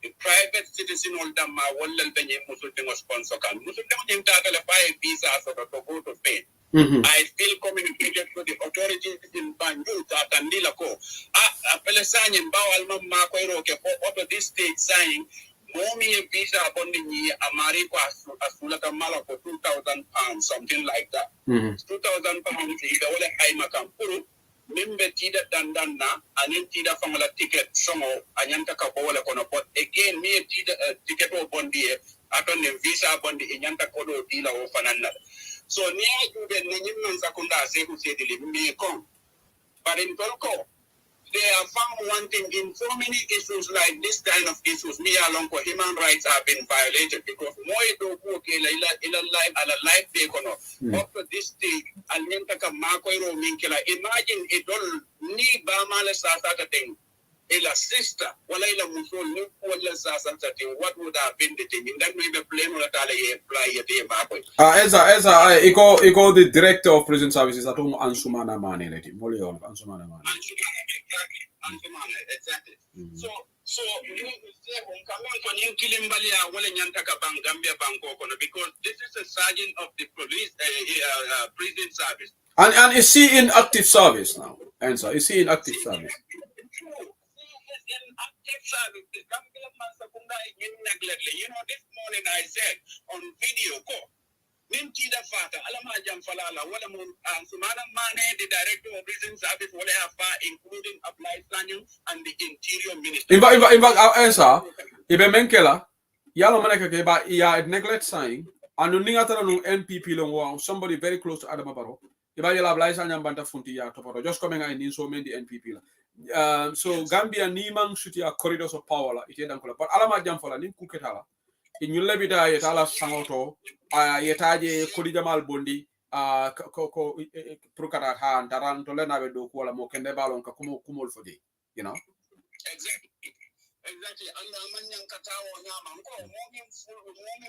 the private citizen will them will benye musulting sponsor can musulting data le buy visa so to go to Spain. I still communicated to the authorities in Banjul to Atandila ko. Apele signing bawal mamma ko iroke up to this stage signing Momi visa bonding ye amari ko asula kamala for 2,000 pounds, something like that. 2,000 pounds ida wale haima kampuru. Mimbe tida dandana anin tida famala ticket songo anyanta ka wala kono but again me tida ticket o bondi aton visa bondi anyanta kodo dila o fanana so ni ajube ni nyimman sakunda se ku se dile me kon but in tolko they have found one thing in so many issues like this kind of issues. Me along for human rights have been violated because more do okay life they kono up to this stage alienta ka makoiro minkela imagine it all ni ba mala sasa thing ila sister wala ila muso ni wala sasa thing what would have been the thing in that way the blame or tale apply ye makoy Esa iko the director of prison services atung Ansumana Mane leti moli on Ansumana Mane exactly so you say on kamen ko ni kilimbali ya wala nyanta ka bang Gambia banko kono because this is a sergeant of the police prison service and is he in active service now? Answer, is he in active service? In active service, the Gambia man sakunda in neglectly. You know, this morning I said on video call. Nimti da fata alama jamfalala wala mun sumana mane the director of prison service wala hafa including apply planning and the interior minister. In fact, answer ibe menkela yalo maneka ke ba ya neglect sign anu ninga tara no NPP lo wa somebody very close to Adama Barrow iba yala apply sign banta funti ya to just coming in so many NPP la so Gambia ni mang shuti a corridors of power la ite dan ko but alama jamfala nim kuketala in you lebita yetala sangoto yetaje kodi jamal bondi ko prukara ha ndaran to lena be do ko wala mo kende balon ka kumol fodi you know exactly and manyan katawo nyama ko momin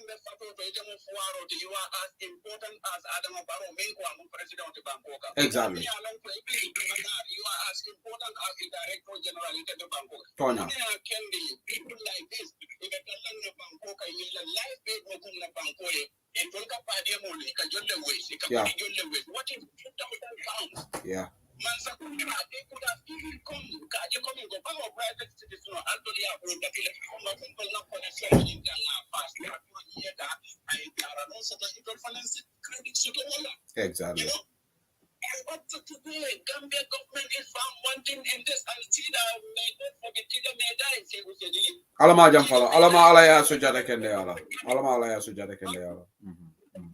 be fato to ite mo fuaro to you are as important as Adam Barrow men ko am president of Bangkok exactly you are as important as the director general of Bangkok Tonya can be people like this if a person in Bangkok is life big mo kun na Bangkok in tolka pade mo ni ka jolle waste ka jolle waste what is 2,000 pounds yeah man sakunda they could have even come kaje coming go power private citizen actually have been that come people not connection in the past they are doing here that I are also the finance credit so exactly you know but today Gambia government is found one thing in this and see that made for the tida made I say we said alama jamfala alama ala ya sujada kende ala alama ala ya sujada kende ala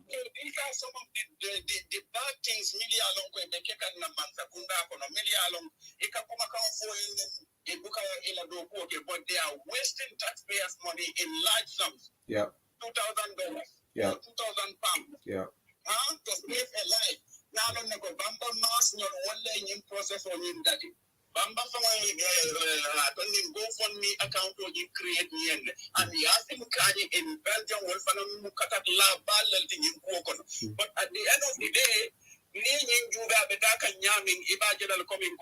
So these are some of the bad things Millie along with the Kekan Namansa Kunda Kono Millie along Ikakuma for in Buka Ila Doko, but they are wasting taxpayers' money in large sums. Yeah. $2,000. Yeah. 2,000 pounds. Yeah. To save a life. Now don't go Bamba Mas not one in process on him that Bamba attending GoFundMe account or you create and the asking Kanye in Belgium will find Mukata La Ballin in Kokon. But at the end of the day, Ning Juga Betaka Yamming Ibajal coming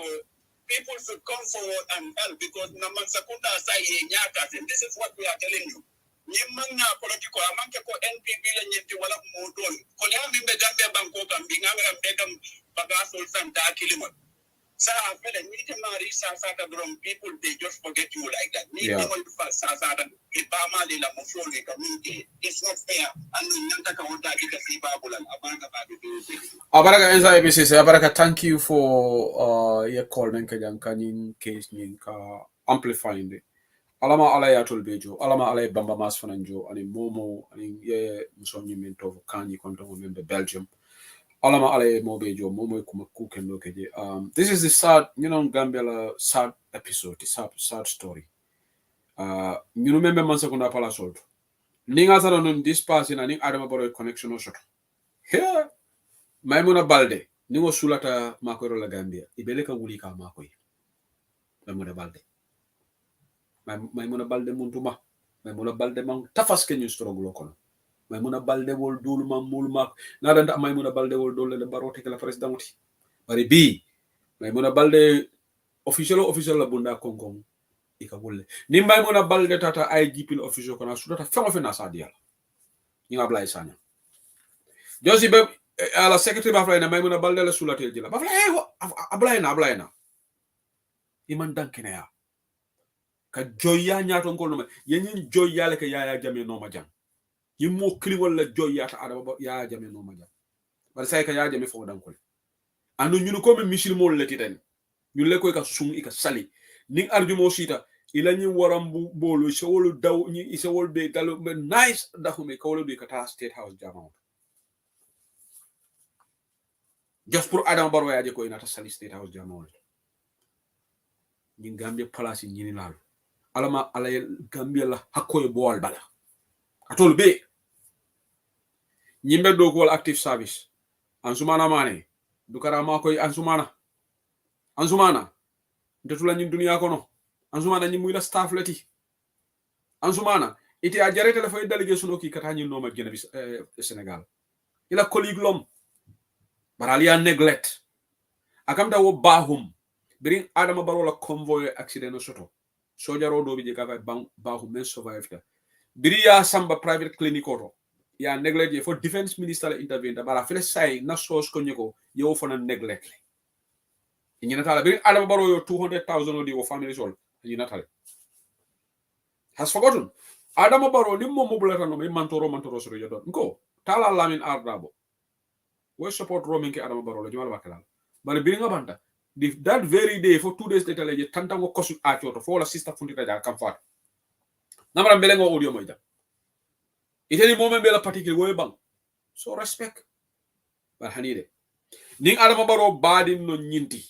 people should come forward and help because Naman Sakunda say Yakas, and this is what we are telling you. Nyemanga politiko amanke ko NPP la nyeti wala modon ko nyambi be Gambia banko kam binganga mbekam bagaso santa kilimo sa afele ni temari sa drum people they just forget you like that ni people sa ipama la mufoli community it's not fair and nyanta ka wonta dika si babulan abaraka enza ebisi abaraka thank you for your call nenka jankanin case ninka amplifying it alama alaya tolbejo alama alay bamba mas fananjo ani momo ani ye musonyi mento kanyi konto membe Belgium alama alay mobejo momo kuma kukendo keje this is the sad Gambia la sad episode sad story membe mansa kuna pala solto ninga sara non dispass na ning adama baro connection o shoto here Maimuna Balde ningo sulata makoro la Gambia ibele ka wuli ka makoy Maimuna Balde Maimuna Balde muntuma Maimuna Balde man tafas ke ñu struggle kono Maimuna Balde wol dul ma mul mak na danda Maimuna Balde wol dol le barote ke la president ti bari bi Maimuna Balde official la bunda konkon ika wolle ni Maimuna Balde tata IGP official kono sudata fengo fe na sadia ni Ablaye Sanya josi be ala secretary bafla na Maimuna Balde la sulatel jila bafla Ablaye na iman dankene ya ka joya nyaato ngol no yenyin joya le ka yaya jame no ma jam yimmo klingol la joya ta adama yaya jame no ma jam bar say ka yaya jame fo dankol anu ñunu ko mi misil mo le titen ñu le koy ka sum ika sali ning arjumo sita ila ñi waram bu bolo sewol daw ñi isewol be dalo be nice dahume ka wolo be ka ta state house jama just pour adam baro yaaje ko ina ta sali state house jama ñi Gambia place ñi ni laal alama alay Gambia la hakkoy bool bala atol be ñimbe do ko active service ansumana mane dukara ma koy ansumana ndetula ñin dunya kono ansumana ñi muy la staff lati ansumana iti a jarete la fay délégation o ki kata ñi no ma gëna bis Sénégal ila colleague lom baralia neglect akamta wo bahum birin adama barola convoy accident soto sojaro do bi je ka bahum men survive biri ya samba private clinic oto ya neglect for defense minister la intervene bara fele say na sos ko ñeko yow fona neglect ñi natala birin adama baro yo 200,000 odi wo family sol ñi natale has forgotten adama baro ni mo bulata no mantoro so yo don ko tala lamin ardabo we support roaming ke adama baro la jumal bakala bari birin nga banta that very day for 2 days later leje tantango kosu achoto fo la sister fundita ja kam fat namara belengo audio moyda iteni moment bela particular woy bang so respect bar hanide ning adama baro badin no nyinti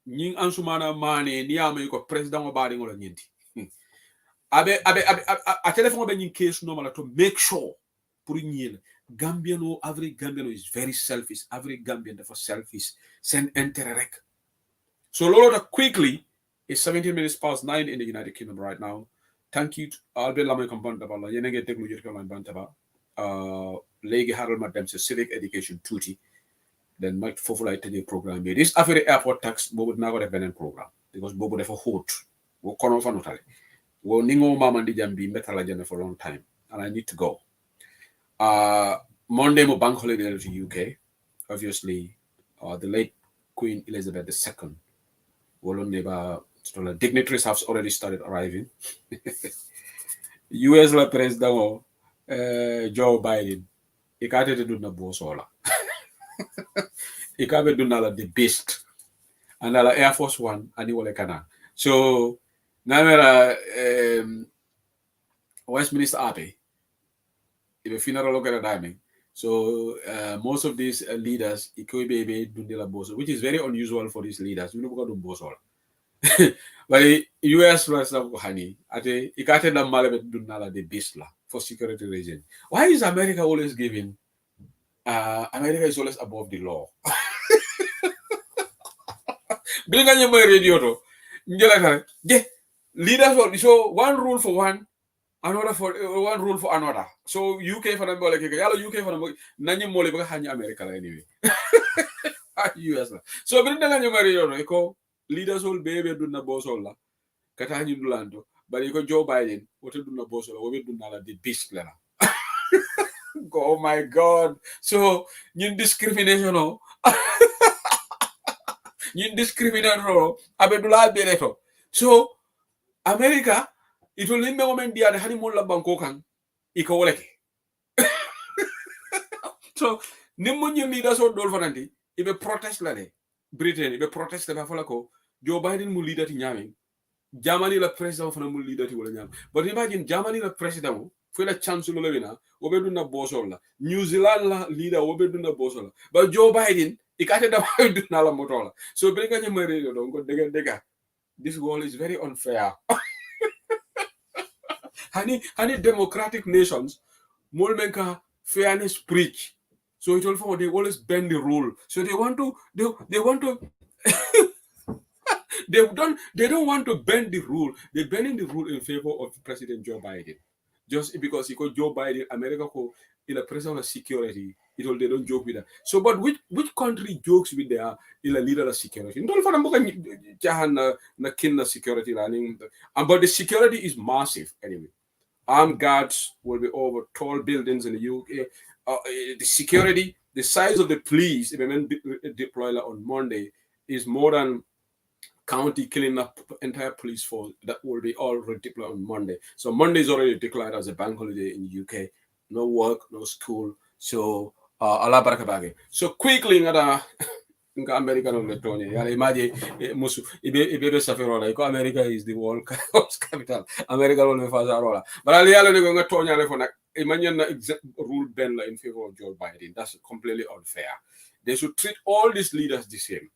ning ansumana mane niyama ko president o badin wala nyinti abe a telephone be nyin case no mala to make sure pour ñil Gambiano every Gambiano is very selfish every Gambian for selfish send interrect. So Lord, quickly, it's 17 minutes past 9 in the United Kingdom right now. Thank you. I'll be lamay kampanta bala. Yenenge technology kalan bantaba. Legi haral madam se civic education tuti. Then might fulfill the program. This after airport tax, bobo na got a Benin program because bobo de for hot. Wo kono fa notale. Wo ningo mama ndi jambi metala jana for a long time, and I need to go. Monday mo bank holiday to UK. Obviously, the late Queen Elizabeth II. The dignitaries have already started arriving. US la president Joe Biden ikate te dunna bosola ikabe dunna la the beast and la Air Force One ani wole kana so namera Westminster Abbey ibe funeral lokera diamond so most of these leaders ikobe dundela boso which is very unusual for these leaders you know ko dum bosola but US was honey ate ikate na malebe dunala the beast la for security reason. Why is America always giving America is always above the law? Bilinga nyemo radio to njela kare leaders so one rule for one another for one rule for another. So UK for them like yalo UK for them nanye mole baka hanya America la anyway. US la. So bilinga nyemo radio to iko leaders will be able to do na bosola katani dulando but you Joe Biden what do na bosola we do na the beast la oh my god so you discrimination no you discriminate no abedula bereto so America it will limbe moment dia hani mo la banko kan iko woleke so nimmo ñu leaders o dol fanandi ibe protest la de Britain ibe protest ba fala ko Joe Biden mu leader ti ñami Germany la president fana mul leader ti wala nyam. But imagine Germany la president fue la chancellor la wina obe dunna bosol la. New Zealand la leader obe dunna bosol la. But Joe Biden ikate da dunna la motola. So bega nyamare do ngo dega. This world is very unfair. Honey democratic nations molmenka fairness preach. So it also they always bend the rule. So they want to they don't want to bend the rule. They're bending the rule in favor of President Joe Biden. Just because he called Joe Biden, America in a president of security, they don't joke with that. So but which country jokes with their in a leader of security? Don't for na security running. But the security is massive anyway. Armed guards will be over tall buildings in the UK. The security, the size of the police, even deployed on Monday, is more than county killing up entire police force that will be all redeployed on Monday. So Monday is already declared as a bank holiday in the UK. No work, no school. So Allah barakabage. So quickly ngada nga America no letonya. Yale imagine musu ibe saferola. Iko America is the world capital. America will be fazarola. But ali yale ngo ngatonya le fona imagine na rule ben in favor of Joe Biden. That's completely unfair. They should treat all these leaders the same.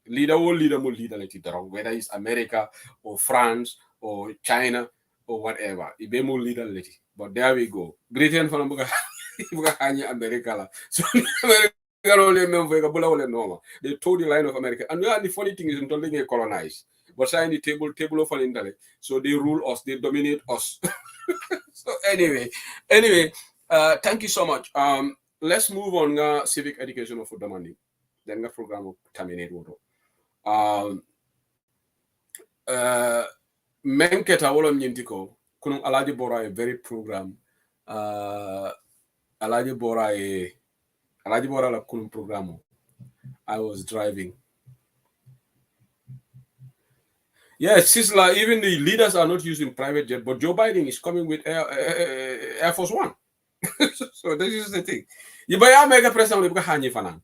Leader, whether it's America or France or China or whatever. But there we go. Britain for America. So America they told the line of America. And the funny thing is until they colonize. But sign the table of an intellect. So they rule us, they dominate us. So anyway, thank you so much. Let's move on civic education of Udamani. Then the program will terminate. Menketa wolo nyintiko kunun alaji bora a very program alaji bora la kunun program. I was driving. Yes, Sisla, even the leaders are not using private jet, but Joe Biden is coming with Air Force One. So this is the thing. You buy America president hanyi fanan.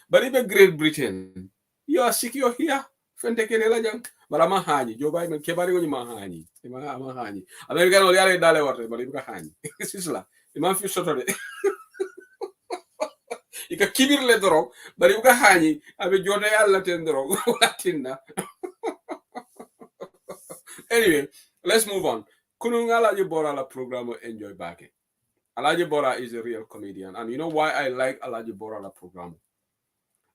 But even Great Britain, you are secure here. Fentekelela jang. But I'm a hanyi. Joe Biden kebari go mahani. I'm a hanyi. American only are dale water, but you hanyi. Sisla. The man feels sort you can keep it later, but you can hanyi. I be Jordan Latin Latina. Anyway, let's move on. Kunungala Bora la program enjoy back. Alaji Bora is a real comedian, and you know why I like Alaji Bora la program.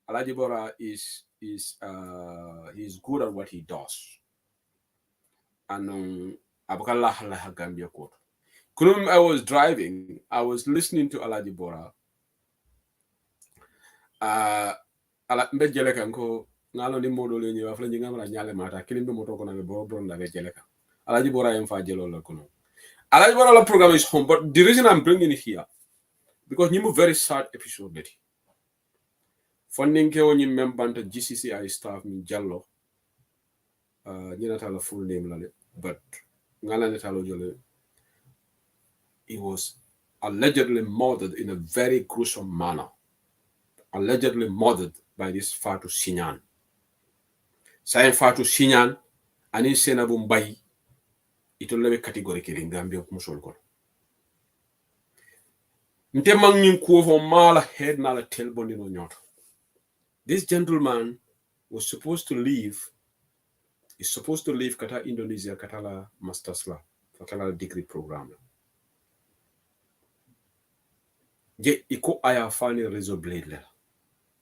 Alaji Bora is he's good at what he does. And Abukallah Gambia quote. Kunum, I was driving, I was listening to Alaji Bora. Mbe jeleka nko ngalo ni modo le nyi afla nyinga mala nyale mata kilimbe moto ko na be bron da be jeleka. Alaji Bora yem fa jelo la kuno. Alaji Bora la program is home, but the reason I'm bringing it here because you move very sad episode that funding ke woni membanta GCCI staff mi jallo ñinata la full name la but ngala netalo jole he was allegedly murdered in a very gruesome manner. Allegedly murdered by this Fatou Signan. Sayen Fatou Signan ani Senabu Mbaye ito lebe categorically in Gambia musol ko. Nte mang ñing ko fo mala head na la tel bondi no ñoto. This gentleman was supposed to leave. He's supposed to leave Kata Indonesia, Katala Masters La, Katala degree program. Yet, iko aya fani razor blade la.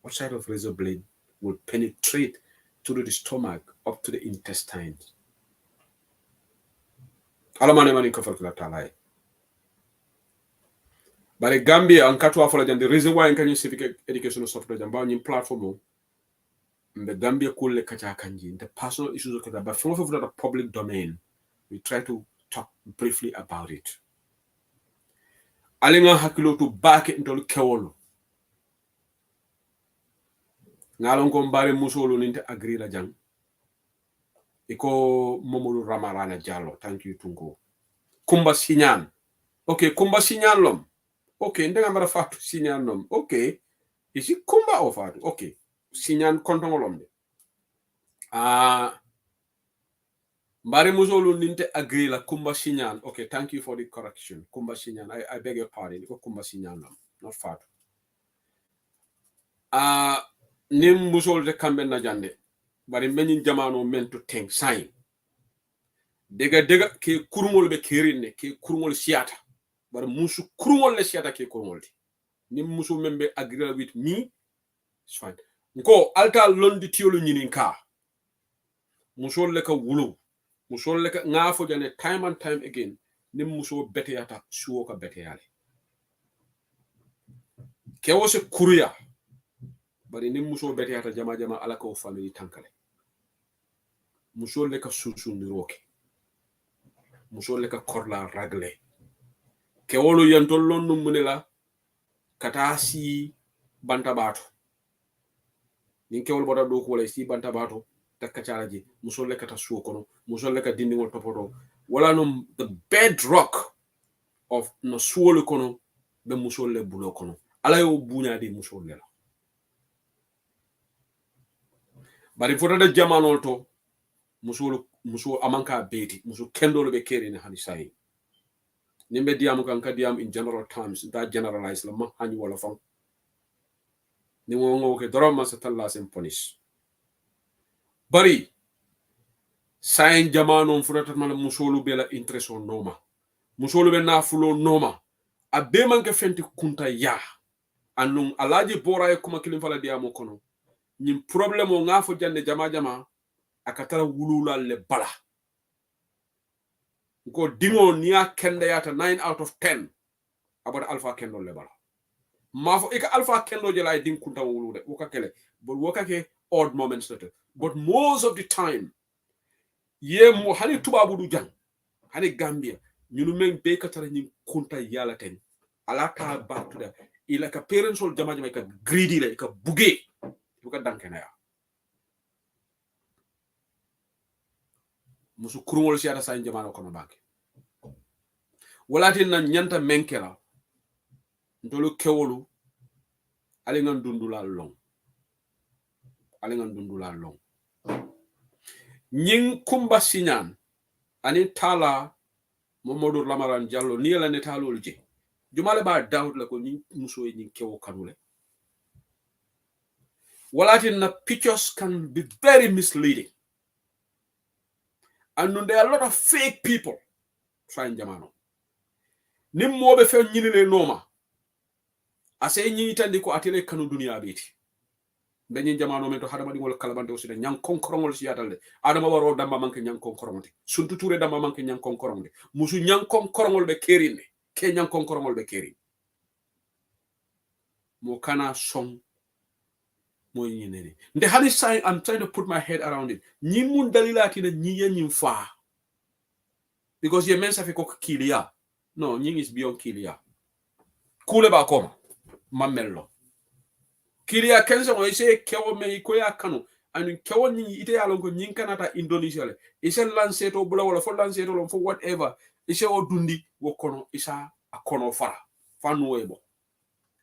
What side of razor blade will penetrate through the stomach up to the intestines? Alamane mani kafar kula talai. But Gambia and Katwa for the reason why in civic educational software jamba in platform the Gambia kule kacha kanji the personal issues of but from the public domain we try to talk briefly about it. Alinga hakilo to back it into kewolo. Ngalon ko mbare musolo ninte agree la jang. Iko Momolu Ramarana Jallo, thank you Tungo. Kumba Signan. Okay, Kumba Signan lom. Okay, ndenga mara Fatou Signan lom. Okay. Is it Kumba or Fatou? Okay. Signan kontong lom de. Mbari musolu ninte agree la Kumba Sinyan. Okay, thank you for the correction. Kumba Sinyan. I beg your pardon. Kumba Sinyan, not Fatu. Nim musol de kambe na jande. Bari menin jamano men to think sign. Dega ke kurungol be kerine ke kurungol siata. Bari musu kurungol le siata ke kurungol di. Nim musu membe agree with me. It's fine. Nko alta londi tiolu nyinin ka. Musol le ka wulu. Musol le ka ngafo jane time and time again. Nim muso bete yata suo ka bete yale. Kewo se kuruya. Bari nim muso bete yata jama ala ko family tankale. Muso le ka susu niroke. Muso le ka korla ragle. Kewolo yantol lonnu munela katasi bantabato. Nin kewol boda do ko si bantabato takacharaji muso le kata suo kono muso le ka dindingol topoto wala no the bedrock of no suo le kono be muso le bulo kono ala yo bunya di muso le la bari fota da jamanol to muso amanka beti muso kendolo be keri ne hani sai nimbe diamu kan ka diam in general terms da generalize la ma hani wala fam ni ngo ke dorama sa talla sen ponis bari sayin jamano furata mala musolu be la intereso noma musolu be na fulo noma a be manke fenti kunta ya annun alaji bora e kuma kilim fala diamo kono nyim problème o ngafo jande jama akatara wulula le bala ko dingo niya kende yata 9 out of 10 abada alpha kendo le bala mafo ika alpha kendo je lay ding kunta wulude wokakele but wokake odd moments later but most of the time ye mo hani tubabu du jang hani Gambia ñunu men be katara ñi kunta yala ten alata back to that ila ka parents ol jama ka greedy la ka buge ka dankena ya musu kurungol si ata sa jamano kono banke walati na nyanta menkela ndolo kewolu ale ngan dundula long ñing Kumba Sinyan ani tala Momodu Lamaran Jallo ni la netalol je jumale ba daud la ko ñing muso ñing kewo kanule walati na pictures can be very misleading and there are a lot of fake people trying jamano nim mobe fe ñinile noma ase ñi tandi ko atele kanu dunia beti dañi jamano men to hadama dingol kalabante aussi ñang konkorongol ci yatalde adama waro damba manke ñang konkoronde suntu touré damba manke ñang konkoronde musu ñang konkorongol be kerine ke ñang konkorongol be kerine mo kana song mo ñinene nde hani say I'm trying to put my head around it ñi mun dalilati na ñi yeñim fa because ye men sa fe ko kilia no ñi is beyond kilia kule ba koma mamello kilia kenso o ise kewo me ko ya kanu anu kewo ni ite yalon ko nyin kanata Indonesia le ise lanceto bula wala fo lanceto lo fo whatever ise o dundi wo kono isa akono fara fanu webo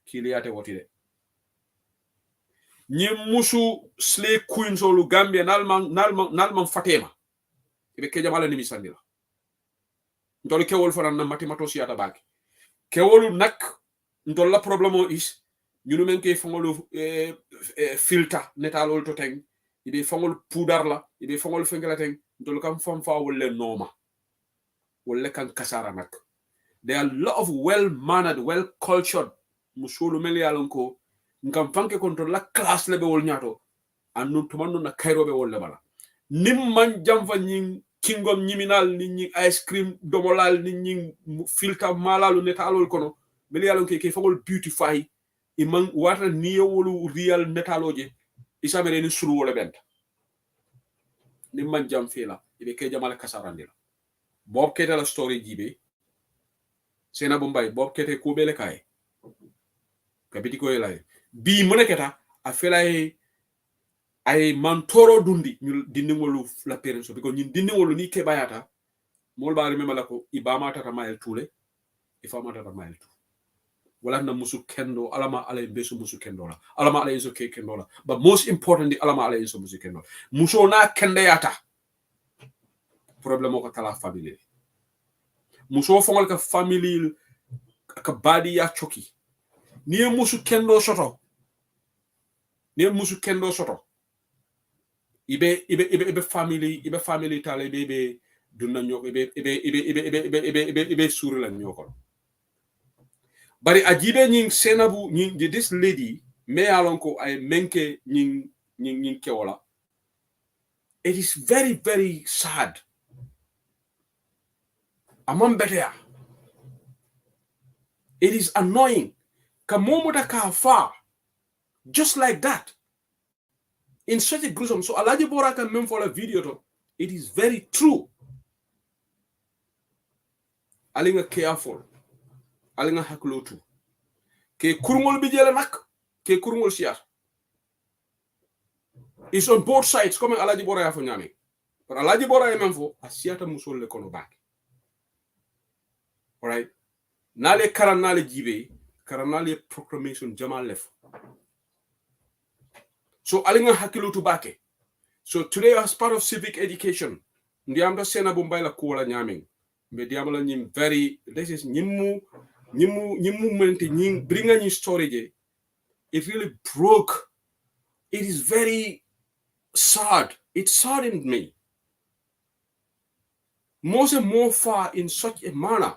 kilia te wotide nyi musu slay queens olu Gambia nalman fatema ibe ke jamala ni misandila ndol kewol fana na matimato siata baki kewolu nak ndol la problème is ñunu men ke fongolu filter netalol to teng ibe fongol poudar la ibe fongol fengela teng ndol kam fam fa wolle noma wolle kan kasara nak there are a lot of well mannered well cultured musulu mel yalon ko ngam fanke kontrol la class le be wol ñato anu to man na kayro be wolle bala nim man jamfa ñing kingom ñiminal ni ñi ice cream domolal ni ñi filter malalu netalol kono mel yalon ke fongol beautify imang wata niyo wolu real netaloje isamere ni suru wala bent ni man jam fela ibe ke jamala kasarandila bob kete la story jibe sena bombay bob kete ko bele kay kabiti ko elay bi moneketa a fela ay mantoro dundi ñu dindingolu la perenso because ñin dindingolu ni ke bayata mol bari memala ko ibama tata mayel tule ifama tata mayel tule wala na musu kendo alama ala beso musu kendo la alama ala iso ke kendo la but most importantly alama ala iso musu kendo muso na kende yata problème ko tala family muso fongal ka family ka badi ya choki ni musu kendo soto ibe family tala ibe dunna ñoko ibe suru la ñoko bari ajibe ñing senabu ñing this lady me alonko ay menke ñing kewola. It is very, very sad. Among better. It is annoying. Kamomuta ka far. Just like that. In such a gruesome. So Alaji Bora can mem for a video to. It is very true. Alinga careful. Alinga haklotu. Ke kurungol bijele nak. Ke kurungol siya. It's on both sides. Come Alaji Bora ya nyami. But Alaji Bora ya memfo. Asiata musol le kono back. Alright. Nale karanale jibe. Karanale proclamation jamal left. So alinga hakilutu bake. So today as part of civic education, ndiamda sena bumbaila kuola nyaming. Mbe diamala nyim very, this is nyimu mente nyim bringa nyi storage. It really broke. It is very sad. It saddened me. More and more far in such a manner.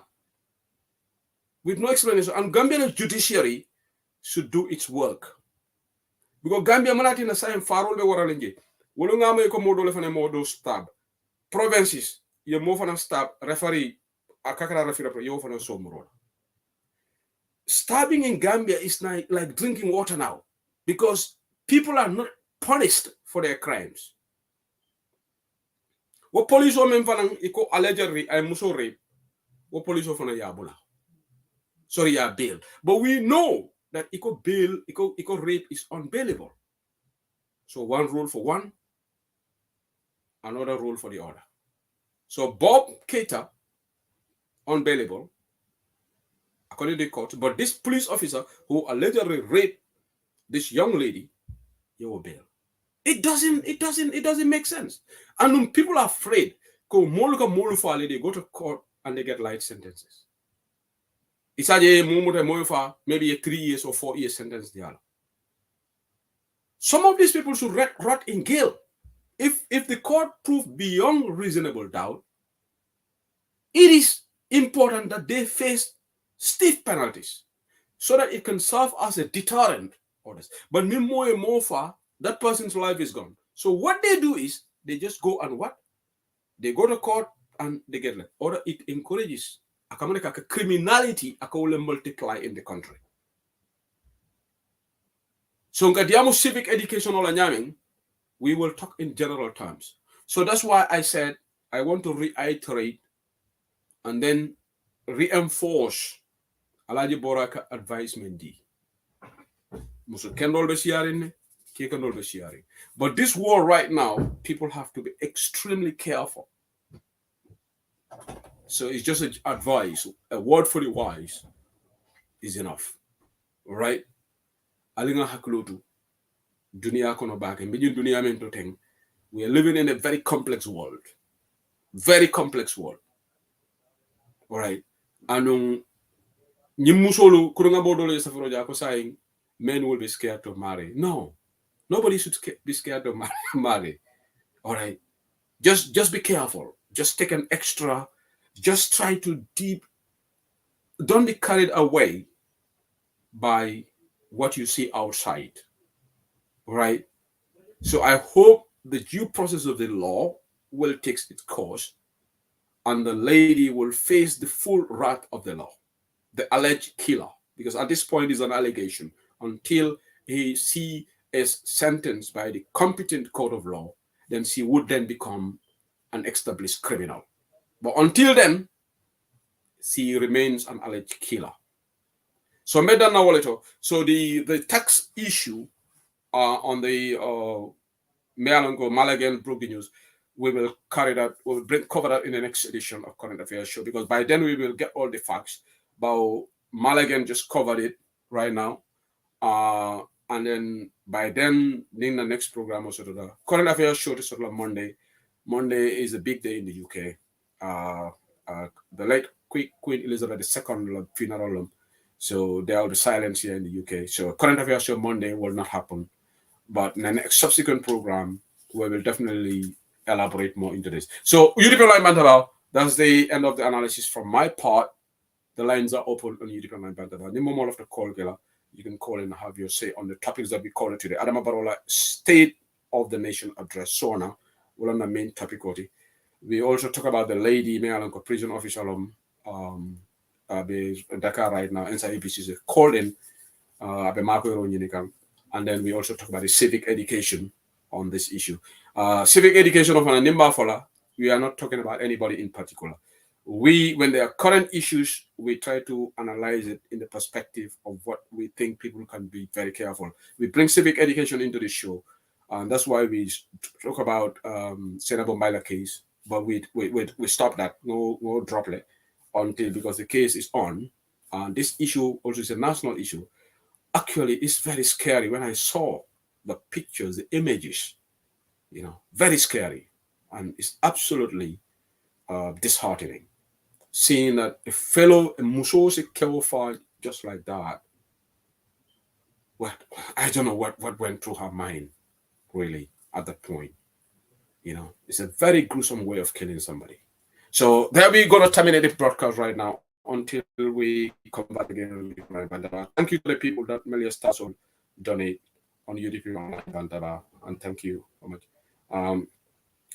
With no explanation. And Gambian judiciary should do its work. Because Gambia manati na sa farol be waralenje. Wolo nga may ko modo le fane modo stab. Provinces, ye mo fana stab referee akakara referee yo fana so moro. Stabbing in Gambia is like drinking water now because people are not punished for their crimes. What police women fana iko allegedly ay muso rape. What police fana ya bula. Sorry, ya bail. But we know that eco rape is unbailable. So one rule for one, another rule for the other. So Bob Keita, unbailable, according to the court, but this police officer who allegedly raped this young lady, you will bail. It doesn't make sense. And when people are afraid, they go to court and they get light sentences. It's maybe a 3 years or 4 years sentence. Some of these people should rot in jail. If the court proved beyond reasonable doubt, it is important that they face stiff penalties so that it can serve as a deterrent. But more and more far, that person's life is gone. So what they do is they just go and what? They go to court and they get left. Or it encourages criminality will multiply in the country. So ngadiamu civic education ola nyaming, we will talk in general terms. So that's why I said I want to reiterate and then reinforce Alaji Boraka advisement D. But this war right now, people have to be extremely careful. So it's just an advice, a word for the wise is enough. All right? Alinga haklutu. Dunia kono bake. Mbijin dunia mento teng. We are living in a very complex world. Very complex world. All right? Anung nyimusolu kurunga bodolo yesafroja ko saying men will be scared to marry. No. Nobody should be scared to marry. All right? Just be careful. Just take an extra. Just try to don't be carried away by what you see outside. Right? So I hope the due process of the law will take its course and the lady will face the full wrath of the law, the alleged killer, because at this point it's an allegation until she is sentenced by the competent court of law, then she would then become an established criminal. But until then, she remains an alleged killer. So so the tax issue on the Mealango Malagan Brooklyn News, we will cover that in the next edition of Current Affairs Show, because by then we will get all the facts. But Malagan just covered it right now. And then by then, in the next program, also the Current Affairs Show is Monday. Monday is a big day in the UK. the late Queen Elizabeth II funeral. So there will be silence here in the UK. So current affairs show Monday will not happen, but in the next subsequent program we will definitely elaborate more into this. So UDP Online Bantaba, that's the end of the analysis from my part. The lines are open on UDP Online Bantaba. The moment of the call, Gela, you can call in and have your say on the topics that we covered today. Adama Barola State of the Nation address. Sona, well on the main topic. We also talk about the lady, Mealanko prison official Dakar right now, inside ABCC, called in and then we also talk about the civic education on this issue. Civic education of Nimba Fola, we are not talking about anybody in particular. When there are current issues, we try to analyze it in the perspective of what we think people can be very careful. We bring civic education into the show, and that's why we talk about Senator Mbaila case, but we stop that, no droplet, until, because the case is on. And this issue also is a national issue. Actually, it's very scary when I saw the pictures, the images, very scary. And it's absolutely disheartening. Seeing that a fellow Musosi Kewofa just like that, I don't know what went through her mind, really, at that point. It's a very gruesome way of killing somebody. So there we're going to terminate the broadcast right now until we come back again. Thank you to the people that Melia Stason donate on UDP Online Bandaba, and thank you so much.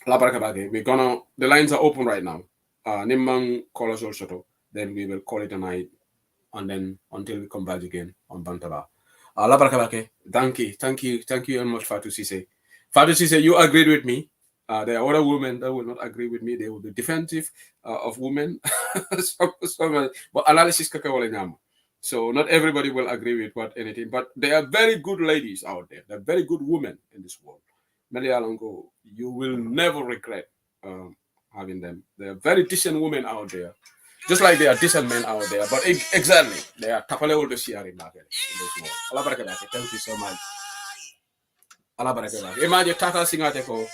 The lines are open right now. Nimang call us also, then we will call it a night, and then until we come back again on Bantaba. Thank you very much, Fatou Cisse. Fatou Cisse, you agreed with me. There are other women that will not agree with me. They will be defensive of women. But analysis kakawale. So not everybody will agree with anything. But there are very good ladies out there. There are very good women in this world. Meli Alongo, you will never regret having them. There are very decent women out there. Just like there are decent men out there. But exactly, they are tapale all the in this world. Thank you so much. Imagine Tata Singate ko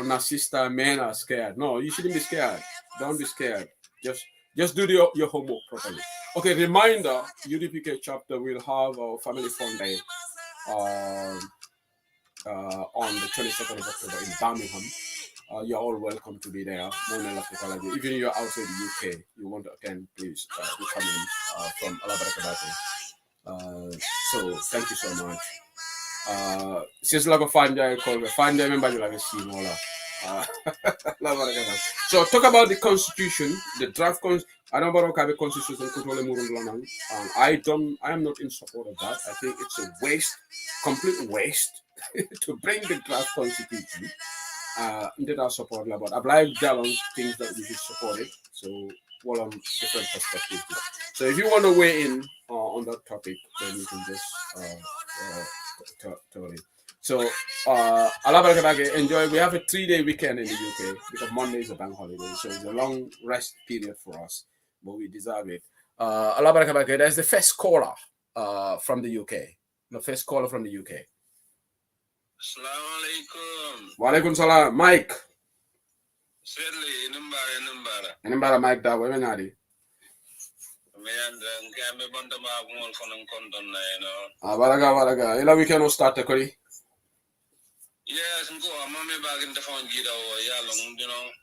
na sister, men are scared. No, you shouldn't be scared. Don't be scared. Just do your homework properly. Okay, reminder, UDPK chapter will have our family fun day on the 22nd of October in Birmingham. You're all welcome to be there. Even if you're outside the UK, you want to attend, please do come in from Alabarakabate. So thank you so much. Since like a fine day called a fine day member like a scene all so talk about the constitution, the draft I don't know about the constitution and I am not in support of that. I think it's a waste, complete waste to bring the draft constitution into our support level. But I like Dallon things that we should support it. So well on different perspectives. So if you want to weigh in on that topic, then you can just tell it. So enjoy. We have a 3-day weekend in the UK because Monday is a bank holiday, so it's a long rest period for us, but we deserve it. There's the first caller from the UK. The first caller from the UK. Assalamu alaikum. Wa alaikum salam, Mike. Certainly, Inimbara Mike da we ngadi. Baraga. Ila weekend will start kori. Yes, go. Mama bagin the phone jida or yalong,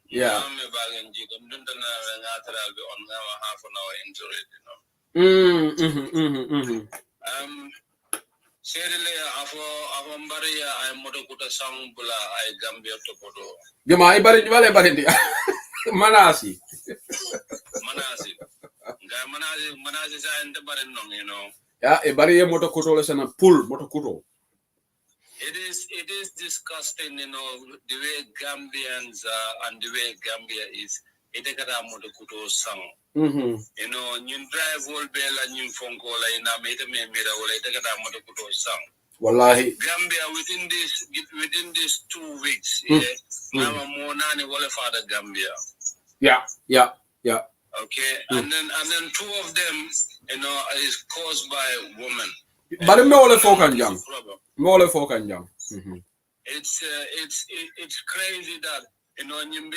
Yeah. Mama bagin jida. I'll be on half an hour into it, Certainly, Afambaria, I Motokuta Sang Bula, I Gambia Topodo. Jama ibari Manasi. Manasi is in the Barinum, Yeah, a barrier motokuto is a pull motokuto. It is disgusting, the way Gambians and the way Gambia is. Itekata motokuto sang. You drive all bell and you phone call in a meta me mira or itekata motokuto sang. Wallahi. Gambia within these 2 weeks, now more nani wale father Gambia. Yeah. Okay, and then 2 of them, is caused by women. But more folk and young. More folk and young. It's crazy that Nyimbe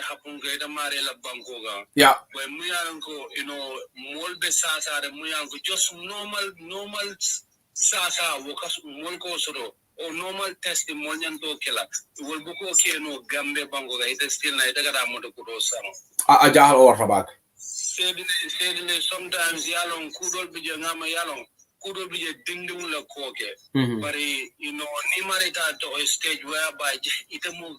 hapun ga ida mare la banko ga. Yeah. When muyanko, molbe sasa de muyanko just normal sasa wokas molko soro o normal testimonial to kila. Will buko no gambe banko ga ita still na ita ga mo to kudo samo. A jahal or rabak. Sedine sometimes yalon kudol bija ngama yalon kudol bija dingding la koke. But ni mare ta to a stage whereby ita mu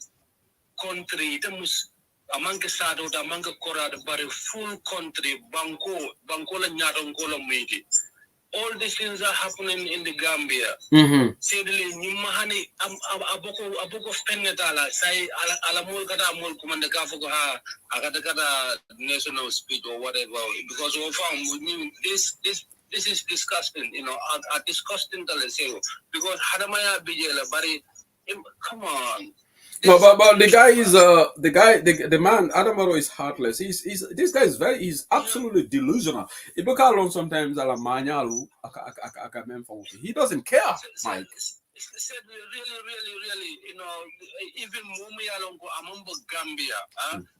country ita mus amanga sado da amanga korada bare full country banko la nyato ngola miti. All these things are happening in the Gambia. Sedili nyima hani aboko fennetala sai ala mol kata mol kumanda kafugo ha akata national speech or whatever because we found this is disgusting, are disgusting because hadamaya bijela bari come on. No, but the guy is the man Adam Barrow is heartless. This guy is he's absolutely delusional. Sometimes he doesn't care, Mike. Said really, even Mumi Alongo Amumbo Gambia,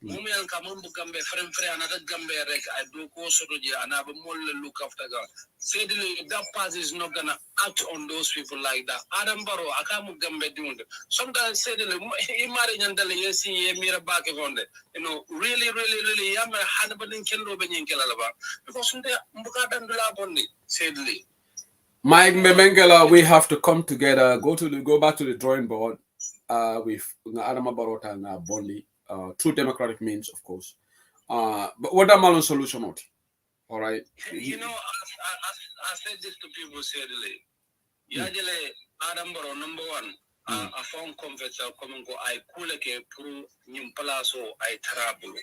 Mumi Alcamumbo Gambia, friend, another Gambia, I do go so and have a more look after God. Said that part is not gonna act on those people like that. Adam Barrow, Akamu Gambia doing it. Sometimes said, he married and the Yesi, Mira back on it. Really, Yama Hanaban Kendo Benin Kelaba. Because the Mukadan Laboni, saidly. Mike Memengela, we have to come together, go back to the drawing board with Adama Barota and Bondi, through democratic means, of course. But what a Malon solution not? All right. I said this to people sadly. Yajele Adam Baro, number one, I found comfort coming go I kuleke puru nyimpalaso I travel.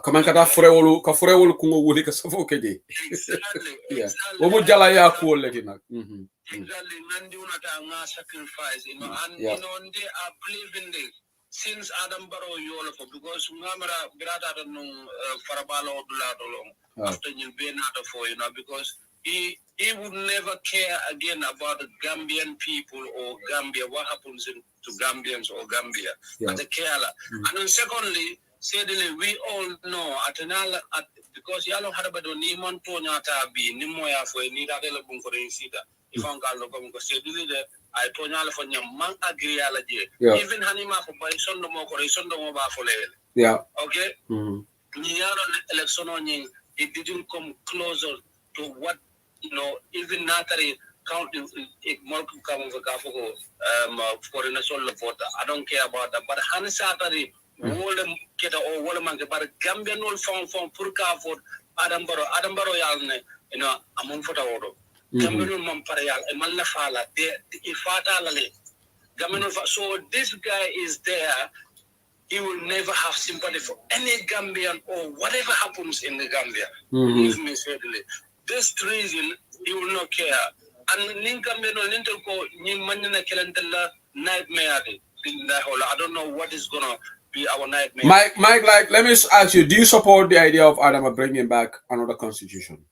Kaman kata furewolu kungo wuli ka safo keje. Exactly. Yeah. Wobu jala ya kuole kina. Exactly. Nandi unata nga sacrifice, and they are believing this. Since Adam Barrow Yolofo, because Ngamara Birata no Farabalo Duladolong after you be not for because he would never care again about the Gambian people or Gambia, what happens to Gambians or Gambia. At the Kerala. And then secondly, sadly, we all know because Yalo Harabado Nimon Tonyata be Nimoya for Nida de la Bunkoresida. If I'm going to say, I told you for your man agree. Even Hanima for by son no more correction no more for yeah. Okay. Election on it didn't come closer to what even Natari county more come over Kafugo for a soul voter. I don't care about that. But Hanisatari Wolem get or Woleman, but Gambian old found from Purka for Adam Barrow Yalne, among for the order. Gamino Mamparial, and Malafala, so this guy is there. He will never have sympathy for any Gambian or whatever happens in the Gambia. Believe me, certainly. This reason, he will not care. And Ninkambino Nintoko, Nimana Kelantella, nightmare. I don't know what is going to be our nightmare. Mike, let me ask you, do you support the idea of Adama bringing back another constitution?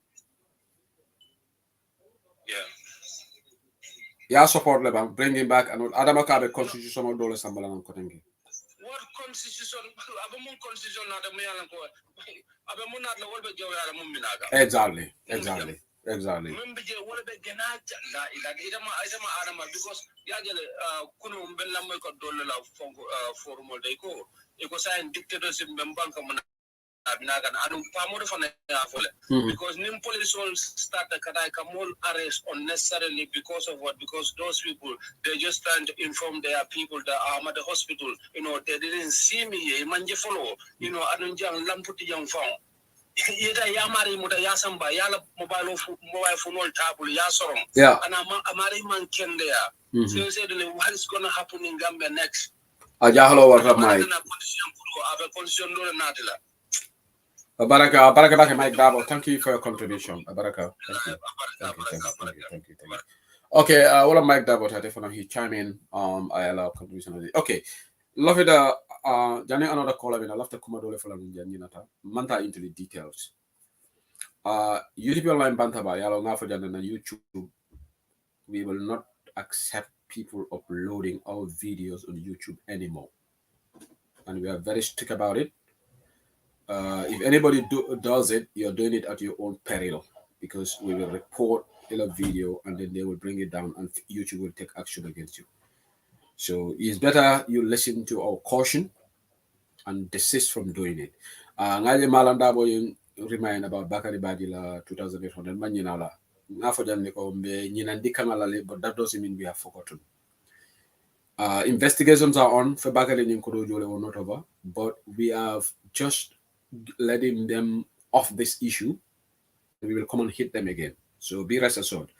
Yeah, support Leban bringing back and Adama Kabe constitutional dollars and Balan Kotengi. What constitution? Exactly. Because Nim police will start the Kadaika arrest unnecessarily because of what? Because those people they're just trying to inform their people that I'm at the hospital. They didn't see me. Manje follow. I don't young lamputi young found. Ida Yamari Muta Yasamba, Yala mobile phone table Yasorum. Yeah. And Amari man came there. So you said what is gonna happen in Gambia next? Ajahalo was up, Mike. Baraka Baka Mike Dabo. Thank you for your contribution. Baraka. Thank you. Okay, all of Mike Dabo had if he chime in. I allow contribution. Okay. Love it. Jani another caller. I love the Kumadole for Janata. Manta into the details. YouTube online bantaba yalo nga for Jana YouTube. We will not accept people uploading our videos on YouTube anymore. and we are very strict about it. If anybody does it, you're doing it at your own peril, because we will report a video and then they will bring it down and YouTube will take action against you. So it's better you listen to our caution and desist from doing it. Ngaje malanda boy remind about Bakari Badila 2800 manyinala. Ngafojan niko mbe nyinandi kangalale, but that doesn't mean we have forgotten. Investigations are on for Bakari Nkodo or not over, but we have just letting them off this issue. We will come and hit them again. So be rest assured.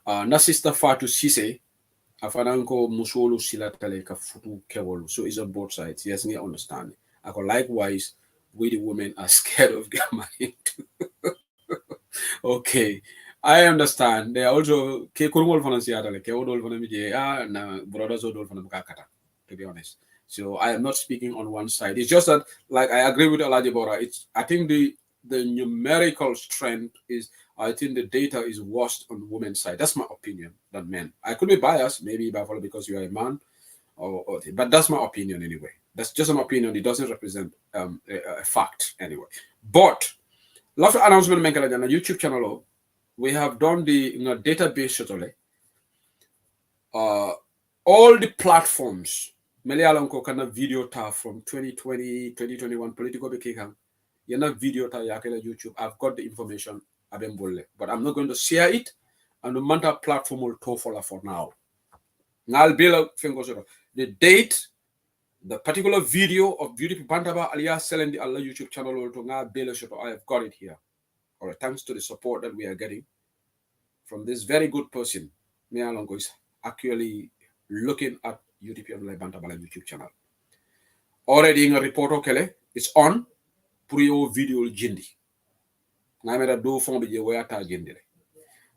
Na sister Fatu Sise, afananko musolu silatale ka futu kewolu. So it's on both sides. Yes, we understand. Likewise, we the women are scared of getting married. Okay, I understand. They are also ke kurungol fana siatale ke odol fana mije na brothers odol fana mukakata. To be honest. So I am not speaking on one side. It's just that, like, I agree with Alaji Bora. I think the numerical strength is, I think the data is worse on women's side. That's my opinion than men. I could be biased, maybe because you are a man, but that's my opinion anyway. That's just an opinion. It doesn't represent a fact anyway. But last announcement on the YouTube channel, we have done the database shuttle. All the platforms. Melealanko kana video ta from 2020, 2021 political bekekang. Yana video ta yakela YouTube. I've got the information abembole, but I'm not going to share it. And the Manta platform will tofola for now. The date, the particular video of Beauty Pantaba alias selling the Allah YouTube channel, I have got it here. All right, thanks to the support that we are getting from this very good person. Melealanko is actually looking at UTP Online Bantabala YouTube channel. Already in a report, okay, it's on. Prio video jindi.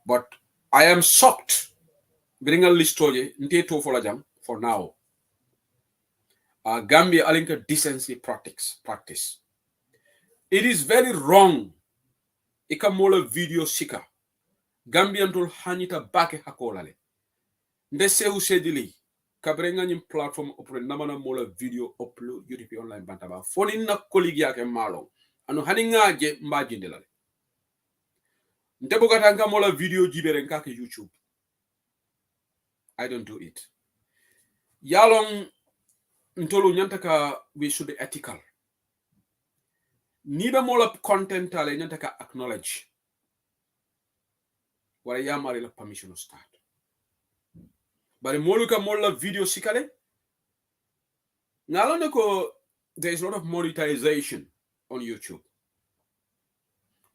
But I am shocked. Bring a list for now. Gambia alinka decency practice. It is very wrong. Ikamola video sika. Gambian tul hanita bake hakolale. Ndese usedili. Kabrenga nyim platform opre namana mola video upload UTP Online Bantaba. Foni na koligi yake malo. Ano haninga je mbaji ndelale. Ntebogata nga mola video jibere nkake YouTube. I don't do it. Yalong ntolu nyantaka we should be ethical. Niba mola content ale nyantaka acknowledge. Wala yamari la permission to start. But moluka mola video sikale. Naloneko there is a lot of monetization on YouTube.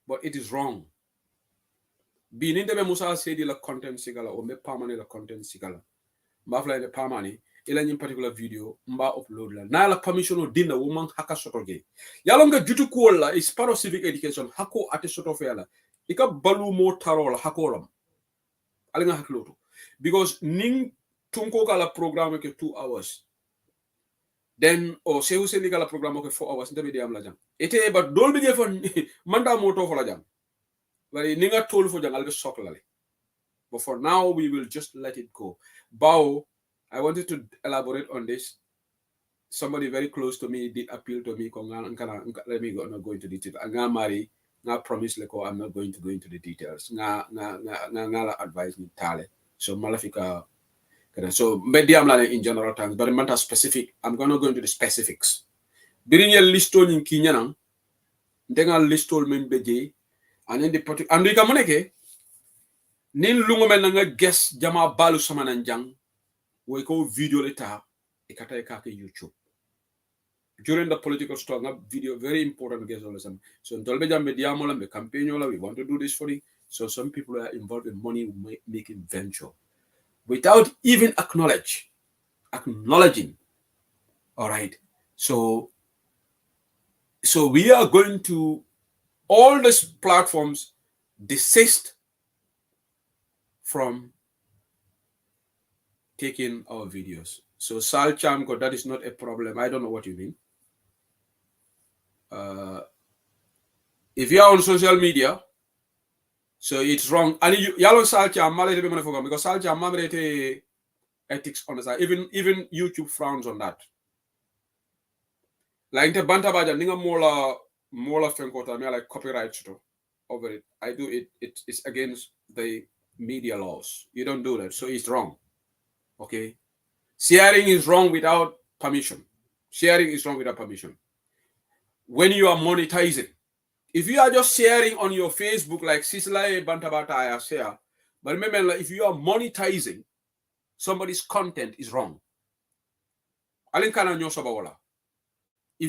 But it is wrong. Being the Musa said la content sigala or me permanent la content sigala. Mafla in the permanent, in particular video, mba upload la. Na la permission of dinner woman haka sotoge. Yalonga jutu kuola is part of civic education. Hako ate sotofela. Ika balu mo tarola hakolam. Alinga hakloto. Because ning tunko kala program ke 2 hours. Then se use la program ke 4 hours. Nte bidi amla jang. Ete but dol bidi fon manda moto fola jang. But ninga told for jang albe soklale. But for now we will just let it go. Bao, I wanted to elaborate on this. Somebody very close to me did appeal to me. Let me not go into detail. Nga mari, nga promise leko I'm not going to go into the details. Nga advise me tale. So malafika. So in general terms, but manta specific. I'm gonna go into the specifics. Birin ye listo in Kinyanang. Denga listo membeje. And in the particular, and we can moneke. Nin lungomen nga guest jama balu samananjang. We call video later. Ikata ikake YouTube. During the political struggle, video very important guest all the time. So in Tolbeja Mediamola, the campaign, we want to do this for you. So some people are involved in money making venture without even acknowledging. All right. So we are going to all these platforms desist from taking our videos. So Sal Chamko, that is not a problem. I don't know what you mean. If you are on social media, so it's wrong. And you Sal Cham because Sal Cham ethics on the side. Even YouTube frowns on that. like the banta baja ninga mola fenkota me like copyright to over it. I do it. It's against the media laws. You don't do that, so it's wrong. Okay, sharing is wrong without permission. Sharing is wrong without permission. When you are monetizing, if you are just sharing on your Facebook like Sislai Bantabata I share, but remember, like, if you are monetizing somebody's content is wrong. If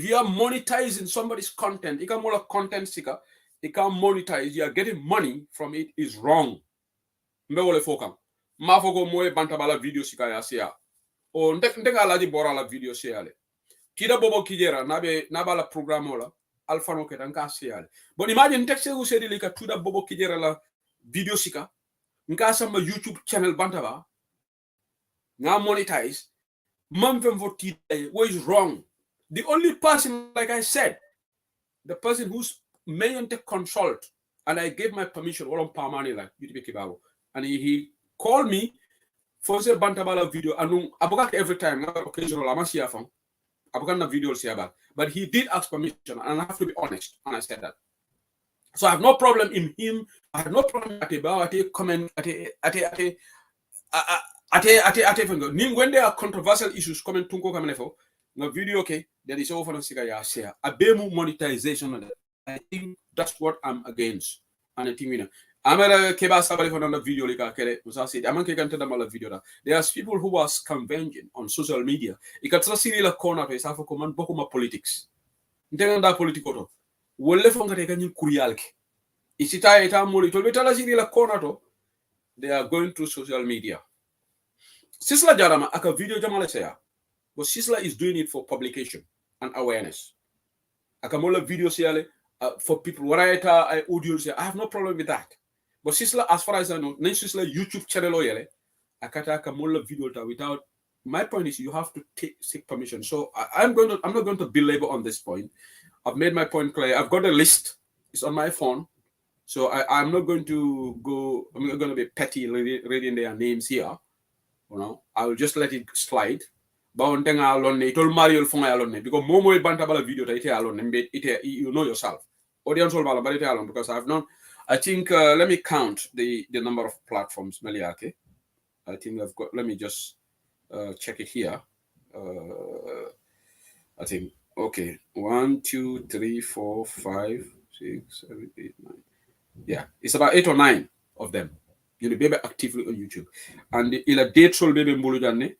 you are monetizing somebody's content, you can more content seeker, you can monetize, you are getting money from it is wrong. Mbewole fokam. Ma foko moye bantabala video sika ya share. O ndeka laji bora la video share. Kida bobo kijera nabala programola alfano ketanka share. But imagine text you said lika tuda bobo kijera la video sika. Nka sama YouTube channel bantaba. Nga monetize. Mamfem for today, what is wrong? The only person, like I said, the person who's main to consult, and I gave my permission, all on Pamani, like and he called me for a bantabala video, and Abuka every time, occasional Amasiafang, Abuka video, but he did ask permission, and I have to be honest, and I said that. So I have no problem in him, I have no problem at a comment, when there are controversial issues coming to Kokamefo, no video okay, there is over on Siga share. A bemu monetization. I think that's what I'm against. And I think we know. I'm a Keba Sabari on the video like I said, I'm going to tell video. There are people who are convention on social media. You can see the corner to South Command Bokuma politics. Intenda political. Wole fonga take any kurialke. Isita eta moli to betala see the corner to they are going through social media. Sisla Jarama aka video jamale saya. But Sisla is doing it for publication and awareness. Akamola video sayale for people. What I audio say, I have no problem with that. But Sisla, as far as I know, Sisla YouTube channel oyele, akata akamola video ta without. My point is, you have to seek permission. So I'm not going to belabor on this point. I've made my point clear. I've got a list. It's on my phone. So I'm not going to go. I'm not going to be petty reading their names here. You know, I will just let it slide. But because Momo Bantabala video you know yourself. Audience because I've known. I think let me count the number of platforms, Meliake. I think I've got. Let me just check it here. I think okay. 1, 2, 3, 4, 5, 6, 7, 8, 9. Yeah, it's about 8 or 9 of them. You'll be actively on YouTube. And the date will be Mbulujane,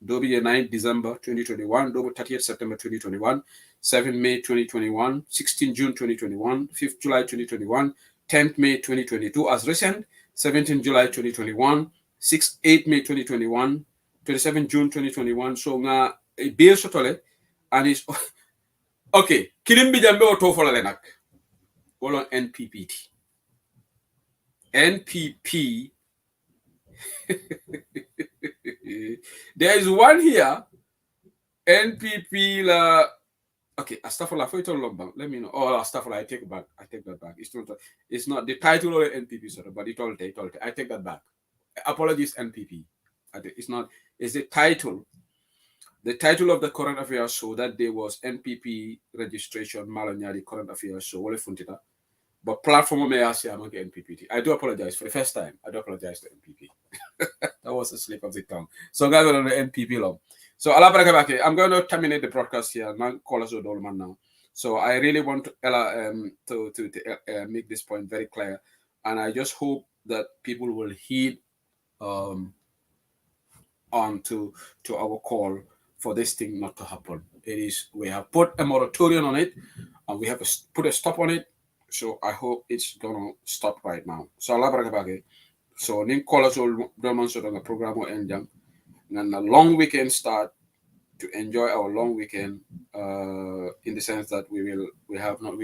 Dobi 9 December 2021, Dobi 30th September 2021, 7 May 2021, 16 June 2021, 5th July 2021, 10th May 2022 as recent, 17 July 2021, 8 May 2021, 27 June 2021. So nga a beer sotole and it's okay. Kilimbi jambe o tofola lenak. All on NPPT. NPP. There is one here. NPP la. Okay, Astafala. Let me know. Oh, Astafala. I take it back. I take that back. It's not the title of NPP, sir, but it all. I take that back. Apologies, NPP. It's not. It's the title. The title of the current affairs show that day was NPP registration Malanyari current affairs show. Wale funtita. But platform may ask among NPP. I do apologize for the first time. I do apologize to NPP. That was a slip of the tongue. So guys on the NPP law. So I'm going to terminate the broadcast here. Now call us Dolman now. So I really want to make this point very clear, and I just hope that people will heed on to our call for this thing not to happen. We have put a moratorium on it, and we have put a stop on it. So I hope it's gonna stop right now. So so ning call us all Dolman on the program or end and a long weekend start to enjoy our long weekend in the sense that we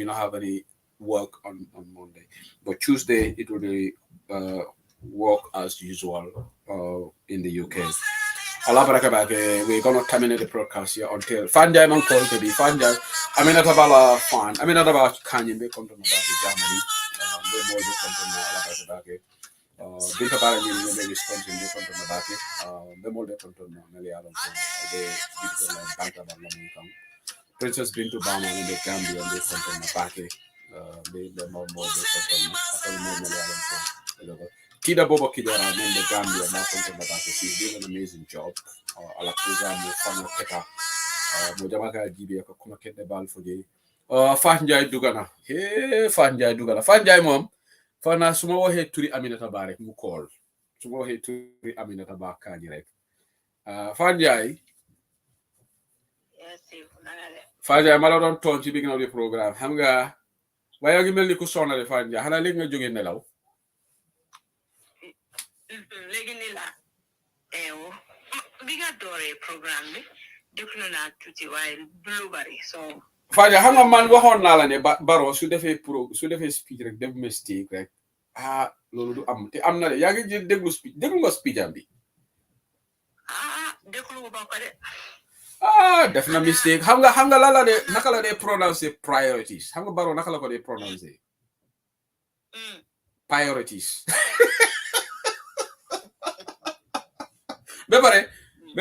not have any work on Monday, but Tuesday it will be work as usual in the UK. We're gonna terminate the broadcast here until Fanjai man call to be Fanjai. I mean not about fan. I mean not about Kanye be come to Germany. They more come to Dinka para ni maybe response in come to Mabaki. They more come to Mali Alon. They digital bank about Lamin come. Princess Bintu Bama in the Gambia and they come from Mabake. They more they come from Kida Bobo Kidera in the Gambia now come from Mabake. She's doing an amazing job. Alakuza mo fana keta. Mojamaka Gibi kuma kete bal for the Fanjai Dugana. Hey Fanjai Dugana. Fanjai mom. Fana suma wahe turi Aminata Barek mu call. Suma wahe turi Aminata Barek direct. Fanjai. Fanjai mala don ton ci beginning of the program. Xam nga waya ngi melni ku sonale Fanjai. Xana leg nga joge nelaw. Legi ni la bi nga doore programme bi deklu na tuuti waaye lu bari so Fanjai xam nga man waxoon naa la ne Baro su defee speech rek def mistake rek loolu du am te am na de yaa ngi jël déglu nga speech am bi déglu ba ko de def na mistake xam nga la de naka la de prononcer priorities xam nga Baro naka la ko de prononcer priorities ba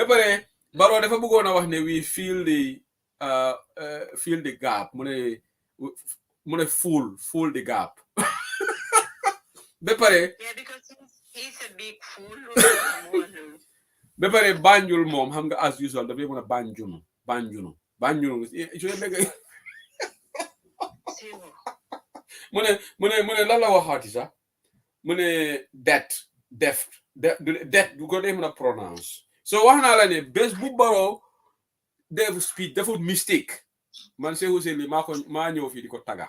pare Baro dafa bëggoon a wax ne we feel the gap mu ne full the gap ba pare because he's a big fool ba pare Banjul moom xam nga as usual dafay mën a Banjunu mu ne lan la waxaati sax mu ne debt du ko dee mën a pronounce so wax naa la ne bés bu Baro def speech dafa mistake man Seydou Seyli maa ñëw fii di ko taga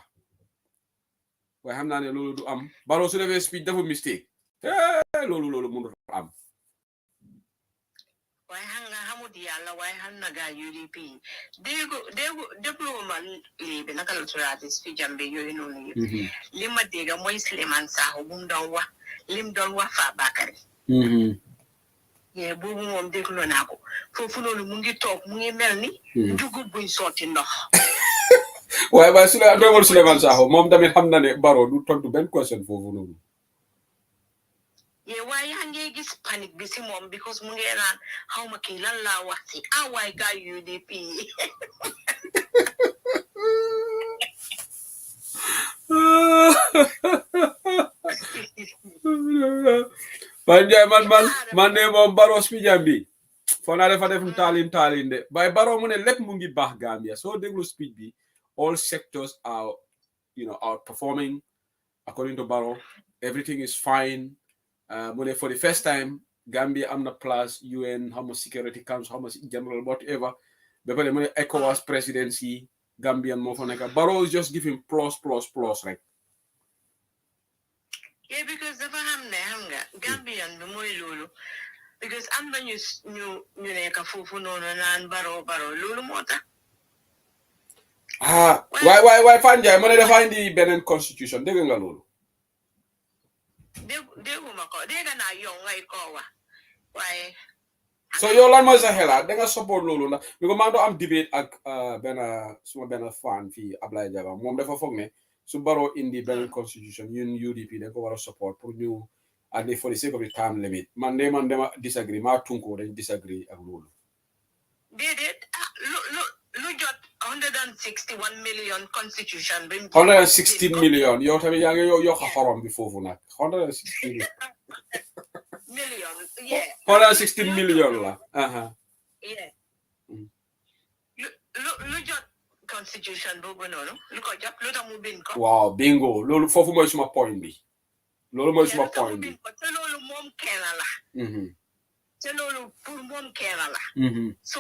waaye xam naa ne loolu du am Baro su defee speech dafa mistake loolu mënut am waaye xam nga xamut yàlla waaye xam na gaa UDP déglu ma lii bi naka la turaati speech am bi yooyu noonu yëpp li ma dégg mooy Souleymane Sakho bu mu doon wax lim doon wax Fabakary boobu moom déglu naa ko foofu noonu mu ngi toog mu ngi mel ni dugub buñ sotti ndox waaye Souleymane Sakho moom tamit xam na ne Baro du tontu benn question foofu noonu waaye yaa ngi gis panique bi si moom because mu ngi naan xaw ma kii lan laa wax si waay gaa UDP Fanjai man ne moom Baro speech am bi foo naa defa def taalin de waaye Baro mu ne lépp mu ngi baax Gambia soo déglu speech bi all sectors are outperforming according to Baro everything is fine mu ne for the first time Gambia am na place UN how much Security Council how much general whatever ba pare mu ne ECOWAS presidency Gambian moo fa nekk Baro is just giving plus rek because dafa xam nga Gambian bi mooy loolu because am na ñu nekk foofu noonu naan Baro loolu moo tax waay Fanjai mu ne dafa indi beneen constitution dégg nga loolu dégguma ko dégg naa yow ngay ko wax waaye so yow lan mooy sa xelaat da nga support loolu ndax bi ko maa ngi doon am debate ak suma benn fan fii Ablaye Jaba moom dafa foog ne su Baro indi beneen constitution ñun UDP dañ ko war a support pour ñu at least for the sake of the time limit man dama disagree maa tunko dañ disagree ak loolu déedéet lu jot 161 million constitution 116 million yow tamit yaa ngi yokk xorom bi foofu nag 116 million 116 million la lu jot constitution boobu noonu lu ko jot lu tax mu bind ko waaw bingo loolu foofu mooy suma point bi loolu mooy suma point bi te loolu moom kenn la te loolu pour moom kenn la so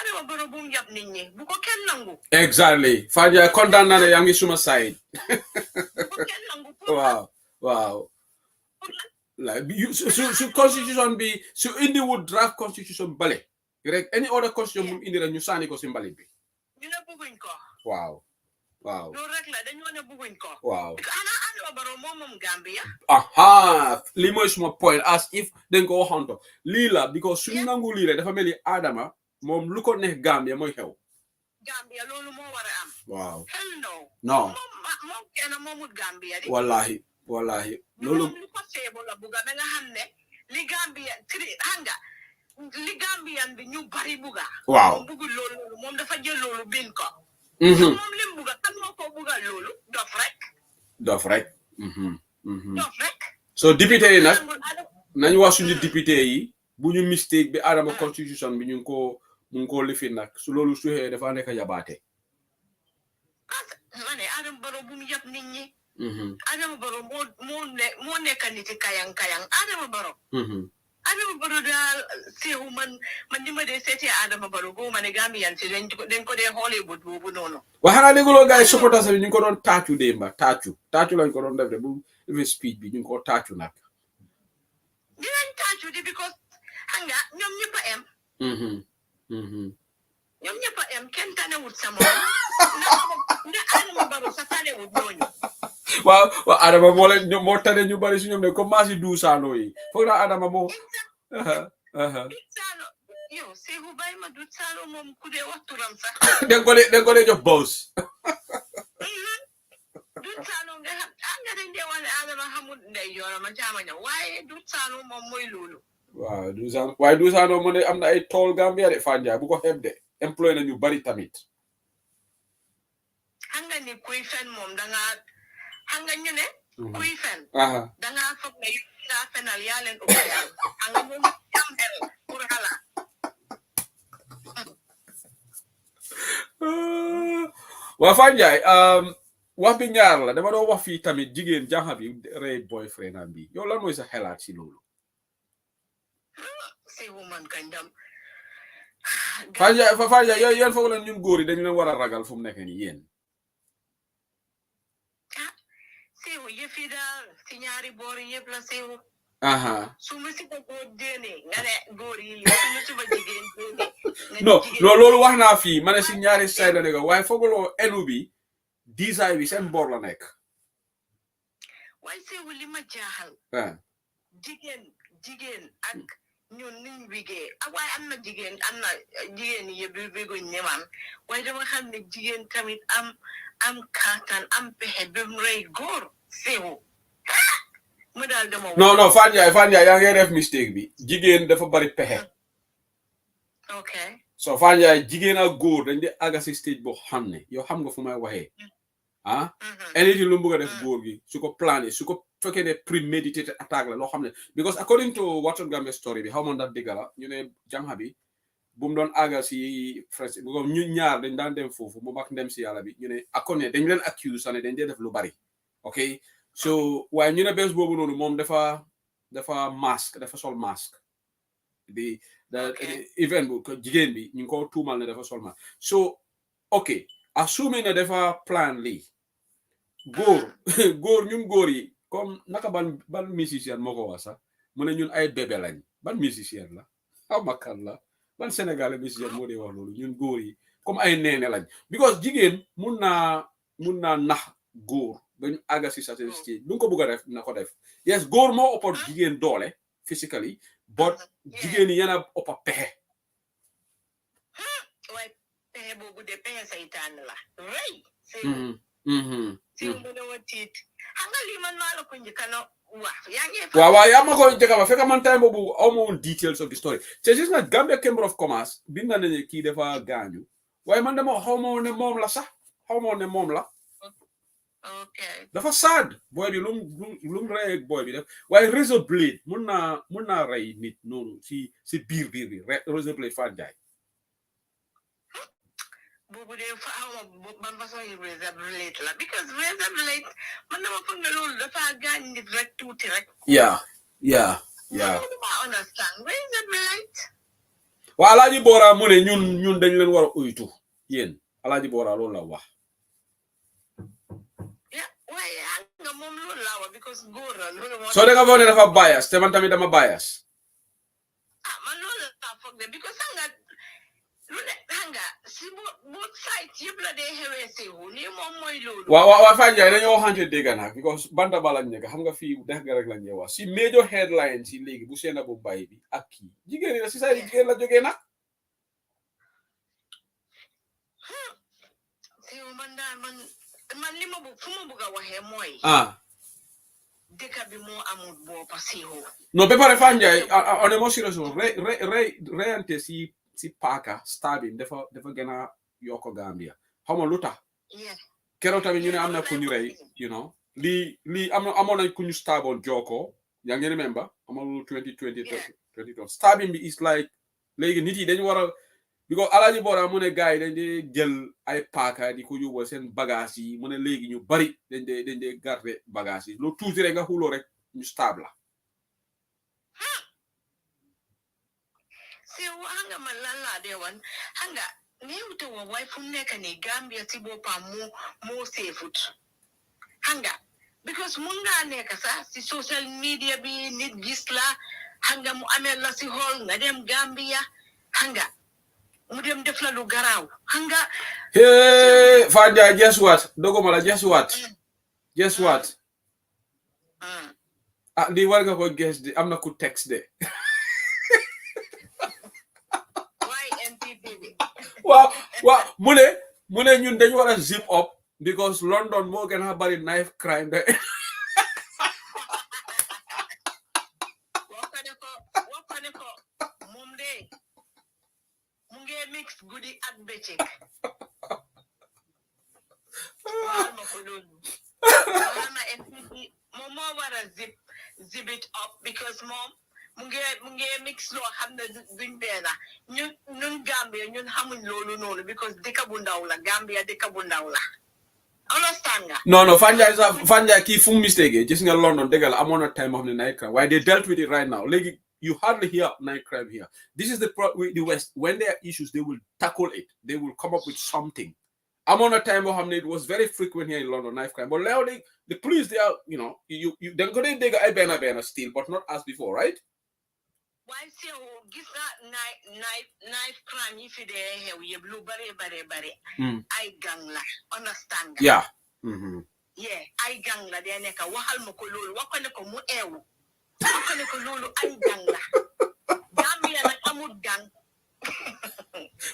Adama Barrow bu mu yab nit ñi bu ko kenn nangu exactly Fanjai kontaan naa ne yaa ngi suma side bu ko kenn nangu waaw su constitution bi su indi wut draft constitution bale rek any other constitution mu indi rek ñu sànni ko si mbalit bi ñu ne bëgguñ ko waaw loolu rek la dañoo ne bëgguñ ko waaw ana Adama Barrow moom Gambia lii mooy suma point as if dañ ko waxanto lii la because suñu nangu lii rek dafa mel ni Adama moom lu ko neex Gambia mooy xew Gambia loolu moo war a am waaw hell no moom kenn moomut Gambia di wallahi loolu lu ko feebo la buga ba nga xam ne li Gambia hanga li Gambian bi ñu bari buga waaw moom bugul loolu moom dafa jël loolu bin ko moom lim buga kan moo ko buga loolu dof rek dof rek so député yi nag nañ wax suñu député yi bu ñu mistake bi Adama constitution bi ñu ngi ko lifi nag su loolu su xëyee dafa nekk yabaate ma ne Adama Barrow bu mu yab nit ñi Adama Barrow moo nekk nit kayang Adama Barrow daal seewu man ni ma dee seetee Adama Barrow boo ma ne Gambian si dañ ko dee xoolee bët boobu noonu waa xanaa dégguloo gars yi supporters bi ñu ngi ko doon taacu démba taacu lañ ko doon def de bu defee speech bi ñu ngi ko taacu nag dinañ taacu di because xam nga ñoom ñëpp a em ñoom ñëpp a em kenn tanewut sa moom nga Adama Barrow sa tanewut ñooñu waaw Adama moo tane ñu bari si ñoom ne commencé duusaanoo yi foog naa Adama moo Duusaano yow Seeku bàyyi ma Duusaano moom ku dee wax turam sax den ko dee jox boss Duusaano nga xam nga dañ dee wax ne Adama xamul ndey yoonam a jaamañam waaye Duusaano moom mooy loolu waaw Duusaano mu ne am na ay tool Gambia de Fanja bu ko xeeb de employé na ñu bari tamit xam nga ni kuy fen moom danga xam nga ñu ne kuy fen danga foog ne yu nga fenal yaa leen ëpp yàlla xam nga moom am xel pour xalaat waa Fanjaay wax bi ñaar la dama doon wax fii tamit jigéen jànxa bi rey boyfriend am bi yow lan mooy sa xelaat si loolu si woman kañ dem Fanjaay yéen foog leen ñun góor yi dañu leen war a ragal fu mu nekk nii yéen seewu yëf yi daal si ñaari boor yëpp la seewu su ma si ko góor déene nga ne góor yi su ma si ba jigéen déene non loolu wax naa fii ma ne si ñaari say la nekk waaye fooguloo enu bi diisaay bi seen boor la nekk waaye seewu li ma jaaxal jigéen ak ñun niñ wigee waaye am na jigéen yi yëpp wiguñ ne man waaye dama xam ne jigéen tamit am kàttan am pexe ba mu rey góor seewu mu daal dama non Fanjaay yaa ngi def mistake bi jigéen dafa bari pexe ok so Fanjaay jigéen ak góor dañ di àgga si stage boo xam ne yow xam nga fu may waxee anything lu mu bëgg a def góor gi su ko plané su ko fekkee ne premeditated attaque la loo xam ne because according to Watson Gambia story bi xaw ma ndax dëgg la ñu ne jànxa bi bu mu doon àgga si France ñu ñaar dañ daan dem foofu moom ak ndem si yàlla bi ñu ne akon ne dañ leen accuse ne dañ dee def lu bari ok so waaye ñu ne bés boobu noonu moom dafa sol masque di event bu jigéen bi ñu ngi ko tuumal ne dafa sol masque so ok assuming ne dafa plan lii góor ñun góor yi comme naka ban musicien moo ko wax sax mu ne ñun ay bébé lañ ban musicien la xaw ma kan la ban sénégalais musicien moo dee wax loolu ñun góor yi comme ay neene lañ because jigéen mun naa nax góor ba ñu àgga si certain stage bu ko bëgg a def na ko def yes góor moo ëpp jigéen doole physically but jigéen yi yéen a ëpp pexe waaye pexe boobu de pexe saytaan la rëy si mu ne wa tiit xam nga lii man maa la ko njëkk a wax waaw yaa ma ko njëkk a wax fekk man time boobu aw ma woon details of the story te gis nga Gambia Chamber of Commerce bind na ne kii dafa gaañu waaye man dama xaw ma woon ne moom la sax dafa sad booy bi lu mu rey booy bi def waaye razor blade mun naa rey nit noonu si biir bi razor blade Fat Jaay boobu de fa ban façon yi razor blade la because razor blade man dama foog ne loolu dafa gaañ nit rek tuuti rek yeah ma understand razor blade waa Alaaji Boora mu ne ñun dañ leen war a uytu yéen Alaaji Boora loolu la wax waaye nga moom loolu laa wax because góor la loolu soo da nga foog ne dafa bias te man tamit dama bias man loolu laa foog de because nga lu ne nga si both sides yëpp la dee xewee seewu lii moom mooy loolu waaw Fane Ndiaye dañoo waxante dégg nag because banta ba lañ nekk xam nga fii dex ga rek lañ ñuy wax si major headlines yi léegi bu seena bu bay bi ak kii jigéen la si saa yi jigéen la jógee nag seewu man daal man li ma fu ma bëgg a waxee mooy deka bi mo amul bo pasiho no be pare Fanjay on est more serious reyante si paaka stabbing dafa gëna yoko Gambia xawma lutax kéro tamit ñu ne am na ku ñu rey you know li amoon nañ ku ñu stabboon Joko yaa ngi remember amul 2020 stabbing bi is like léegi nit yi dañu war a because Alaaji Bora mu ne gars yi dañ dee jël ay paaka di ko yóbbal seen bagage yi mu ne léegi ñu bari dañ dee garder bagage yi lu tuuti rek nga xuloo rek ñu stab la si hanga man lan laa dee wan hanga neewute wa way fu nekk ni Gambia si boppam moo seefut hanga because mun ngaa nekk sax si social media bi nit gis la hanga mu amee la si xool nga dem Gambia hanga mu dem def la lu garaaw hanga hey Fanja guess what dogoma la guess what di war nga ko guess di am na ku text de waaw mu ne ñun dañu war a zip up because London moo gën a bari knife crime de waxane ko moom de mu ngi mix guddi ak bëccëg waxal ma ko loolu waxal ma NPP moom moo war a zip it up because moom mu ngi mix loo xam ne duñ benn ñun Gambia ñun xamuñ loolu noonu because dëkk bu ndaw la Gambia dëkk bu ndaw la understand nga non Fanja kii fu mu mistake gis nga London dëgg la amoon na time of the night crime waaye they dealt with it right now léegi you hardly hear night crime here this is the West when there are issues they will tackle it they will come up with something amoon na time boo xam ne it was very frequent here in London knife crime but now the police they are you know you da nga ko dee dégg ay benn still but not as before right waaye sew gis nga knife crime yi fi dee xew yëpp lu bare ay gang la understand nga yeah ay gang la dee nekk waxal ma ko loolu wax ko ne ko mu eewu wax ko ne ko loolu ay gang la Gambia nag amul gang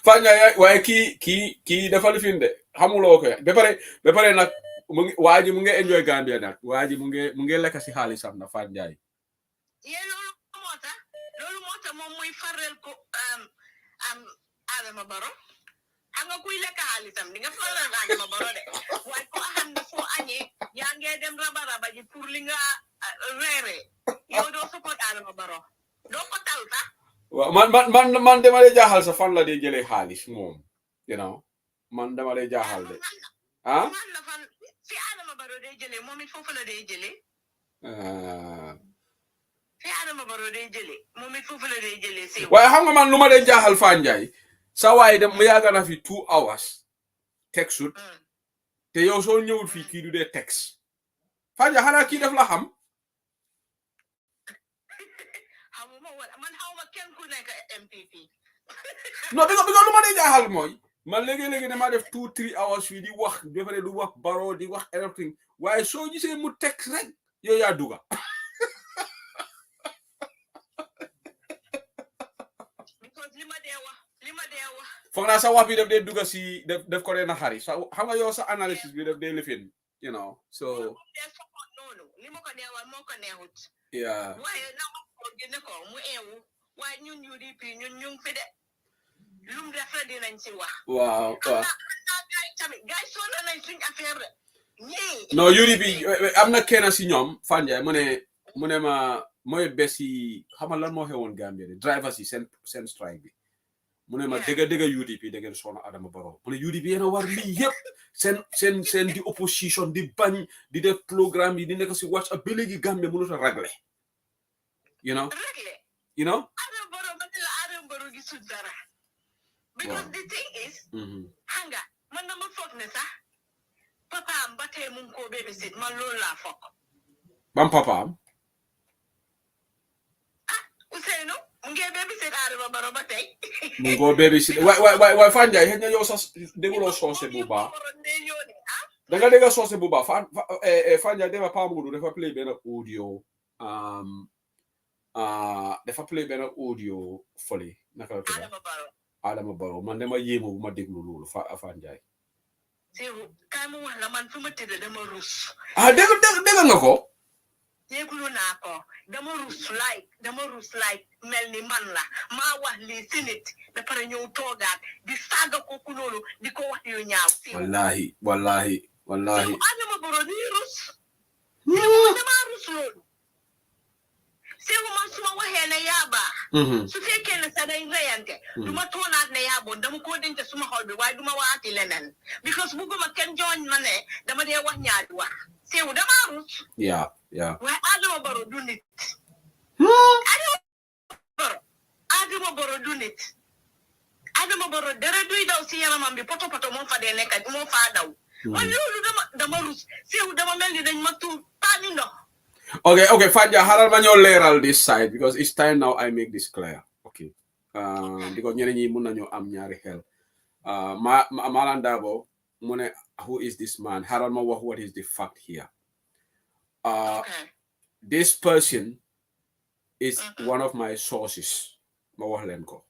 Fanja waaye kii dafa lifin de xamuloo ko ba pare nag waa ji mu ngi enjoy Gambia nag waa ji mu ngi lekk si xaalisam na Fanja loolu moo tax moom muy farrel ko Adama Barrow xam nga kuy lekk xaalisam di nga farrel Adama Barrow de waaye ko xam ne foo añee yaa ngee dem raba ji pour li nga reere yow doo support Adama Barrow doo ko tal sax waaw man dama lay jaaxal sa fan la dee jëlee xaalis moom you know man dama lay jaaxal de man la fan fi Adama Barrow dee jëlee moom it foofu la dee jëlee fi Adama Barrow dee jëlee moom it foofu la dee jëlee si waaye xam nga man lu ma dee jaaxal Fanjay sa waay dem mu yàgg na fi 2 hours texut te yow soo ñëwul fii kii du dee text Fanjay xanaa kii def la xam man xawma kenn ku nekk MPP non bi nga lu ma dee jaaxal mooy man léegi dama def 2-3 hours fii di wax defare du wax Barrow di wax everything waaye soo gisee mu text rek yow yaa duga because li ma dee wax foog naa sa wax bi def dee duga si def ko dee naxari sa xam nga yow sa analysis bi def dee lifin you know so noonu li ma ko dee wax moo ko neexut waaye na ma ko gëne ko mu eewu waaye ñun UDP ñun fi de lum def la dinañ ci wax waaw tamit gars soona nañ suñ affaire ñii non UDP am na kenn si ñoom Fanjay mu ne ma mooy bés yi xam nga lan moo xewoon Gambia de drivers yi seen strike bi mu ne ma dëgg UDP da ngeen soona Adama Barrow mu ne UDP yéen a war lii yëpp seen di opposition di bañ di def programme yi di nekk si WhatsApp ba léegi Gambia mënut a ragle you know Adama Barrow man la Adama Barrow gisul dara because the thing is hanga man dama foog ne sax papaam ba tey mu ngi koo babysit man loolu laa foog bam papaam Ousseynou mu ngi babysit Adama Barrow ba tey mu ngi koo babysit waay Fanjay xëy na yow sax dégguloo soose bu baax da nga dégg soose bu baax Fanjay dema Pamudu dafa play benn audio dafa play benn audio fële naka la tudd Adama Barrow man dama yéemu bu ma déglu loolu Fanjay Seydou kaay ma wax la man fu ma tëdd dama rus dégg nga ko yegulu nako dama rus like melni man la ma wax li sinit da pare ñew togaat di saga ko ku nonu di ko wax yu ñaaw wallahi adama boro ni rus dama rus lolu sewu man suma waxe na yaba su fekke na sa day reyante duma tonaat na yabo dama ko denc suma xol bi way duma waati lenen because buguma ken joñ ma ne dama de wax ñaari wax sewu dama rus yeah way adama baro du nit adama baro du nit adama baro dara duy daw ci yaramam bi poto mo fa de nekk mo fa daw man lolu dama rus sewu dama melni dañ ma tu tani ndox. Okay, Fanja, haral ma ñoo leeral this side because it's time now I make this clear. Okay. Because ñeneen ñi mun nañu am ñaari xel. Malan Dabo, mu ne who is this man? Haral ma wax what is the fact here. This person is one of my sources. Ma wax leen ko.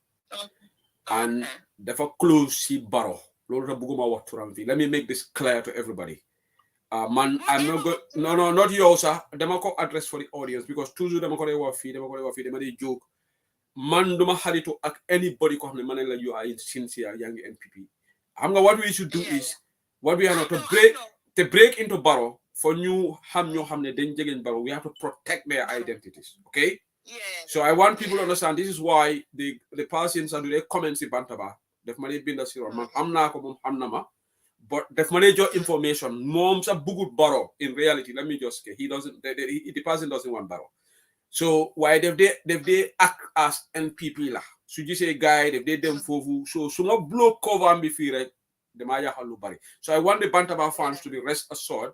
And dafa close si Baro. Loolu ta bëgguma wax turam fi. Let me make this clear to everybody. Man, I'm not good. No, not yours, sir. Dama ko address for the audience because toujours dama ko lay wax fi, dama dey joke. Man duma xaritu ak anybody ko xamne man la you are sincere yaa ngi NPP. Xam nga what we should do is what we are not to break into Baro for ñu xam ñoo xamne dañ jegen Baro. We have to protect their identities, okay? Yeah. So I want people to understand this is why the persons and the comments in Bantaba def ma lay binda ci ron man am na ko mom xam na ma. But def ma lay jox information mom sa bugut Baro in reality. Let me just say he doesn't the person doesn't want Baro. So why they act as NPP la su gisee guy they dem fofu so su nga blow cover am bi fi rek dama yaxal lu bari. So I want the Bantaba fans to be rest assured.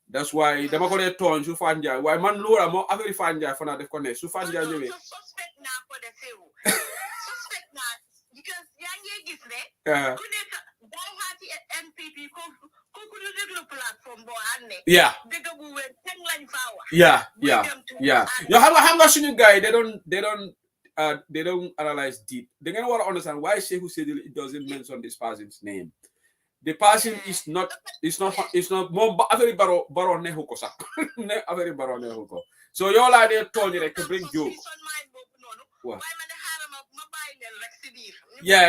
That's why dama ko lay ton su fan jaay why man lora mo affaire fan jaay fana def ko ne su fan jaay ñëwé suspect na ko defewu suspect na because yaa ngi gis ne ku nekk day haati NPP ko ku du déglu platform boo xam ne dëgg bu wér teg lañ faa wax yeah yo xam nga suñu gars they don't analyze deep. They ngeen war to understand why Sheikh said it doesn't mention this person's name. The person is not more affaire Baro neexu ko sax ne affaire Baro neexu ko so yow laa dee tooñ rek to bring joke waaw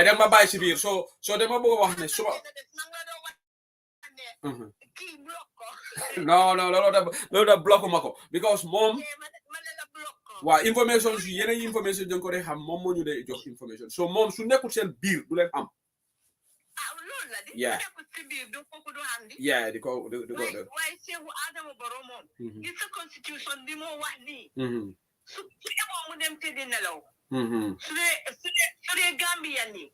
dem ma bàyyi si biir so dama bëgg a wax ne suba no loolu da block ma ko because moom waaw information su yeneen information jën ko dee xam moom moo ñu dee jox information so moom su nekkul seen biir du leen am di ko waaye Seeku Adama Barrow moom gis sa constitution bi moo wax nii su moo mu dem tëddi nelaw su dee Gambia nii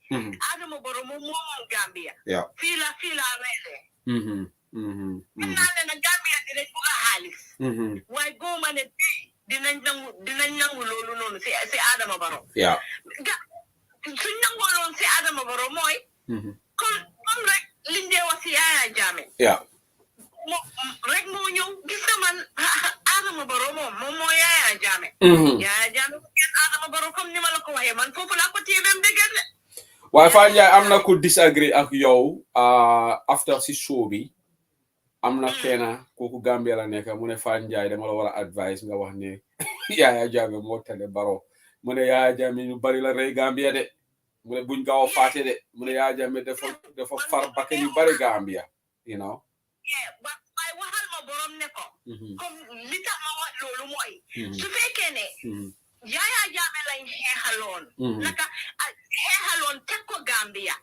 Adama Barrow moom moom Gambia fii la reele naa ne na Gambia dinañ bugg a xaalis waaye góoma ne dinañ nangu loolu noonu si Adama Barrow suñ nangoo loolu si Adama Barrow mooy comme rek liñ dee wax si Yaya Jammeh rek moo ñëw gis nga man Adama Barrow moom moo Yaya Jammeh Yaya Jammeh ngeen Adama Barrow comme ni ma la ko waxee man foofu laa ko téye dem dëgër de waaye Fane Ndiaye am na ku disagree ak yow after si show bi am na kenn kooku Gambia la nekk mu ne Fane Ndiaye dama la war a advice nga wax ne Yaya Jammeh moo tane Barrow mu ne Yaya Jammeh ñu bari la rey Gambia de mu ne buñ gaaw a faate de mu ne Yaya Jammeh dafa far bakke ñu bari Gambia you know waaye waxal ma borom ne ko comme li tax ma wax loolu mooy su fekkee ne Yaya Jammeh lañ xeexaloon naka xeexaloon teg ko Gambia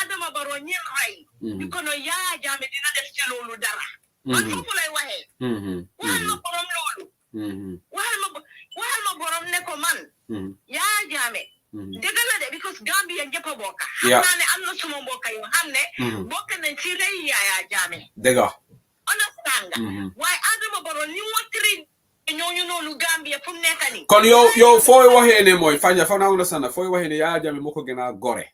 Adama Barrow ñeen rey di ko no Yaya Jammeh dina def ci loolu dara man foofu lay waxee waxal ma borom loolu waxal ma borom ne ko man Yaya Jammeh dëgg la de because Gambia ñëpp a bokk xam naa ne am na suma mbokk yoo xam ne bokk nañ ci rey Yaya Jammeh dëgg understand nga waaye Adama Barrow ni mu tri ñooñu noonu Gambia fu mu nekk nii kon yow fooy waxee ne mooy Fanja fa naa understand fooy waxee ne Yaya Jammeh moo ko gën a gore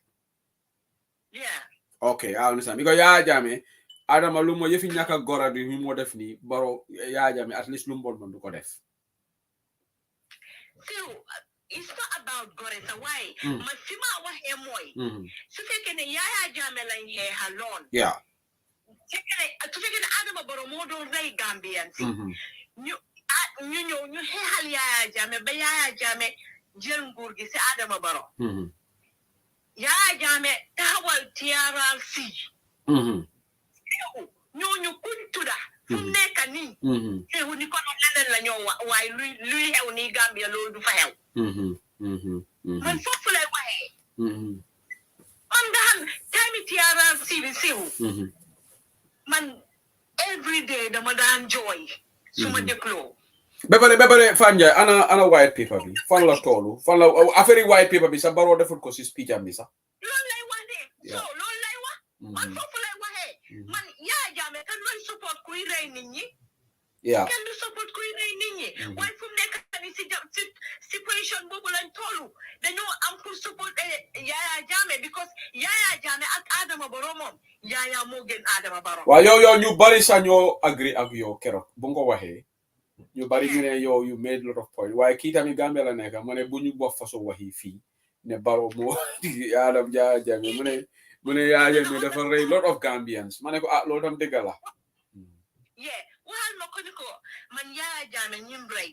okay I understand because Yaya Jammeh Adama lu mo yëfi ñàkk a gora bi moo def nii Barrow Yaya Jammeh at least lu mu bon du ko def it's not about gore sa waaye ma fi ma waxee mooy su fekkee ne Yaya Jammeh lañ xeexaloon su fekkee ne Adama Barrow moo doon rey Gambian si ñu ñu ñëw ñu xeexal Yaya Jammeh ba Yaya Jammeh jël nguur gi si Adama Barrow Yaya Jammeh taxawal TRRC ñooñu kuñ tudda fu mu nekk nii xew ni ko leneen la ñoo waaye luy xew nii Gambia loolu du fa xew man foofu lay waxee man nga xam time TRRC bi siw man every day dama daan jooy suma dégloo ba pare Fanja ana white paper bi fan la toolu fan la affaire white paper bi sax Barrow deful ko si speech am bi sax loolu lay wax de so loolu lay wax man foofu lay waxee man Yaya Jammeh kan mooy support kuy rey nit ñi kenn du support kuy rey nit ñi waaye fu mu nekk ni si situation boobu lañ toolu dañoo am pour support Yaya Jammeh because Yaya Jammeh ak Adama Barrow moom Yaya moo gën Adama Barrow waaw yow ñu bari sax ñoo agree ak yow keroog bu nga waxee ñu bari ñu ne yow you made lot of point waaye kii tamit Gambia la nekk mu ne bu ñu wax façon wax yi fii ne Barrow moo Adam Yaya Jammeh mu ne Yaya Jammeh dafa rey lot of Gambians ma ne ko loolu tam dëgg la waxal ma ko ni ko man Yaya Jammeh ñim rey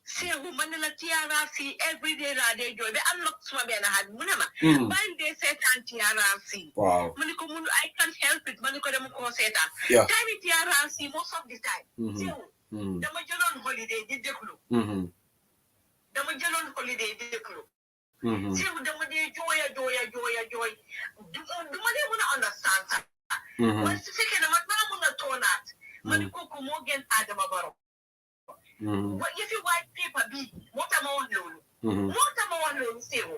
seewu man la TRRC every day laa dee jooy ba am na suma benn xarit mu ne ma bàyyi dee seetaan TRRC ma ne ko mun I can't help it ma ne ko dama koo seetaan time TRRC most of the time seewu dama jëloon holiday di déglu seewu dama dee jooya jooy du ma dee mën a understand sax waaye su fekkee ne man maa mën a toonaat ma ne kooku moo gën Adama Barrow yëfi white paper bi moo tax ma wax loolu seewu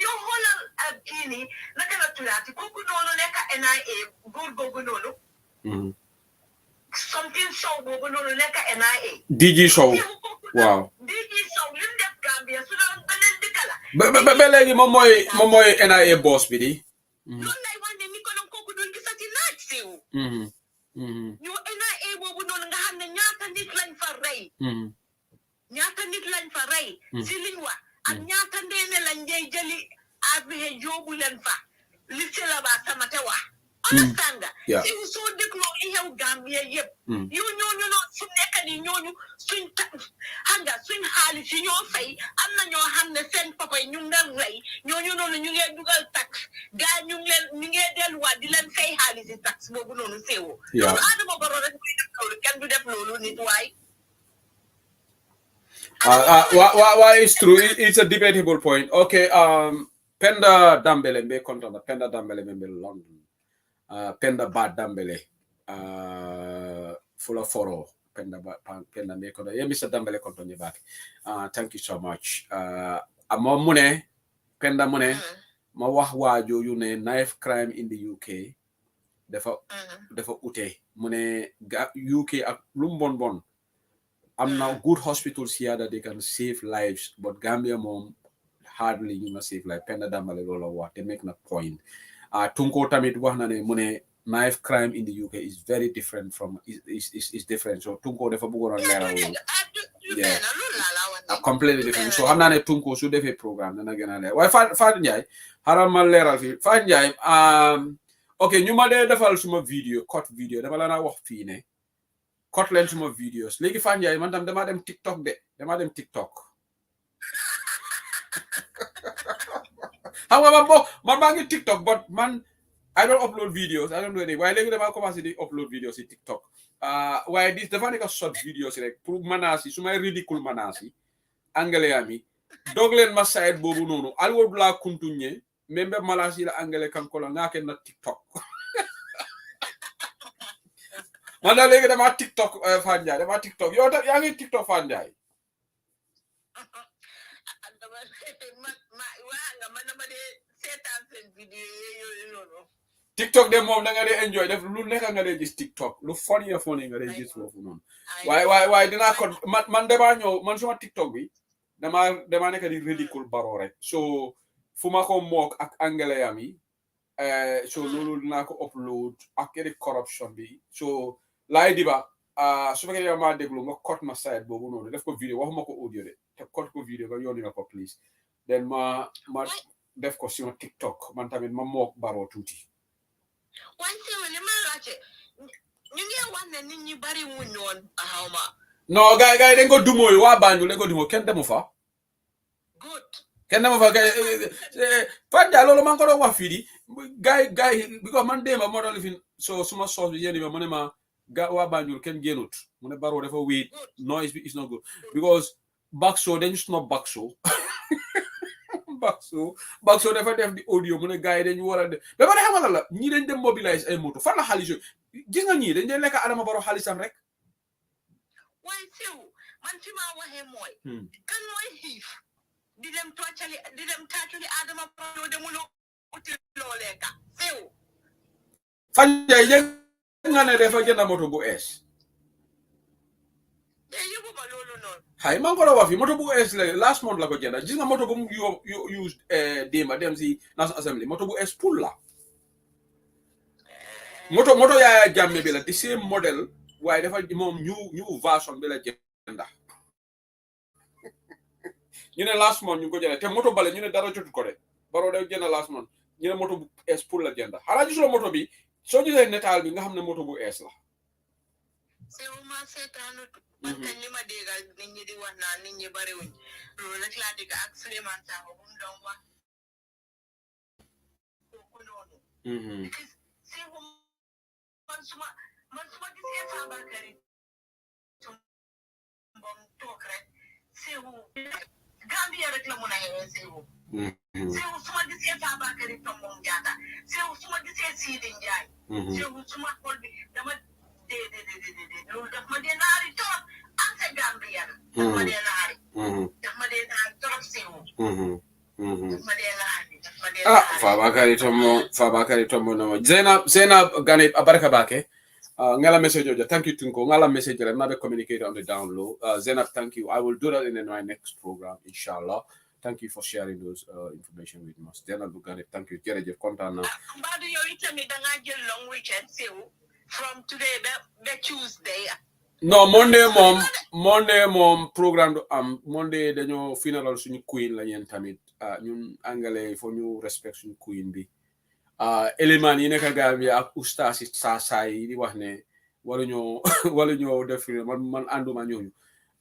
yow xoolal kii nii naka la tuddaati kooku noonu nekk NIA góor googu noonu something show boobu noonu nekk NIA DG show waaw DG show lim def Gambia su doon beneen dëkk la ba léegi moom mooy NIA boss bi di loolu lay wax ne ni ko noonu kooku doon gisati naaj seewu yow NIA boobu noonu nga xam ne ñaata nit lañ fa rey si liñ wax ak ñaata ndeene lañ ngay jëli abiye yóbbu leen fa li si la ba sama te wax understand nga si soo dégloo i xew Gambia yëpp yow ñooñu noonu su nekk ni ñooñu suñ xaalis yi ñoo fay am na ñoo xam ne seen papa yi ñu ngi leen rey ñooñu noonu ñu ngee dugal tax gaa ñu ngee delluwaat di leen fay xaalis yi tax boobu noonu seewoo loolu Adama Barrow rek muy def loolu kenn du def loolu nit waay why it's true it's a debatable point okay Penda Dambele mbe kontona Penda Dambele mbe London Penda Bad Dambele fula foro Penda mbe kontona Mr. Dambele kontona back thank you so much amo mune Penda mune ma wax waajo yu ne knife crime in the UK dafa ute mune UK ak lu bon am na good hospitals here that they can save lives but Gambia mom hardly you must save life Penda Dambale lola wax they make na point Tunko tamit wax na ne mu ne knife crime in the UK is very different from is different so Tunko dafa bëggoon leeral completely different so xam naa ne Tunko su defee programme dana gën a leer waaye Fatou Ndiaye xaral ma leeral fii Fatou Ndiaye ok ñu ma dee defal suma cut video dama la naa wax fii ne cut leen suma videos léegi Fatou Ndiaye man tam dama dem TikTok xam nga man maa ngi TikTok but man I don't upload videos I don't do anything waaye léegi dama commencé di upload videos ci TikTok waaye dafa nekk short videos rek pour menaces yi su may ridicule menaces yi anglais ami dog leen ma site boobu noonu alwodula kuntunye membe malasi la anglais kankola ngake na TikTok man da léegi dama TikTok Fanjaay dama TikTok yow yaa ngi TikTok Fanjaay TikTok de moom da nga dee enjoy def lu nekk nga dee gis TikTok lu funny nga dee gis foofu noonu waaye dinaa ko man damaa ñëw man suma TikTok bi dama nekk di ridicule Barrow rek so fu ma ko mook ak anglais yam yi so loolu dinaa ko upload ak edi corruption bi so laay diba su fekkee yow maa déglu nga cut ma site boobu noonu def ko vidéo waxuma ko audio de te cut ko vidéo nga yónni ma ko please then ma def ko suma TikTok man tamit ma mook Barrow tuuti waaye sew li ma laajte ñu ngi wax ne nit ñi bari wuñ woon xawma No, guy dañ ko dumo waa Banjul dañ ko dumo kenn demu fa. Good. Kenn demu fa kay Fanja loolu man ko doon wax fii di guy because man démba moo tax lifin so suma soos bi yéen mu ne ma waa Banjul kenn génnut mu ne Barrow dafa wéet noise bi is not good because Bakso dañu snob Bakso dafa def di audio mu ne gars yi dañu war a def ba pare xamal la ñii dañ dem mobiliser ay moto fan la xaalis yooyu gis nga ñii dañ dee lekk Adama Barrow xaalisam rek. waaye sew man fi maa waxee mooy. kan mooy xiif di dem taacali Adama Barrow demuloo uti loolee ka sew. fan jaay yëg nga ne dafa jënd moto bu ees. Hay man ko la wax fi moto bu ees la last month la ko jënd gis nga moto bu mu use démba dem si National Assembly moto bu ees poul la moto Yaya Jammeh bi la di same model waaye dafa moom new version bi la jënda ñu ne last month ñu ko jënd te moto bale ñu ne dara jotu ko de Barrow day jënd last month ñu ne moto bu ees poul la jënda xanaa gisuloo moto bi soo gisee netaal bi nga xam ne moto bu ees la man kañ li ma déggal nit ñi di wax naan nit ñi bariwuñ loolu rek laa dégg ak Souleymane Sakho bu mu doon wax kooku noonu seexu man suma gisee Fabakary Tombong toog rek seexu Gambia rek la mun a xewee seexu suma gisee Fabakary Tombong Jatta seexu suma gisee Sidi Njaay seexu suma xol bi dama loolu daf ma dee naari trop am sa Gambien daf ma dee naari trop sewu daf ma dee naari Fabakary Tombong no Zainab Gane abaraka bake ngala message oja thank you Tunko ngala message re nabe communicate on the down low Zainab thank you I will do that in my next program inshallah thank you for sharing those information with us Zainab Gane thank you jërëjëf kontaan naa mbadu yow itamit da nga jël long weekend sewu from today the Tuesday. No, Monday mom programme Monday dañoo funeral suñu queen la ñen tamit ñun anglais fo ñu respect suñu queen bi élément yi nekk Gambia ak oustaz sa yi di wax ne waruñoo def man anduma ñooñu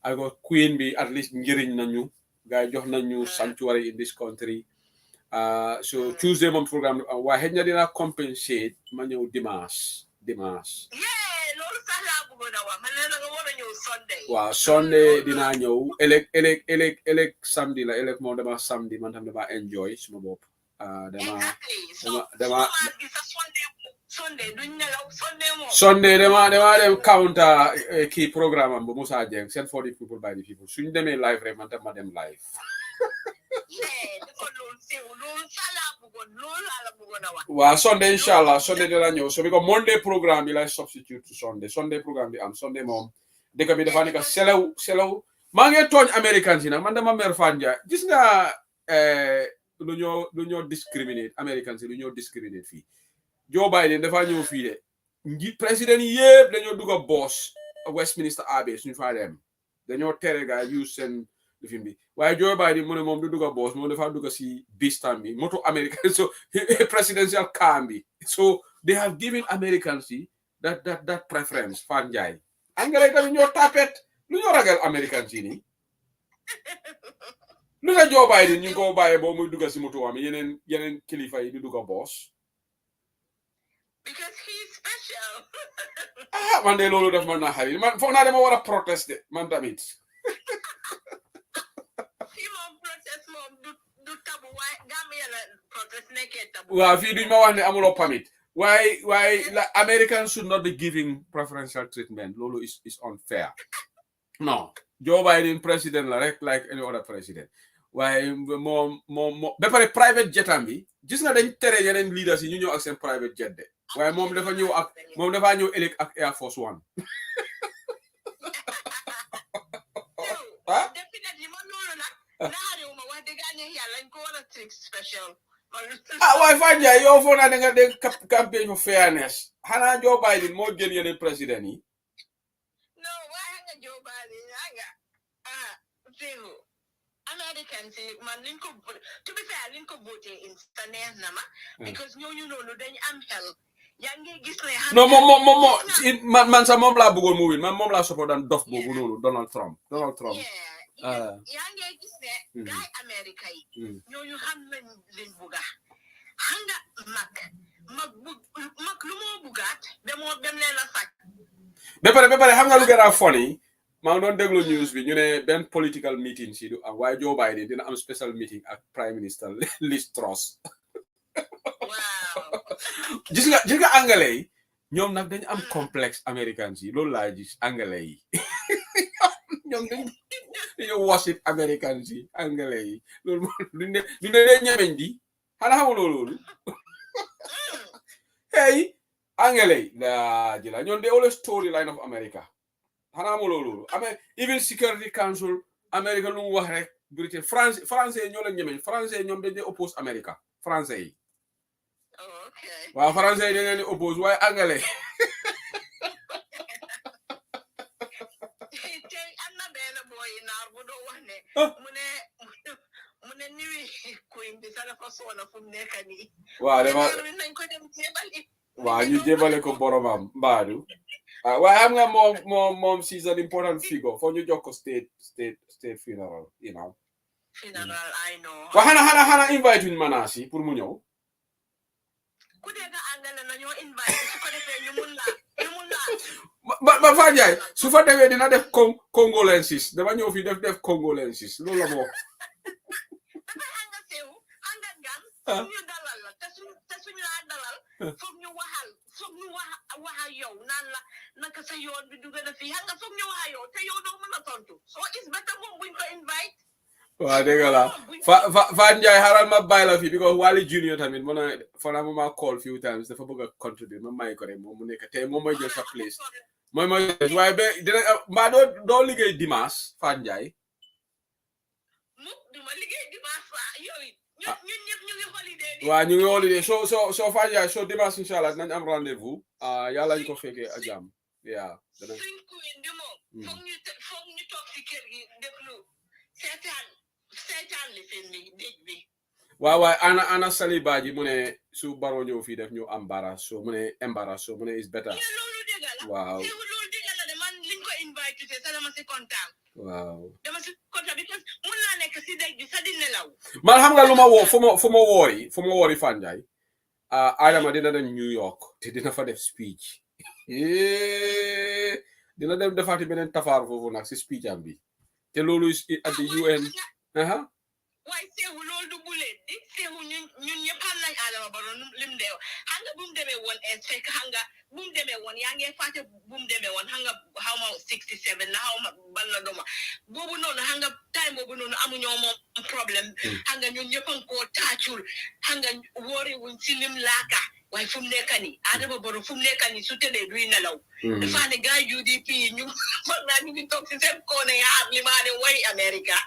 ako queen bi at least njëriñ nañu gaay jox nañu sanctuary in this country so Tuesday mom programme waa xëy na dina compensate ma ñëw dimanche loolu sax laa bëggoon a wax man ne nga war a ñëw Sunday waaw Sunday dinaa ñëw elek samedi la elek moom dama samedi man tam dama enjoy suma bopp dama Sunday dama dem counter kii programme am bu Musa Jeng send for the people by the people suñu demee live rek man tam ma dem live waaw Sunday inshallah Sunday dina ñëw so because Monday programme bi lay substitute to Sunday programme bi am Sunday moom dëkk bi dafa nekk selew maa ngi tooñ Americans yi nag man dama mer Fanja gis nga lu ñoo discriminate Americans yi lu ñoo discriminate fii Joe Biden dafa ñëw fii de nji président yi yëpp dañoo dugg a boss Westminster Abbey suñu fa dem dañoo tere ga use seen lifin bi waaye Joe Biden mu ne moom du dugg a boss moom dafa dugg si bistam bi moto American so presidential car bi so they have given Americans that preference Fan Njaay anglais tamit ñoo tapet lu ñoo ragal Americans yi nii lu nga Joe Biden ñu ngi ko bàyyee boo muy dugg si moto am yeneen kilifa yi di dugg a boss because he's special man de loolu def man naa xarit man foog naa dama war a protester man tamit waaw fii duñ ma wax ne amuloo permit waaye Americans should not be giving preferential treatment loolu is unfair no Joe Biden president la rek like any other president waaye moom ba pare private jetam bi gis nga dañ tere yeneen leaders yi ñu ñëw ak seen private jet de waaye moom dafa ñëw ëllëg ak Air Force One waaye Fane Ndiaye yow foog naa da nga dégg campagne for fairness xanaa Joe Biden moo gën yeneen président yi non waaye nga Joe Biden nga Americans man liñ ko voté insta neex na ma because ñooñu noonu dañ am xel yaa ngi gis ne non man sax moom laa bëggoon mu win man moom laa support daan dof boobu noonu Donald Trump yaa ngi gis ne gaay Amérique yi ñooñu xam nañ liñ bugga xam nga mag lu moo buggaat dem leen a sàcc ba pare xam nga lu gën a funny maa ngi doon déglu news bi ñu ne benn political meeting si du am waaye Joe Biden dina am special meeting ak Prime Minister Liz Truss waaw gis nga anglais yi ñoom nag dañu am complexe américains yi loolu laa gis anglais yi ñoom dañu worship américains yi anglais yi loolu du ne dee ñemeñ di xanaa xamuloo loolu hey anglais yi la jëla ñoom de always storyline of America xanaa xamuloo loolu even Security Council America lu mu wax rek Britain français ñoo leen ñemeñ français ñoom dañ dee oppose America français yi waaw français yi dañ leen di oppose waaye anglais tey am na benn boy naar bu doo wax ne mu ne niwi queen bi sa dafa soona fu mu nekk nii waaw nañ ko dem jébali waaw ñu jébale ko boromam mbaadu waaye xam nga moom she's an important figure foo ñu jox ko state funeral funeral I know waaw xanaa invite wuñ Manasi pour mu ñëw ku dégg angale na ñoo invite su ko defee ñu mun la ba Fane Ndiaye su fa demee dina def congolensis dama ñëw fii def congolensis loolu la moo dafa anga sew anga gan ñu dalal la te suñu laa dalal foog ñu waxa yow naan la naka sa yoon bi dugg na fii xam nga foog ñu waxa yow te yow doo mën a tontu so is better moom buñ ko invite waaw dégg la Fane Ndiaye xaaral ma bàyyi la fii because Wally Junior tamit mën a fana ma call few times dafa bëgg a contribute ma may ko rek moom mu nekk tey moom mooy jël sa place mooy waaye ba dina mbaa doo liggéey dimanche Fane Ndiaye duma liggéey dimanche yooyu ñun ñëpp ñu ngi holiday waaw ñu ngi holiday so Fane Ndiaye so dimanche inchallah nañ am rendez-vous yàlla ñu ko fekkee ak jàmm yaa suñ kuwin di moom foog ñu toog si kër gi déglu seetaan li film bi dégg bi waaw waaye ana Saliba ji mu ne su baro ñëw fii def ñu embarrass so mu ne is better loolu dégg la waaw loolu dégg la de man liñ ko invite te sa dama si kontaan waaw dama si kontaan because mun naa nekk si dégg bi sa di nelaw man xam nga lu ma woo fu ma woori Fane Ndiaye Adama dina dem New York te dina fa def speech dina dem defaati beneen tafaar foofu nag si speech am bi te loolu at the UN waaye seexu loolu du buleen di seexu ñun ñëpp xam nañ Adama Barrow lim deew xam nga bu mu demee woon fekk xam nga bu mu demee woon yaa ngi fàtte bu mu demee woon xam nga xaw ma 67 la xaw ma ban la doma boobu noonu xam nga time boobu noonu amuñoo moom problème xam nga ñun ñëpp a ngi koo taacul xam nga woori wuñ si lim laaka waaye fu mu nekk nii Adama Barrow fu mu nekk nii su tëddee duy nelaw dafa ne gars UDP ñu foog naa ñu ngi toog si seen koone yaa li maa ne way America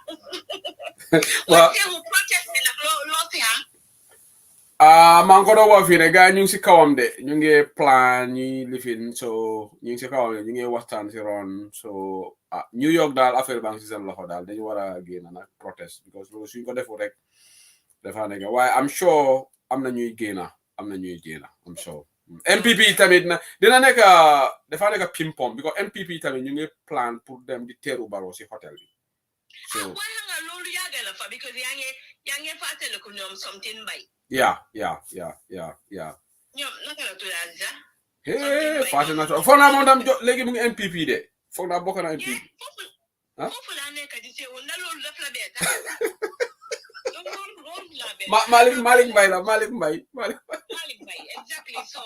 waaw teewu protest bi nag loo si am maa ngi ko doon wax fii ne gars ñu ngi si kawam de ñu ngi plan ñi lifin so ñu ngi si kawam de ñu ngi waxtaan si ron so New York daal affaire baa ngi si seen loxo daal dañu war a génn nag protest because loolu suñ ko defu rek dafa nekk waaye am sure am na ñuy génn am sure MPP tamit na dina nekk dafa nekk ping pong because MPP tamit ñu ngi plan pour dem di teeru Barrow si hôtel bi so waaye xam nga loolu yàgg la fa because yaa ngi fàttali ko ñoom something mbay yeah ñoom naka la tuddaat sax fàtte na foog naa moom tam léegi mu ngi MPP de foog naa bokk na MPP foofu laa nekk di seewul na loolu daf la bett Malik Mbaye la Malik Mbaye exactly so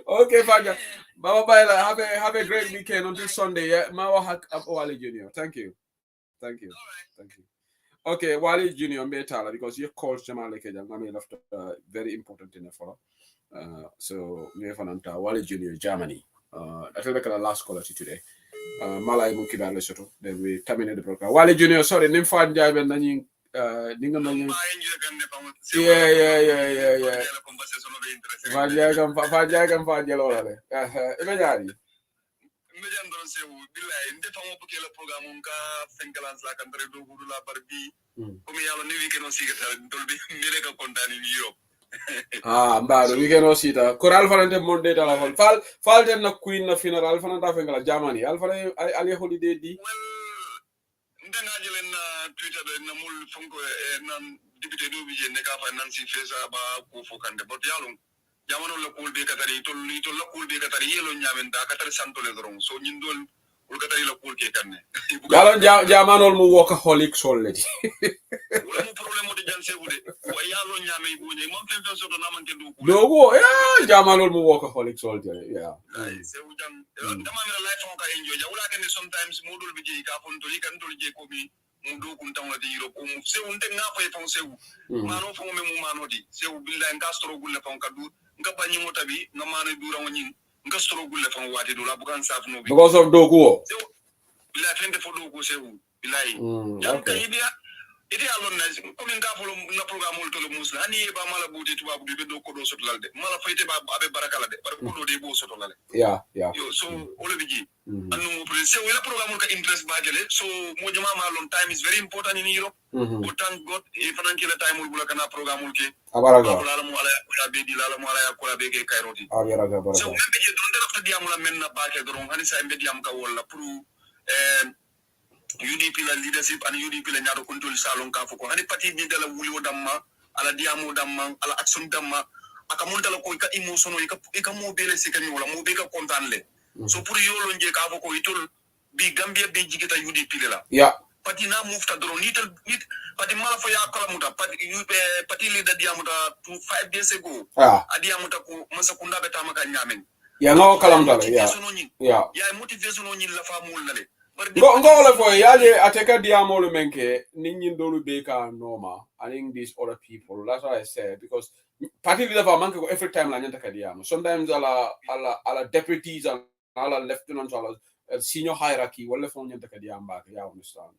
okay Fadja bye bye la have a great weekend until Sunday yeah ma wax ak Wally Junior thank you okay Wally Junior mbe tala because your calls Jamal Kejang mami left very important in the follow so we fananta Wally Junior Germany that's like the last caller today Malay mu kibar le soto then we terminate the program Wally Junior sorry nim Fane Ndiaye ben nañu dinga ma ñu yeah Fane Ndiaye kam Fane jelo la le ibe ñaari mejan don sewu billahi nde famo buke la programme ka fengalans la kan do gudu la barbi comme yalla ni weekend on siga tal dolbi mi reka kontani ni Europe Mbado we can osita ko alfanante monde dala hol fal den na queen na funeral alfananta fengala jamani alfana ali holiday di well ndenga jelen na Twitter na mul fonko nan député do bije ne ka fa Nancy Fesa ba ko fokande bot yalum jamano la cool be katari to la cool be katari yelo nyamen da katari santole doron so nyindol ul katari la cool ke kanne galon jamanol mu workaholic solleti wala mo problème de janse wude wa yalo nyame bunye mom fen fen so do namanke do ko dogo jamanol mu workaholic solleti yeah se ujang dama mi life on ka enjoy ja wala ken sometimes modul bi je ka fon to likan to je ko mi mudu kun tan wadi yiro ko mu se unte nga fa fon se mano fon me mu mano di se billahi nga stro gulle fon ka du nga bañi mo tabi nga mano dura ngo nyin nga stro gulle fon wati do la bukan saf no bi because of dogo billahi fende fo dogo se billahi jam ka yidia ite alon na comme nga folo na programme ul to le musla hani ba mala budi tuba budi be do ko do sotolal de mala fayte ba abe barakala de bar ko do de bo sotolal yeah yo so ole biji anu mo presse wala programme ka interest ba gele so mo jama ma lon time is very important in Europe thank God e fanan ki la time ul bula kana programme ul ke abaraga la mo ala ko be di la mo ala ko be ke kairoti abaraga baraka so membe je don de rafta diam la men na ba ke don hani sa membe diam ka wala pour UDP la leadership and UDP la ñaado control salon ka foko hani parti ni dala wulio damma ala diamo damma ala action damma aka mun dala ko ka emotion ka mo bele se kany wala mo be ka kontan le so pour yolo nje ka foko itol bi Gambia be jigita UDP la yeah parti na mufta doro nit parti mala fo ya kala muta parti leader diamo da 5 days ago adiamo ta ko masa kunda be tamaka nyamen ya ngaw kalam dala ya motivation on la famul la le ngo le fo yaje ateka diamolo menke ninyin dolu be ka noma I think these other people that's what I said because party leader for manke every time la nyanta ka diamo sometimes ala deputies and ala lieutenants ala senior hierarchy wala fo nyanta ka diamba ya understand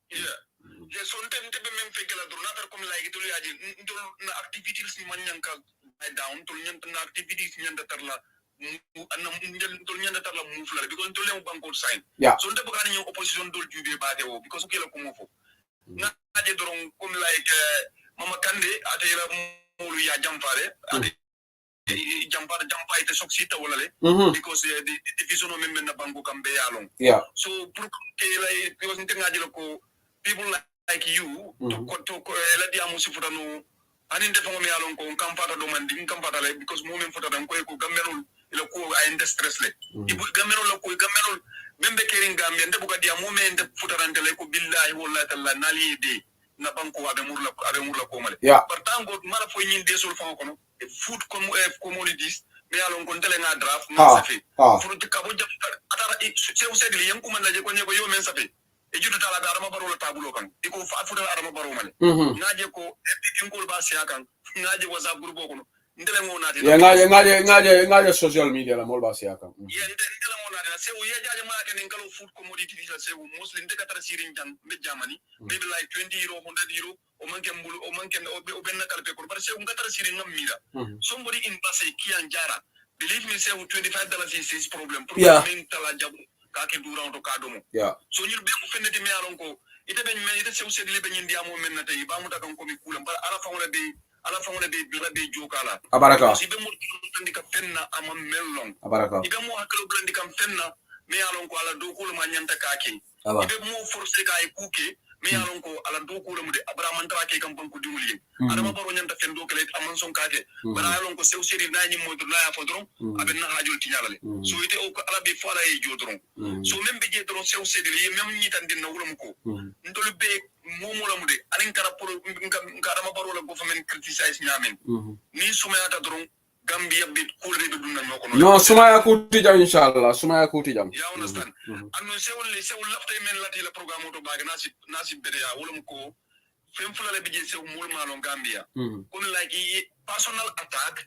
yeah so nte be mem fekela dur natar comme like to yaji ndol na activities ni man nyanka down to nyanta na activities nyanta tarla tol nyanda tarla mu fulare because tol lemu banko sign so nte bukani nyo opposition dol jube baade wo because kila ko mofo na aje doron comme like mama kande atira mulu ya jamfare ade jampa ite soksita wala le because the division of men na banko kambe yalon so pour que la because nte ngaje ko people like you to la diamu sifutano ani nte fango me yalon ko kampata do mandi kampata le because mo men fota dan ko gamberul ila ko ay stress le ibu gamberul la ko gamberul membe kering gambia nte buka dia mo men nte futarante le ko billahi wallahi talla nali de na banko abe murla ko male partango mala fo nyin de sol fango kono food commodities me yalon ko tele nga draft na safi furu ka bo jam atara se usegli yanku man la je ko ne ko yo men safi e jutu tala be arama baro la tabulo kan iko fa futa arama baro male ngaje ko epikinkol ba sia kan ngaje whatsapp group ko ndele mo nati ngaje social media la mol ba sia kan ndele mo nati se o ye jaje ma ken ngalo food commodity visa se o muslim de katara sirin jan be jamani maybe like 20 euro 100 euro o manke mbulu o manke o benna kalpe ko bar se o katara sirin ngam mira somebody in passe ki anjara believe me say $25 is problem min tala jabu kake duran to kadomo so nyir be ko feneti me alon ko ite ben men ite sew sedli be nyindi amo men na tay ba mu takan ko mi kulam bar ala fa wala be be jokala abaraka ibe mo tandi ka fenna amam mellon abaraka ibe mo haklo blandi kam fenna me alon ko ala do ko ma nyanta kake ibe mo forcer ka e kuke me alon ko ala do ko mu de abraman trake kam banku dimuli adama baro nyanta fen do kale amman son kake bara alon ko sew sedi na nyi mo do na ya fodron aben na hajul tinyalale so ite o ko ala be fala e jodron so même be je dron sew sedi le même nyi tan din na wulam ko ndol be momo la mu de alin kara pro ngara baro la government criticize nyamen ni sumayata dron Gambia bit kulre be dunna ñoko no sumaya kuti jam inshallah sumaya kuti jam ya understand anno sewul lafta men lati la programme to baga nasi bede ya wolum ko fem fulale bije sew mul malon Gambia comme like personal attack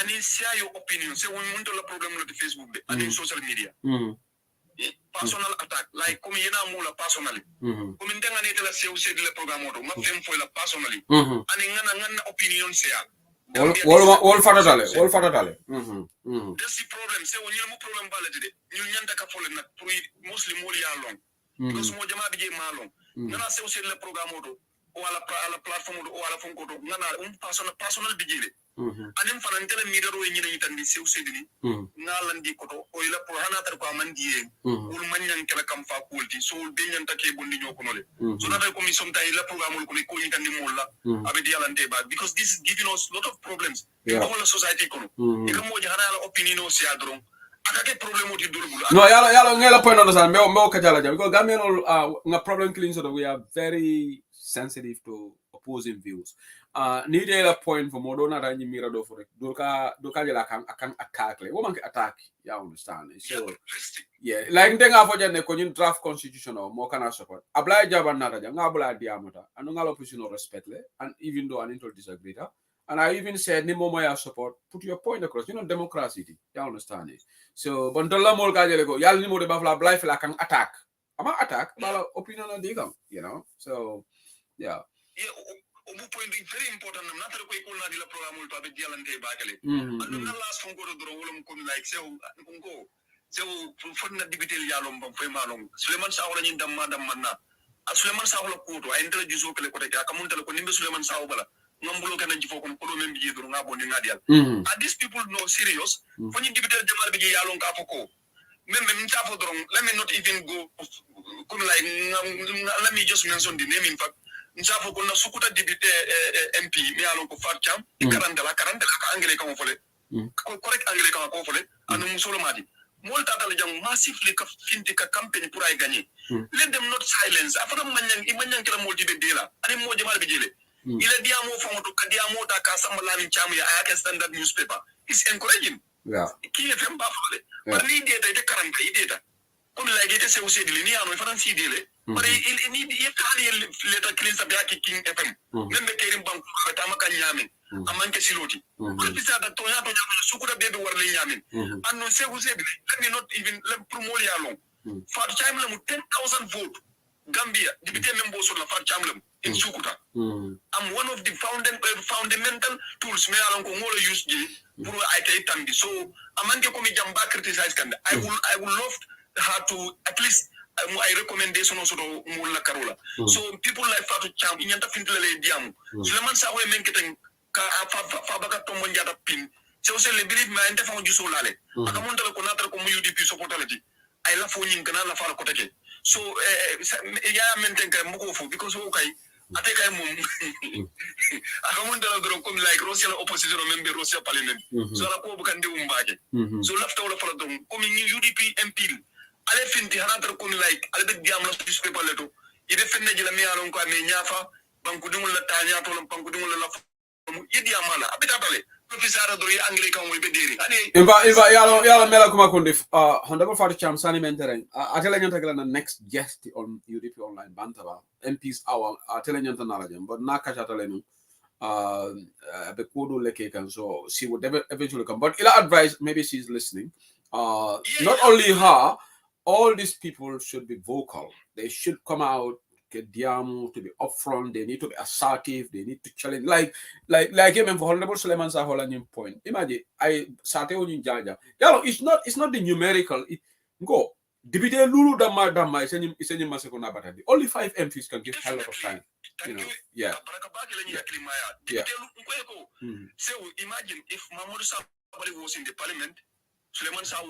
ani share your opinion sew mun to la problem la Facebook be ani social media personal attack like comme yena mula personally comme ndenga ne la sew sedi la programme to ma fem fo la personally ani ngana opinion share wol fatatale that's the problem se woni mo problem balade de ñu ñanda ka fole nak pour muslim wol ya long because mo jama bi je malong ngana se aussi le programme do ala platform o ala fonko to ngana personal bijile anim fanan tele mi daro nyina yitandi sew sedini ngalan di koto o ila pour hanatar ko amandi ul manyan kala kam fa kulti so be nyanta ke bondi nyoko nole so na ko mi somta ila programme ko yitandi molla abe di alante ba because this is giving us lot of problems in the society kono e kam mo jana ala opinion o si adron akake problem oti dulbul no yala ngela point on san me kajala jam because gamen nga problem clean so that we are very sensitive to opposing views need a point for modona ranyi mira do for doka jela kan attack le woman attack ya understand so yeah like ndenga fo jane ko ñun draft constitution o mo kana support abla jaban nata jam ngabla diamata anu ngalo opposition respect le and even though an into disagree and I even said ni momo ya support put your point across democracy you understand it so bon dolla mol ka jele ko yalla ni mo de bafla blay fla kan attack ama attack bala opinion on digam so yeah obu point very important nam natare ko ko nadi la programme to be dialante bakale andu na last fon ko do wolum ko like sew fonna dibitel yalom bam fay malong Suleiman Saw la ñi dam manna Suleiman Saw la ko to ay intelligence ko le ko te ka mun tele ko nimbe Suleiman Saw bala ngambulu kana ci foko ko do men bi do ngabo ni ngadial and these people know serious fonni dibitel jamal bi yalon ka foko même mtafo do let me not even go come like let me just mention the name in fact nzafo ko na sukuta député MP mi alon ko Fatcham e 40 la ka anglais kan fole ko correct anglais kan ko fole anu musolo madi mol tatal jang massively ka finti ka campaign pour ay gagner let them not silence afara manyan kala mol dibe dela ani mo jamal bi jele ila diamo fonto ka diamo ta ka sambala ni chamu ya aka standard newspaper is encouraging ki fm ba fole par ni deta ite 40 ideta comme la gete se aussi dili ni anu faran si dile but il need if hali letter clean sa biaki king fm membe kerim bank ta maka nyamin amanke siloti ko bisa da to ya to sukuda bebe warle nyamin anno se vous let me not even let promote ya long fat time la mu 10,000 vote Gambia député membo sur la fat time la in sukuta I'm one of the fundamental tools me alon ko ngolo use ji pour ay tay tambi so amanke ko mi jamba criticize kan I will love her to at least I recommendation also to mulla karola so people like Fatu Cham inyanta fintele diamu Suleiman Saw men keten ka fa baka to monjata pin so le believe ma ente fa juso lale akamunda ko natar ko mu UDP supportality ay la fo nyin kana la fa ko take so ya menten ka mako fu because o kai ate kay mum akamunda do ko like Russia opposition member Russia parliament so la ko bukan de umbaje so lafta wala fa do ko mi UDP MP ale finti hanatar kun like ale be diam la newspaper leto ide fenne jila mi alon ko me nyafa banku dum la tanya to banku dum la yidi amala abita bale professeur do anglais kan be deri ani inva yalo mela kuma kundi honorable Fatu Cham sani mentereng atela nyanta gala na next guest on UDP online bantaba MPs hour atela nyanta nalajam but na kachata lenu be kodo leke kan so she would eventually come but ila advise maybe she's listening not only her all these people should be vocal. They should come out, get diamu to be upfront. They need to be assertive. They need to challenge. Like even for Honorable Suleiman Saholanyin point. Imagine I sate on jaja. It's not the numerical. Go. Dibite lulu dama isenyi masekona batadi. Only 5 MPs can give hell of a time. Yeah. So imagine if Mahmoud Sabari was in the parliament, Suleiman Saw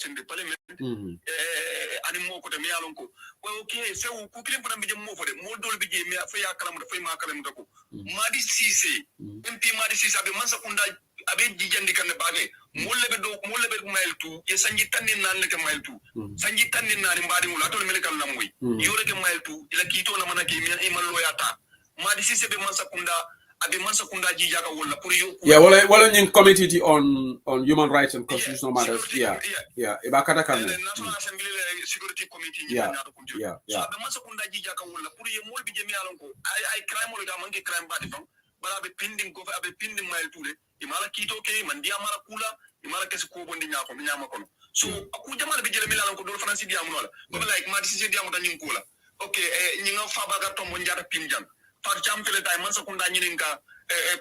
in the parliament ani mo ko de mi alon ko okay se ku kilim fana mi jëm mo fo de mo dol bi je mi fa ya kalam da fay ma kalam da ko madi cissé MP madi cissé abe man sakunda abe jijandi kan baage mo lebe mail tu ye sanji tanni nan le mail tu sanji tanni nan mbadi mo latol mele kan lamoy yore ke mail tu ila kito na mana ke mi e man loyata madi cissé be man sakunda abe man sakunda jija ka wala pour yo wala ñing committee on human rights and constitutional matters ibakata kan national assembly security committee yeah so abe man sakunda jija ka wala pour yo mol bi je mi alon ko ay crime lo ga mangi crime badi fam bala abe pending go abe pending mail tu de imala kito ke man dia mara kula imala kesi ko bondi nyako nyama kono so aku jamal bi jele mi alon ko do franci dia mo la ko like ma ci dia mo tan ñing kula okay ñinga fa baga tombo njata pinjang Fatu Cham fele tay man sakunda nyininka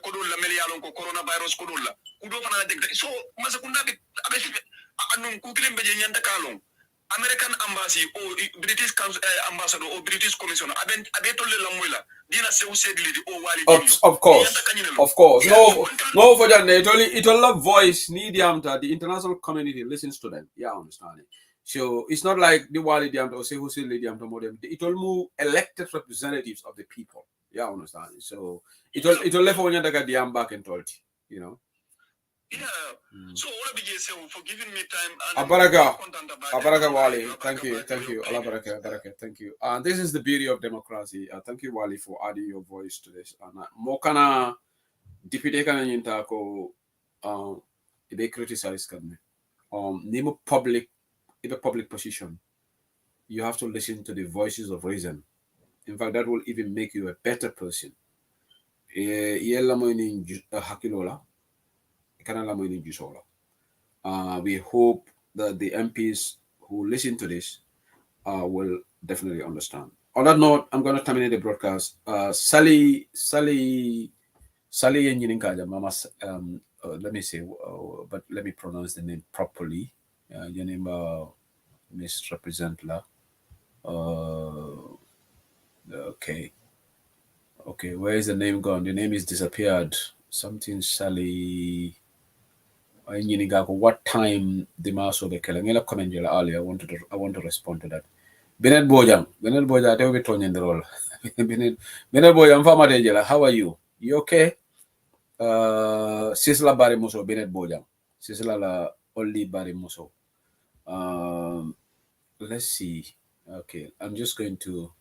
kodol la mel yalon ko coronavirus kodol la kudo fana deg so man sakunda be abe anun ku kilim be nyanta kalon American embassy or British ambassador or British commissioner abe tolle la moy la dina sew sedli di o wali of course no for that it all voice need the international community listens to them. Yeah, I understand it. So it's not like the wali diamta or say who say lady diamta more them. It all move elected representatives of the people. Yeah, I understand it. So it all left on your diam back and told, you know. Yeah. So all of you for giving me time. Abaraka Wali. Thank you. Allah baraka. Thank you. This is the beauty of democracy. Thank you, Wali, for adding your voice to this. Mokana deputy kana nyinta ko they criticize kadme. Name a public position. You have to listen to the voices of reason. In fact, that will even make you a better person. Yella mo ni hakilola. Kana la mo ni jusola. We hope that the MPs who listen to this will definitely understand. On that note, I'm going to terminate the broadcast. Sally, Mama. Let me say, but let me pronounce the name properly. Your name, misrepresent la. Okay. Where is the name gone? The name is disappeared. Something Sally. What time the maso be kela ngela comment jela earlier. I want to respond to that. Benet Bojang they be turning the role. Benet Bojang fama de jela. How are you? You okay? Sisla Bari Muso Benet Bojang. Sisla la only Bari Muso. Let's see. Okay, I'm just going to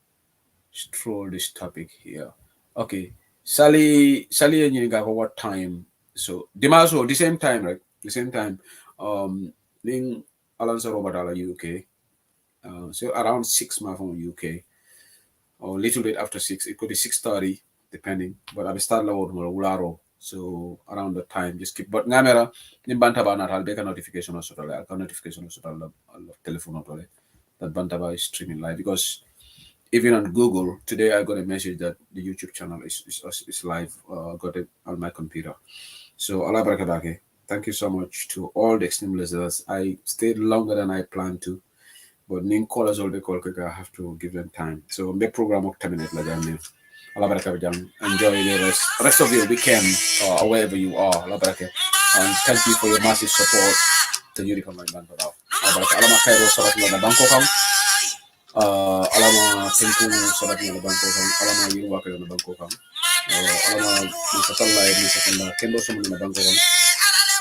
stroll this topic here. Okay. Sally and Yinigago, what time? So Dimaso, the same time, right? The same time. Ning Alonso Robadala UK. So around 6 miles from UK. Or a little bit after 6. It could be 6:30, depending. But I'll start loud Ularo. So around the time, just keep but Namera, Nimbantaba not I'll make a notification or sort of like a notification or sort of telephone or that Bantaba is streaming live because even on Google today, I got a message that the YouTube channel is live. Got it on my computer. So Allah barakadake. Thank you so much to all the extreme listeners. I stayed longer than I planned to, but ning callers all the call I have to give them time. So the program will terminate like that. Allah barakadake. Enjoy the rest of your weekend or wherever you are. Allah barakadake. And thank you for your massive support to Unity Online Bank. Allah barakadake. Allah makairo sabat na banko kam. Alama tenku sabat na banko kam. Alama yung wakayo na banko kam. Alama musakalla musakalla kendo sumu na banko kam.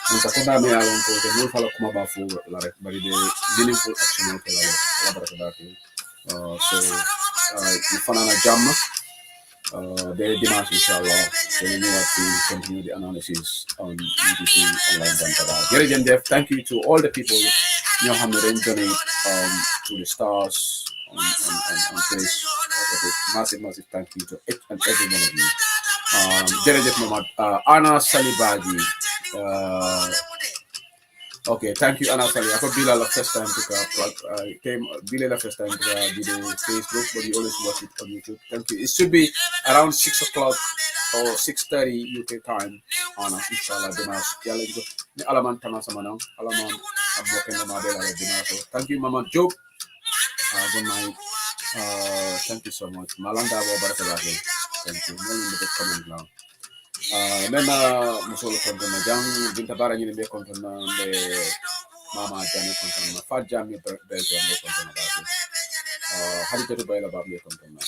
Musakunda me alon ko te mul fala kuma ba fu la rek bari de meaningful action ko la ala barakadaki. So fanana jamma very dimanche inshallah. Then you have to continue the analysis on UDC online bantada. Jërëjëf Jeff, thank you to all the people ñoo xam ne dañ donate to the stars on this. Massive thank you to each and every one of you. Jërëjëf Mamad Anna Salibaji. Okay, thank you, Anna Sali. I thought Bila the first time to came Bila the first time to video Facebook, but you always watch it on YouTube. Thank you. It should be around 6 o'clock or 6:30 UK time. Anna, inshallah, Dimash. Alaman Tana Samanang, Alaman Abokan Madela Dimash. Thank you, Mama Job. Good night. Thank you so much. Malanda Barakalahi. Thank you. No in the comment now. Mema musolo kontona jang binta bara nyine be kontona be mama jane kontona fa jami be jame kontona ba hadi to be la ba be kontona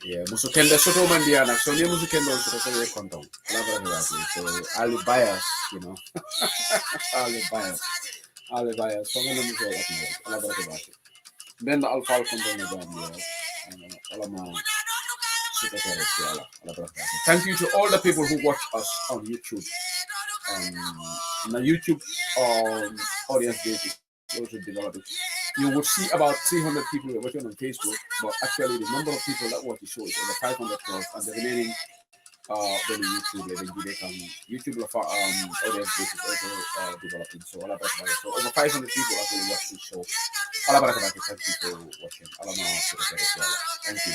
yeah musu kende soto mandiana so ni musu kendo soto so be kontona la bara so ali bias you know ali bias so ngene musu la bara then the alpha component thank you to all the people who watch us on YouTube. The YouTube audience base is also developing. You would see about 300 people watching on Facebook, but actually the number of people that watch the show is over 500 plus, and the remaining then YouTube, YouTube audience base is also developing. So all about so over 500 people actually watch this show. All about thank you for watching. Thank you.